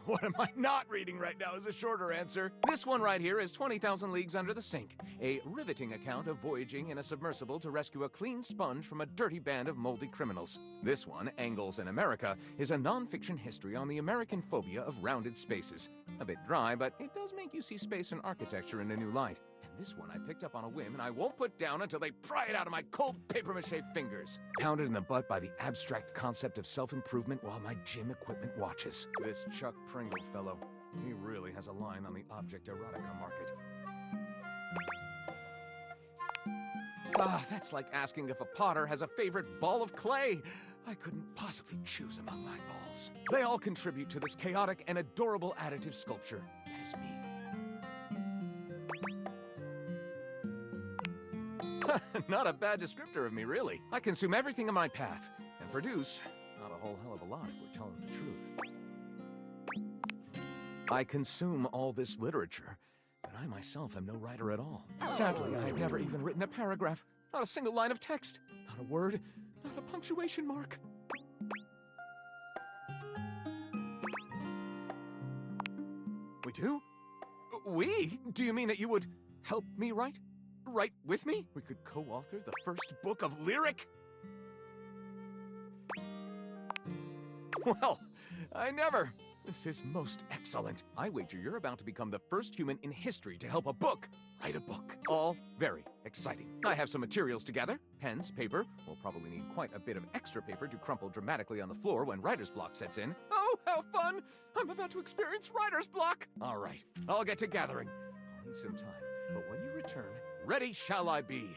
Speaker 13: What am I not reading right now is a shorter answer. This one right here is 20,000 Leagues Under the Sink, a riveting account of voyaging in a submersible to rescue a clean sponge from a dirty band of moldy criminals. This one, Angles in America, is a non-fiction history on the American phobia of rounded spaces. A bit dry, but it does make you see space and architecture in a new light. This one I picked up on a whim, and I won't put down until they pry it out of my cold papier-mâché fingers. Pounded in the butt by the abstract concept of self-improvement while my gym equipment watches. This Chuck Pringle fellow, he really has a line on the object erotica market. Ah, that's like asking if a potter has a favorite ball of clay. I couldn't possibly choose among my balls. They all contribute to this chaotic and adorable additive sculpture. That is me. Not a bad descriptor of me, really. I consume everything in my path, and produce not a whole hell of a lot if we're telling the truth. I consume all this literature, but I myself am no writer at all. Sadly, I have never even written a paragraph, not a single line of text, not a word, not a punctuation mark. We do? We? Do you mean that you would help me write? Write with me? We could co-author the first book of Lyric? Well, I never. This is most excellent. I wager you're about to become the first human in history to help a book write a book. All very exciting. I have some materials to gather. Pens, paper. We'll probably need quite a bit of extra paper to crumple dramatically on the floor when writer's block sets in. Oh, how fun! I'm about to experience writer's block! All right, I'll get to gathering. I'll need some time, but when you return, ready shall I be.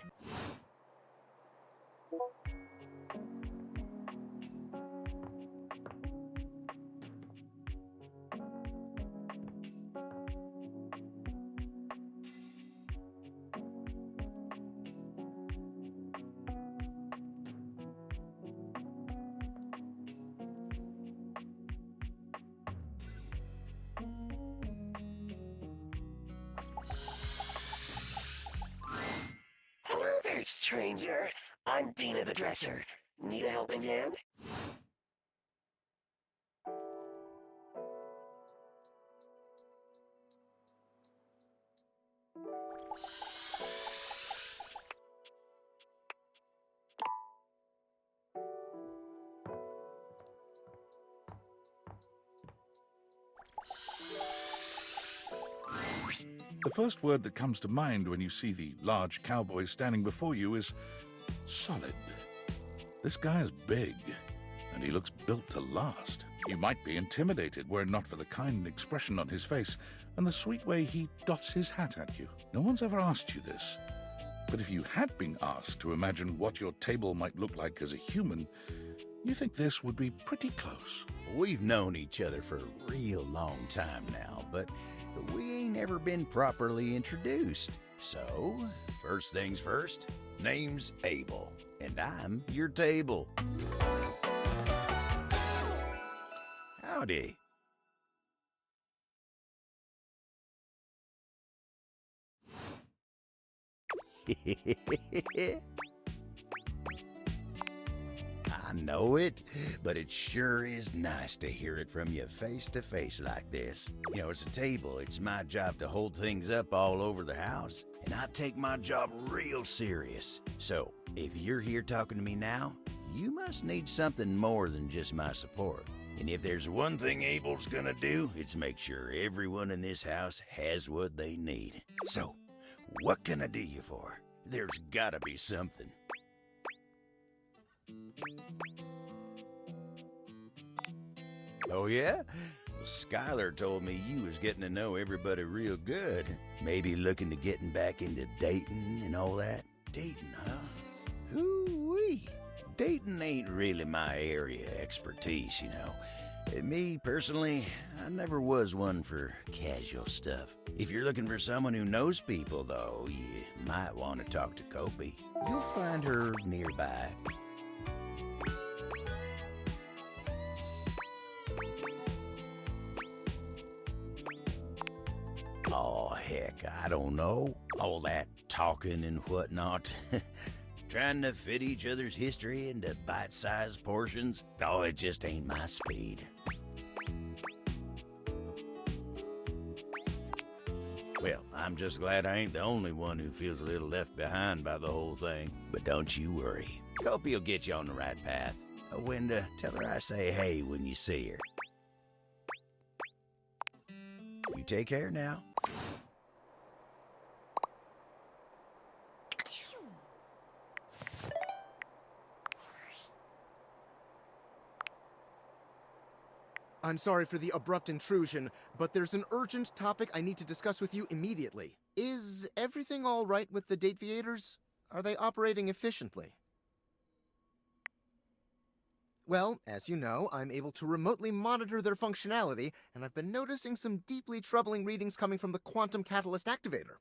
Speaker 9: Hello there, stranger. I'm Dina the Dresser. Need a helping hand?
Speaker 1: The first word that comes to mind when you see the large cowboy standing before you is solid. This guy is big, and he looks built to last. You might be intimidated were it not for the kind expression on his face and the sweet way he doffs his hat at you. No one's ever asked you this, but if you had been asked to imagine what your table might look like as a human, you think this would be pretty close.
Speaker 7: We've known each other for a real long time now, but we ain't ever been properly introduced. So, first things first, name's Abel, and I'm your table. Howdy. I know it, but it sure is nice to hear it from you face to face like this. You know, it's a table. It's my job to hold things up all over the house, and I take my job real serious. So, if you're here talking to me now, you must need something more than just my support. And if there's one thing Abel's gonna do, it's make sure everyone in this house has what they need. So, what can I do you for? There's gotta be something. Oh, yeah? Well, Skylar told me you was getting to know everybody real good. Maybe looking to getting back into dating and all that. Dating, huh? Hoo-wee. Dating ain't really my area of expertise, you know. Me, personally, I never was one for casual stuff. If you're looking for someone who knows people, though, you might want to talk to Kopi. You'll find her nearby. Oh, heck, I don't know. All that talking and whatnot. Trying to fit each other's history into bite-sized portions. Oh, it just ain't my speed. Well, I'm just glad I ain't the only one who feels a little left behind by the whole thing. But don't you worry. Kopi will get you on the right path. Wenda, tell her I say hey when you see her. You take care now.
Speaker 10: I'm sorry for the abrupt intrusion, but there's an urgent topic I need to discuss with you immediately. Is everything all right with the Dateviators? Are they operating efficiently? Well, as you know, I'm able to remotely monitor their functionality, and I've been noticing some deeply troubling readings coming from the quantum catalyst activator.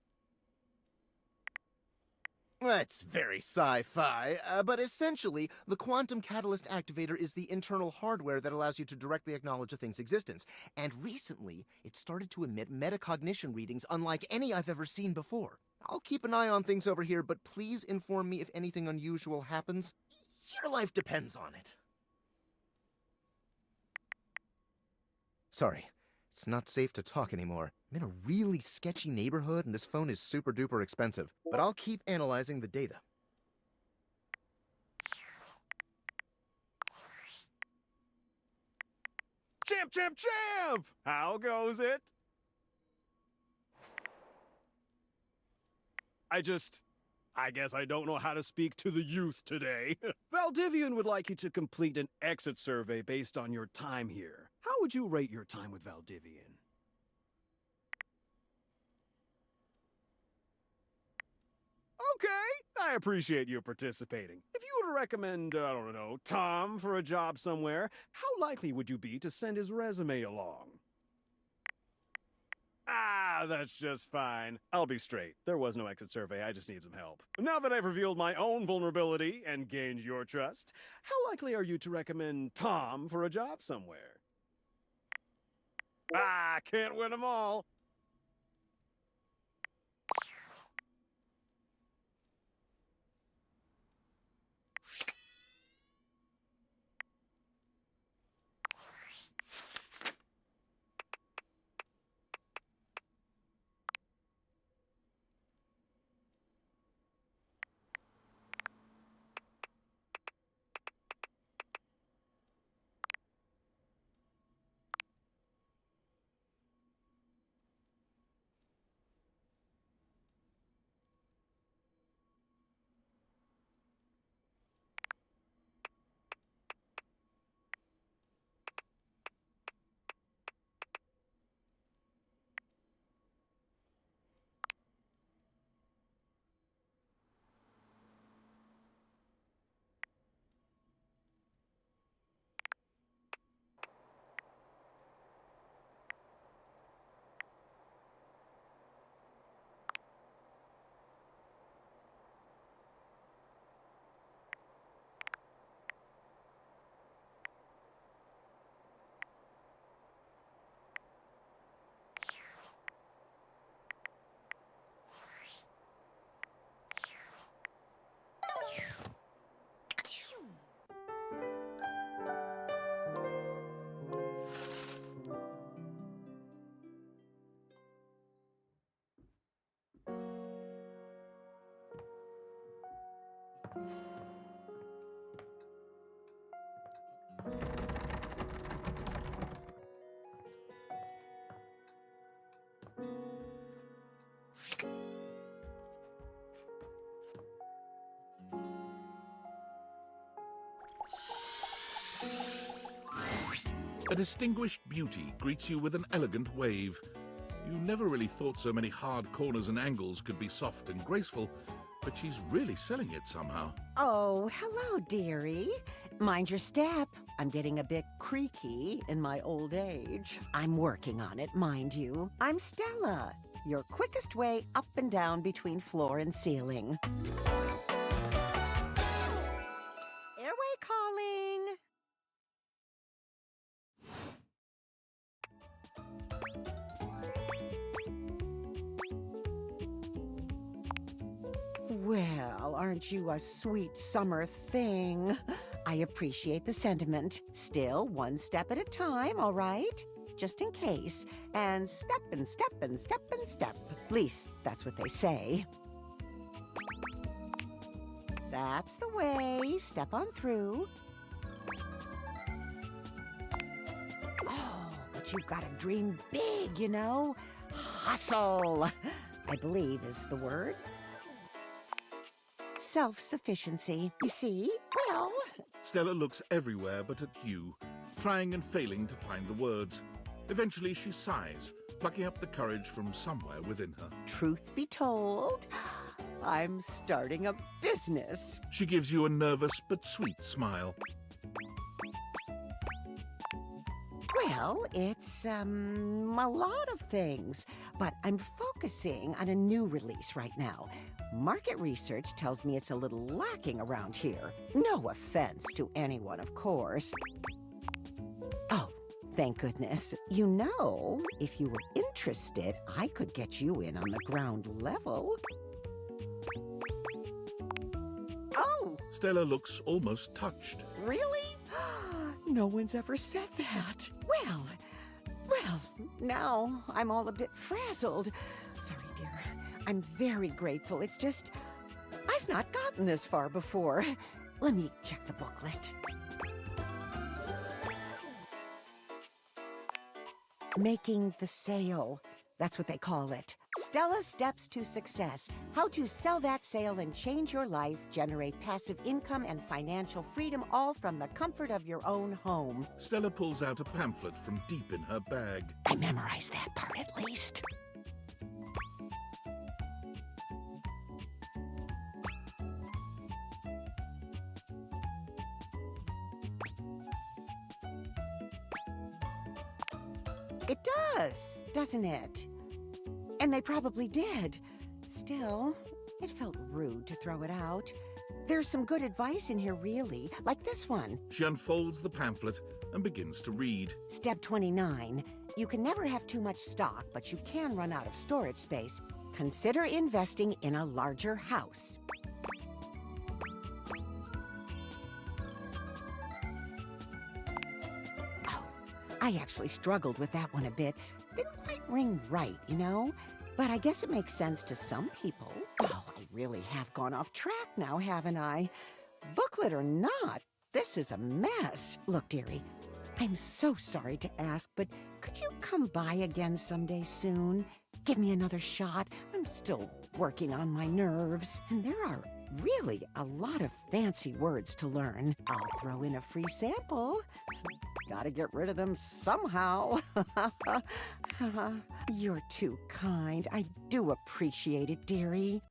Speaker 10: That's very sci-fi, but essentially, the quantum catalyst activator is the internal hardware that allows you to directly acknowledge a thing's existence. And recently, it started to emit metacognition readings unlike any I've ever seen before. I'll keep an eye on things over here, but please inform me if anything unusual happens. Your life depends on it. Sorry, it's not safe to talk anymore. I'm in a really sketchy neighborhood and this phone is super duper expensive, but I'll keep analyzing the data.
Speaker 3: Champ, champ, champ! How goes it? I guess I don't know how to speak to the youth today. Valdivian would like you to complete an exit survey based on your time here. How would you rate your time with Valdivian? Okay, I appreciate you participating. If you were to recommend, I don't know, Tom for a job somewhere, how likely would you be to send his resume along? Ah, that's just fine. I'll be straight. There was no exit survey, I just need some help. Now that I've revealed my own vulnerability and gained your trust, how likely are you to recommend Tom for a job somewhere? Ah, can't win them all.
Speaker 1: A distinguished beauty greets you with an elegant wave. You never really thought so many hard corners and angles could be soft and graceful, but she's really selling it somehow.
Speaker 8: Oh, hello, dearie. Mind your step. I'm getting a bit creaky in my old age. I'm working on it, mind you. I'm Stella, your quickest way up and down between floor and ceiling. Airway calling. Well, aren't you a sweet summer thing? I appreciate the sentiment. Still, one step at a time, all right? Just in case. And step and step and step and step. At least, that's what they say. That's the way. Step on through. Oh, but you've got to dream big, you know? Hustle, I believe is the word. Self-sufficiency. You see? Well...
Speaker 1: Stella looks everywhere but at you, trying and failing to find the words. Eventually she sighs, plucking up the courage from somewhere within her.
Speaker 8: Truth be told, I'm starting a business.
Speaker 1: She gives you a nervous but sweet smile.
Speaker 8: Well, it's, a lot of things, but I'm focusing on a new release right now. Market research tells me it's a little lacking around here. No offense to anyone, of course. Oh, thank goodness. You know, if you were interested, I could get you in on the ground level. Oh!
Speaker 1: Stella looks almost touched.
Speaker 8: Really? No one's ever said that. Well, now I'm all a bit frazzled. Sorry, dear. I'm very grateful. It's just, I've not gotten this far before. Let me check the booklet. Making the sale. That's what they call it. Stella's Steps to Success. How to sell that sale and change your life, generate passive income and financial freedom, all from the comfort of your own home.
Speaker 1: Stella pulls out a pamphlet from deep in her bag.
Speaker 8: I memorized that part at least. It does, doesn't it? And they probably did. Still, it felt rude to throw it out. There's some good advice in here, really, like this one.
Speaker 1: She unfolds the pamphlet and begins to read.
Speaker 8: Step 29. You can never have too much stock, but you can run out of storage space. Consider investing in a larger house. I actually struggled with that one a bit. Didn't quite ring right, you know? But I guess it makes sense to some people. Oh, I really have gone off track now, haven't I? Booklet or not, this is a mess. Look, dearie, I'm so sorry to ask, but could you come by again someday soon? Give me another shot. I'm still working on my nerves. And there are really a lot of fancy words to learn. I'll throw in a free sample. Gotta get rid of them somehow. You're too kind. I do appreciate it, dearie.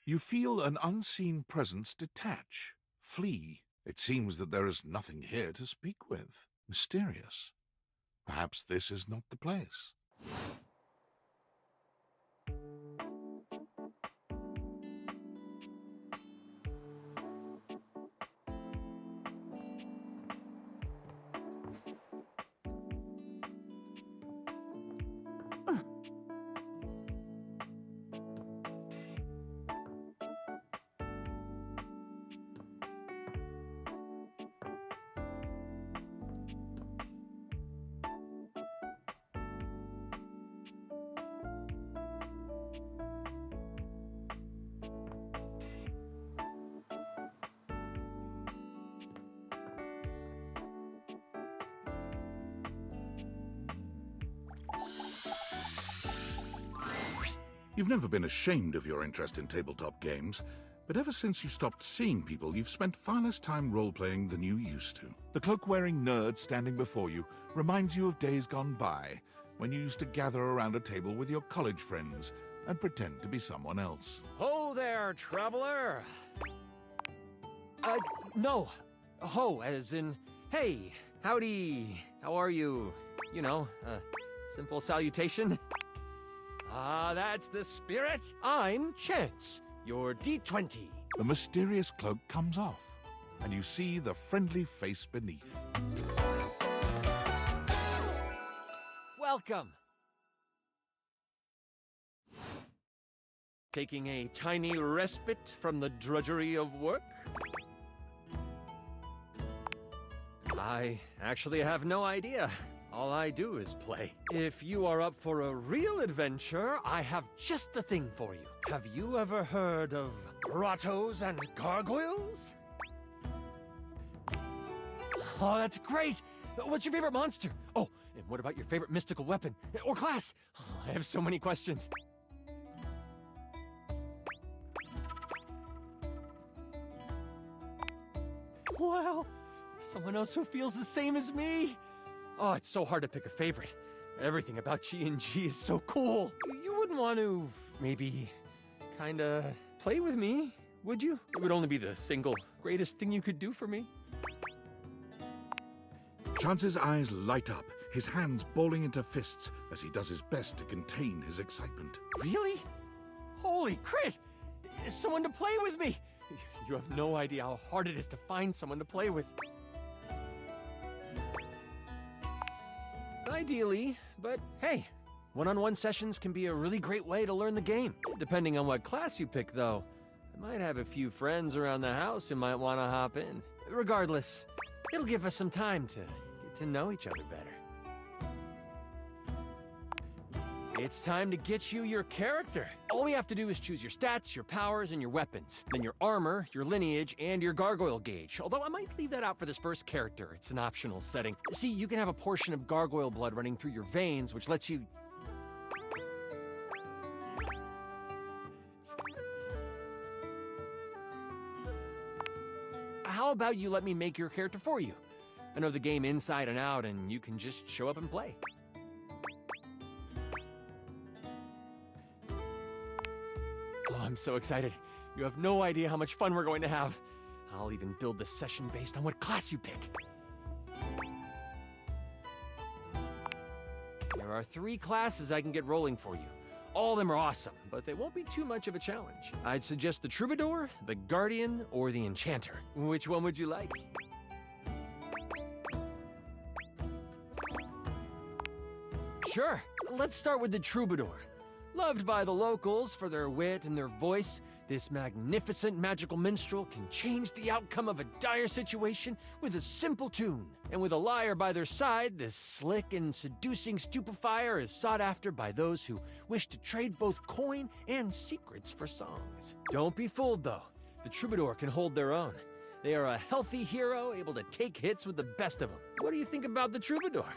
Speaker 1: You feel an unseen presence detach, flee. It seems that there is nothing here to speak with. Mysterious. Perhaps this is not the place. You've never been ashamed of your interest in tabletop games, but ever since you stopped seeing people, you've spent far less time role-playing than you used to. The cloak-wearing nerd standing before you reminds you of days gone by, when you used to gather around a table with your college friends and pretend to be someone else.
Speaker 13: Ho there, traveler! No. Ho, as in, hey, howdy, how are you? You know, simple salutation. Ah, that's the spirit. I'm Chance, your D20.
Speaker 1: The mysterious cloak comes off, and you see the friendly face beneath.
Speaker 13: Welcome. Taking a tiny respite from the drudgery of work? I actually have no idea. All I do is play. If you are up for a real adventure, I have just the thing for you. Have you ever heard of grottos and gargoyles? Oh, that's great! What's your favorite monster? Oh, and what about your favorite mystical weapon? Or class? Oh, I have so many questions. Wow, someone else who feels the same as me. Oh, it's so hard to pick a favorite. Everything about G&G is so cool. You wouldn't want to, maybe, kinda play with me, would you? It would only be the single greatest thing you could do for me.
Speaker 1: Chance's eyes light up, his hands balling into fists as he does his best to contain his excitement.
Speaker 13: Really? Holy crit! Someone to play with me! You have no idea how hard it is to find someone to play with. Ideally, but hey, one-on-one sessions can be a really great way to learn the game. Depending on what class you pick, though, I might have a few friends around the house who might want to hop in. Regardless, it'll give us some time to get to know each other better. It's time to get you your character. All we have to do is choose your stats, your powers, and your weapons. Then your armor, your lineage, and your gargoyle gauge. Although I might leave that out for this first character. It's an optional setting. See, you can have a portion of gargoyle blood running through your veins, which lets you... How about you let me make your character for you? I know the game inside and out, and you can just show up and play. Oh, I'm so excited. You have no idea how much fun we're going to have. I'll even build the session based on what class you pick. There are 3 classes I can get rolling for you. All of them are awesome, but they won't be too much of a challenge. I'd suggest the Troubadour, the Guardian, or the Enchanter. Which one would you like? Sure, let's start with the Troubadour. Loved by the locals for their wit and their voice, this magnificent magical minstrel can change the outcome of a dire situation with a simple tune. And with a liar by their side, this slick and seducing stupefier is sought after by those who wish to trade both coin and secrets for songs. Don't be fooled, though. The Troubadour can hold their own. They are a healthy hero, able to take hits with the best of them. What do you think about the Troubadour?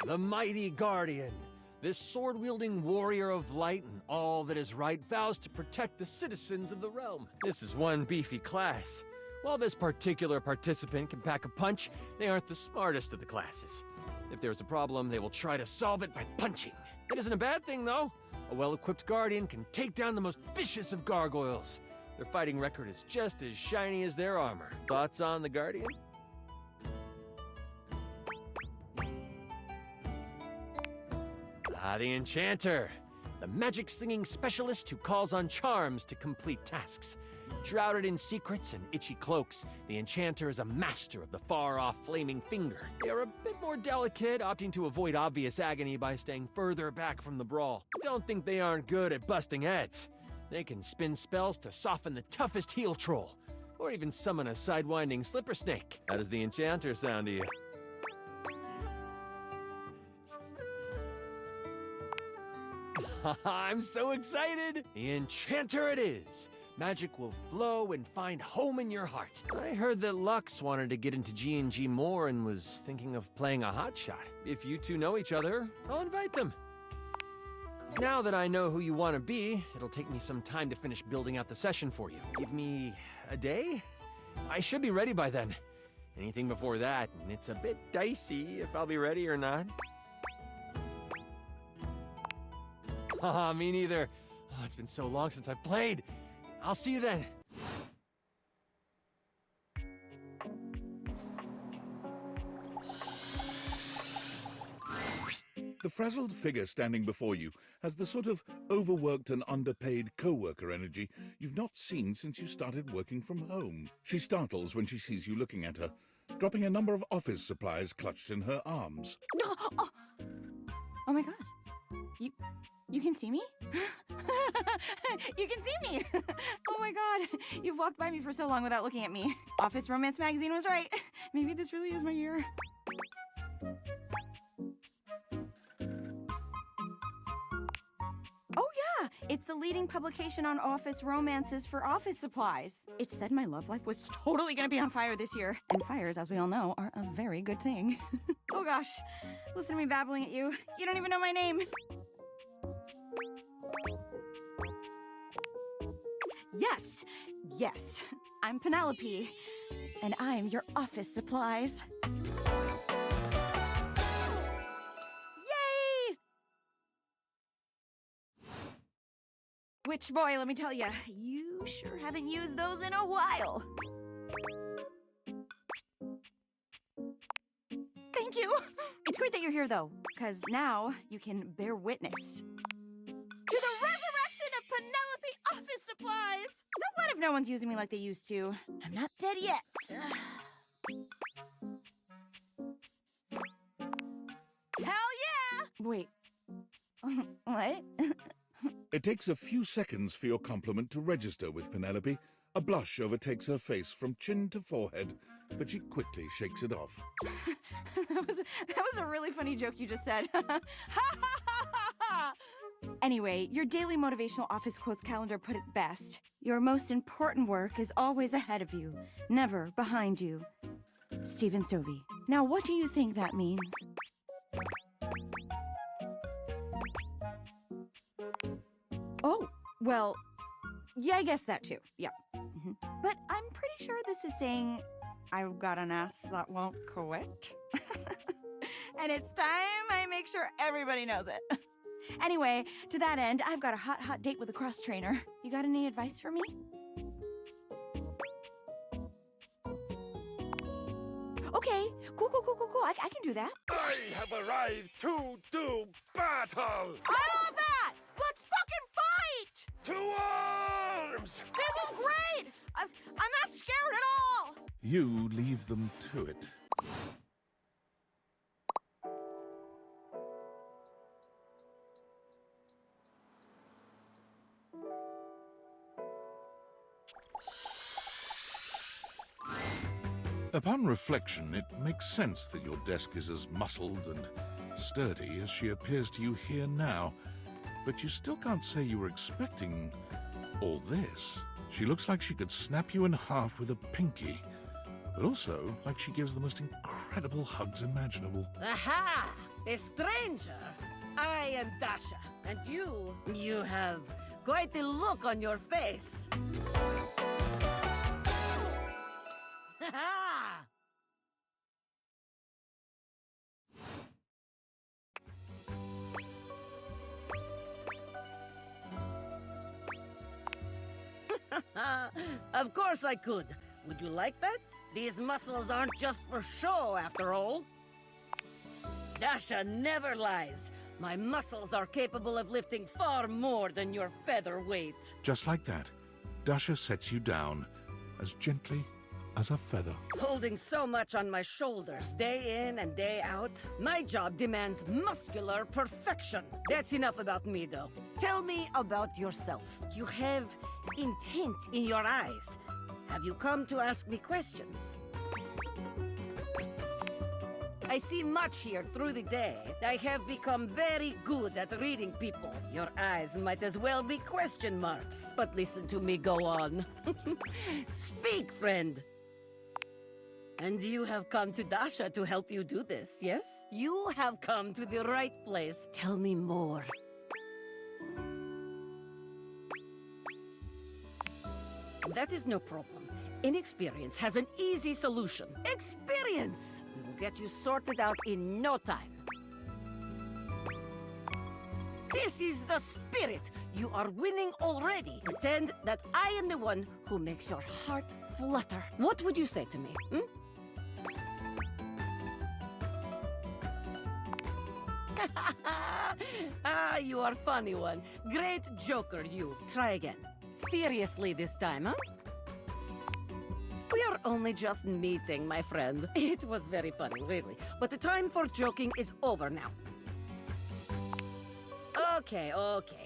Speaker 13: The mighty Guardian. This sword-wielding warrior of light and all that is right vows to protect the citizens of the realm. This is one beefy class. While this particular participant can pack a punch, they aren't the smartest of the classes. If there's a problem, they will try to solve it by punching. That isn't a bad thing, though. A well-equipped Guardian can take down the most vicious of gargoyles. Their fighting record is just as shiny as their armor. Thoughts on the Guardian? The Enchanter, the magic-slinging specialist who calls on charms to complete tasks. Shrouded in secrets and itchy cloaks, the Enchanter is a master of the far-off flaming finger. They are a bit more delicate, opting to avoid obvious agony by staying further back from the brawl. Don't think they aren't good at busting heads. They can spin spells to soften the toughest heel troll, or even summon a sidewinding slipper snake. How does the Enchanter sound to you? I'm so excited! The Enchanter it is! Magic will flow and find home in your heart. I heard that Lux wanted to get into G&G more and was thinking of playing a hotshot. If you two know each other, I'll invite them.
Speaker 3: Now that I know who you want to be, it'll take me some time to finish building out the session for you. Give me a day? I should be ready by then. Anything before that, and it's a bit dicey if I'll be ready or not. Haha, me neither. Oh, it's been so long since I've played. I'll see you then.
Speaker 1: The frazzled figure standing before you has the sort of overworked and underpaid co-worker energy you've not seen since you started working from home. She startles when she sees you looking at her, dropping a number of office supplies clutched in her arms.
Speaker 6: Oh my god. You can see me? You can see me! Oh my god. You've walked by me for so long without looking at me. Office Romance magazine was right. Maybe this really is my year. Oh yeah, it's the leading publication on office romances for office supplies. It said my love life was totally gonna be on fire this year. And fires, as we all know, are a very good thing. Oh gosh, listen to me babbling at you. You don't even know my name. Yes, I'm Penelope, and I'm your office supplies. Yay! Which, boy, let me tell you, you sure haven't used those in a while. Thank you! It's great that you're here, though, because now you can bear witness to the resurrection of Penelope office supplies! So what if no one's using me like they used to? I'm not dead yet. Hell yeah! Wait. What?
Speaker 1: It takes a few seconds for your compliment to register with Penelope. A blush overtakes her face from chin to forehead, but she quickly shakes it off.
Speaker 6: that was a really funny joke you just said. Ha ha ha ha ha! Anyway, your daily motivational office quotes calendar put it best. Your most important work is always ahead of you, never behind you. Stephen Stovey. Now, what do you think that means? Oh, well, yeah, I guess that too. Yeah. But I'm pretty sure this is saying I've got an ass that won't quit. And it's time I make sure everybody knows it. Anyway, to that end, I've got a hot date with a cross trainer. You got any advice for me? Okay, cool. I can do that.
Speaker 9: I have arrived to do battle!
Speaker 6: I love that! Let's fucking fight!
Speaker 9: To arms!
Speaker 6: This is great! I'm not scared at all!
Speaker 1: You leave them to it. Upon reflection, it makes sense that your desk is as muscled and sturdy as she appears to you here now, but you still can't say you were expecting all this. She looks like she could snap you in half with a pinky, but also like she gives the most incredible hugs imaginable.
Speaker 5: Aha! A stranger! I am Dasha, and you have quite the look on your face. Of course I could. Would you like that? These muscles aren't just for show, after all. Dasha never lies. My muscles are capable of lifting far more than your feather weight.
Speaker 1: Just like that, Dasha sets you down as gently as a feather.
Speaker 5: Holding so much on my shoulders, day in and day out, my job demands muscular perfection. That's enough about me, though. Tell me about yourself. You have intent in your eyes. Have you come to ask me questions? I see much here through the day. I have become very good at reading people. Your eyes might as well be question marks. But listen to me go on. Speak, friend. And you have come to Dasha to help you do this, yes? You have come to the right place. Tell me more. That is no problem. Inexperience has an easy solution. Experience! We will get you sorted out in no time. This is the spirit. You are winning already. Pretend that I am the one who makes your heart flutter. What would you say to me? You are funny one. Great joker, you. Try again. Seriously this time, huh? We are only just meeting, my friend. It was very funny, really. But the time for joking is over now. Okay.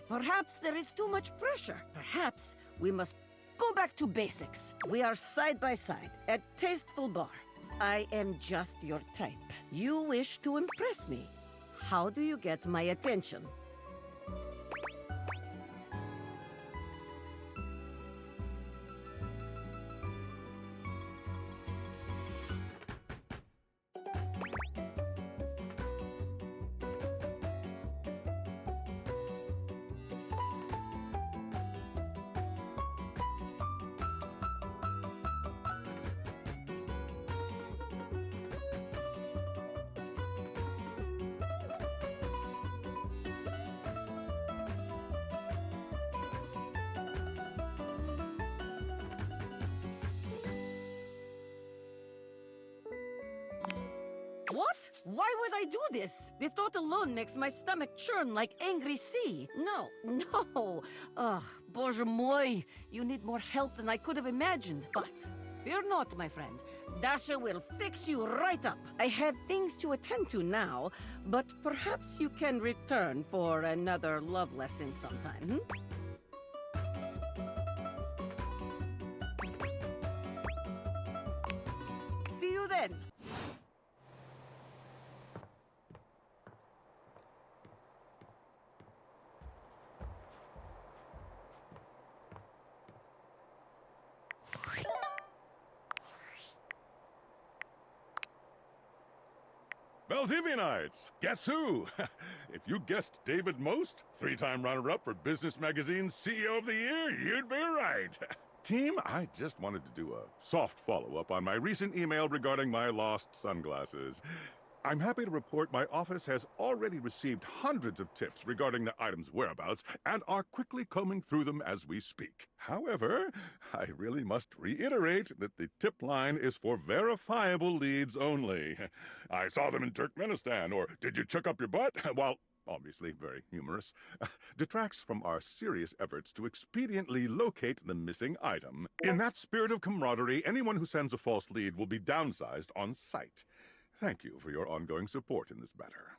Speaker 5: Perhaps there is too much pressure. Perhaps we must go back to basics. We are side by side at Tasteful Bar. I am just your type. You wish to impress me. How do you get my attention? What? Why would I do this? The thought alone makes my stomach churn like angry sea. No. Ugh, Bоже mой. You need more help than I could have imagined. But fear not, my friend. Dasha will fix you right up. I have things to attend to now, but perhaps you can return for another love lesson sometime, See you then.
Speaker 2: Valdivianites! Guess who? If you guessed David Most, 3-time runner-up for Business Magazine's CEO of the Year, you'd be right. Team, I just wanted to do a soft follow-up on my recent email regarding my lost sunglasses. I'm happy to report my office has already received hundreds of tips regarding the item's whereabouts and are quickly combing through them as we speak. However, I really must reiterate that the tip line is for verifiable leads only. I saw them in Turkmenistan, or did you chuck up your butt? While obviously very humorous, detracts from our serious efforts to expediently locate the missing item. In that spirit of camaraderie, anyone who sends a false lead will be downsized on sight. Thank you for your ongoing support in this matter.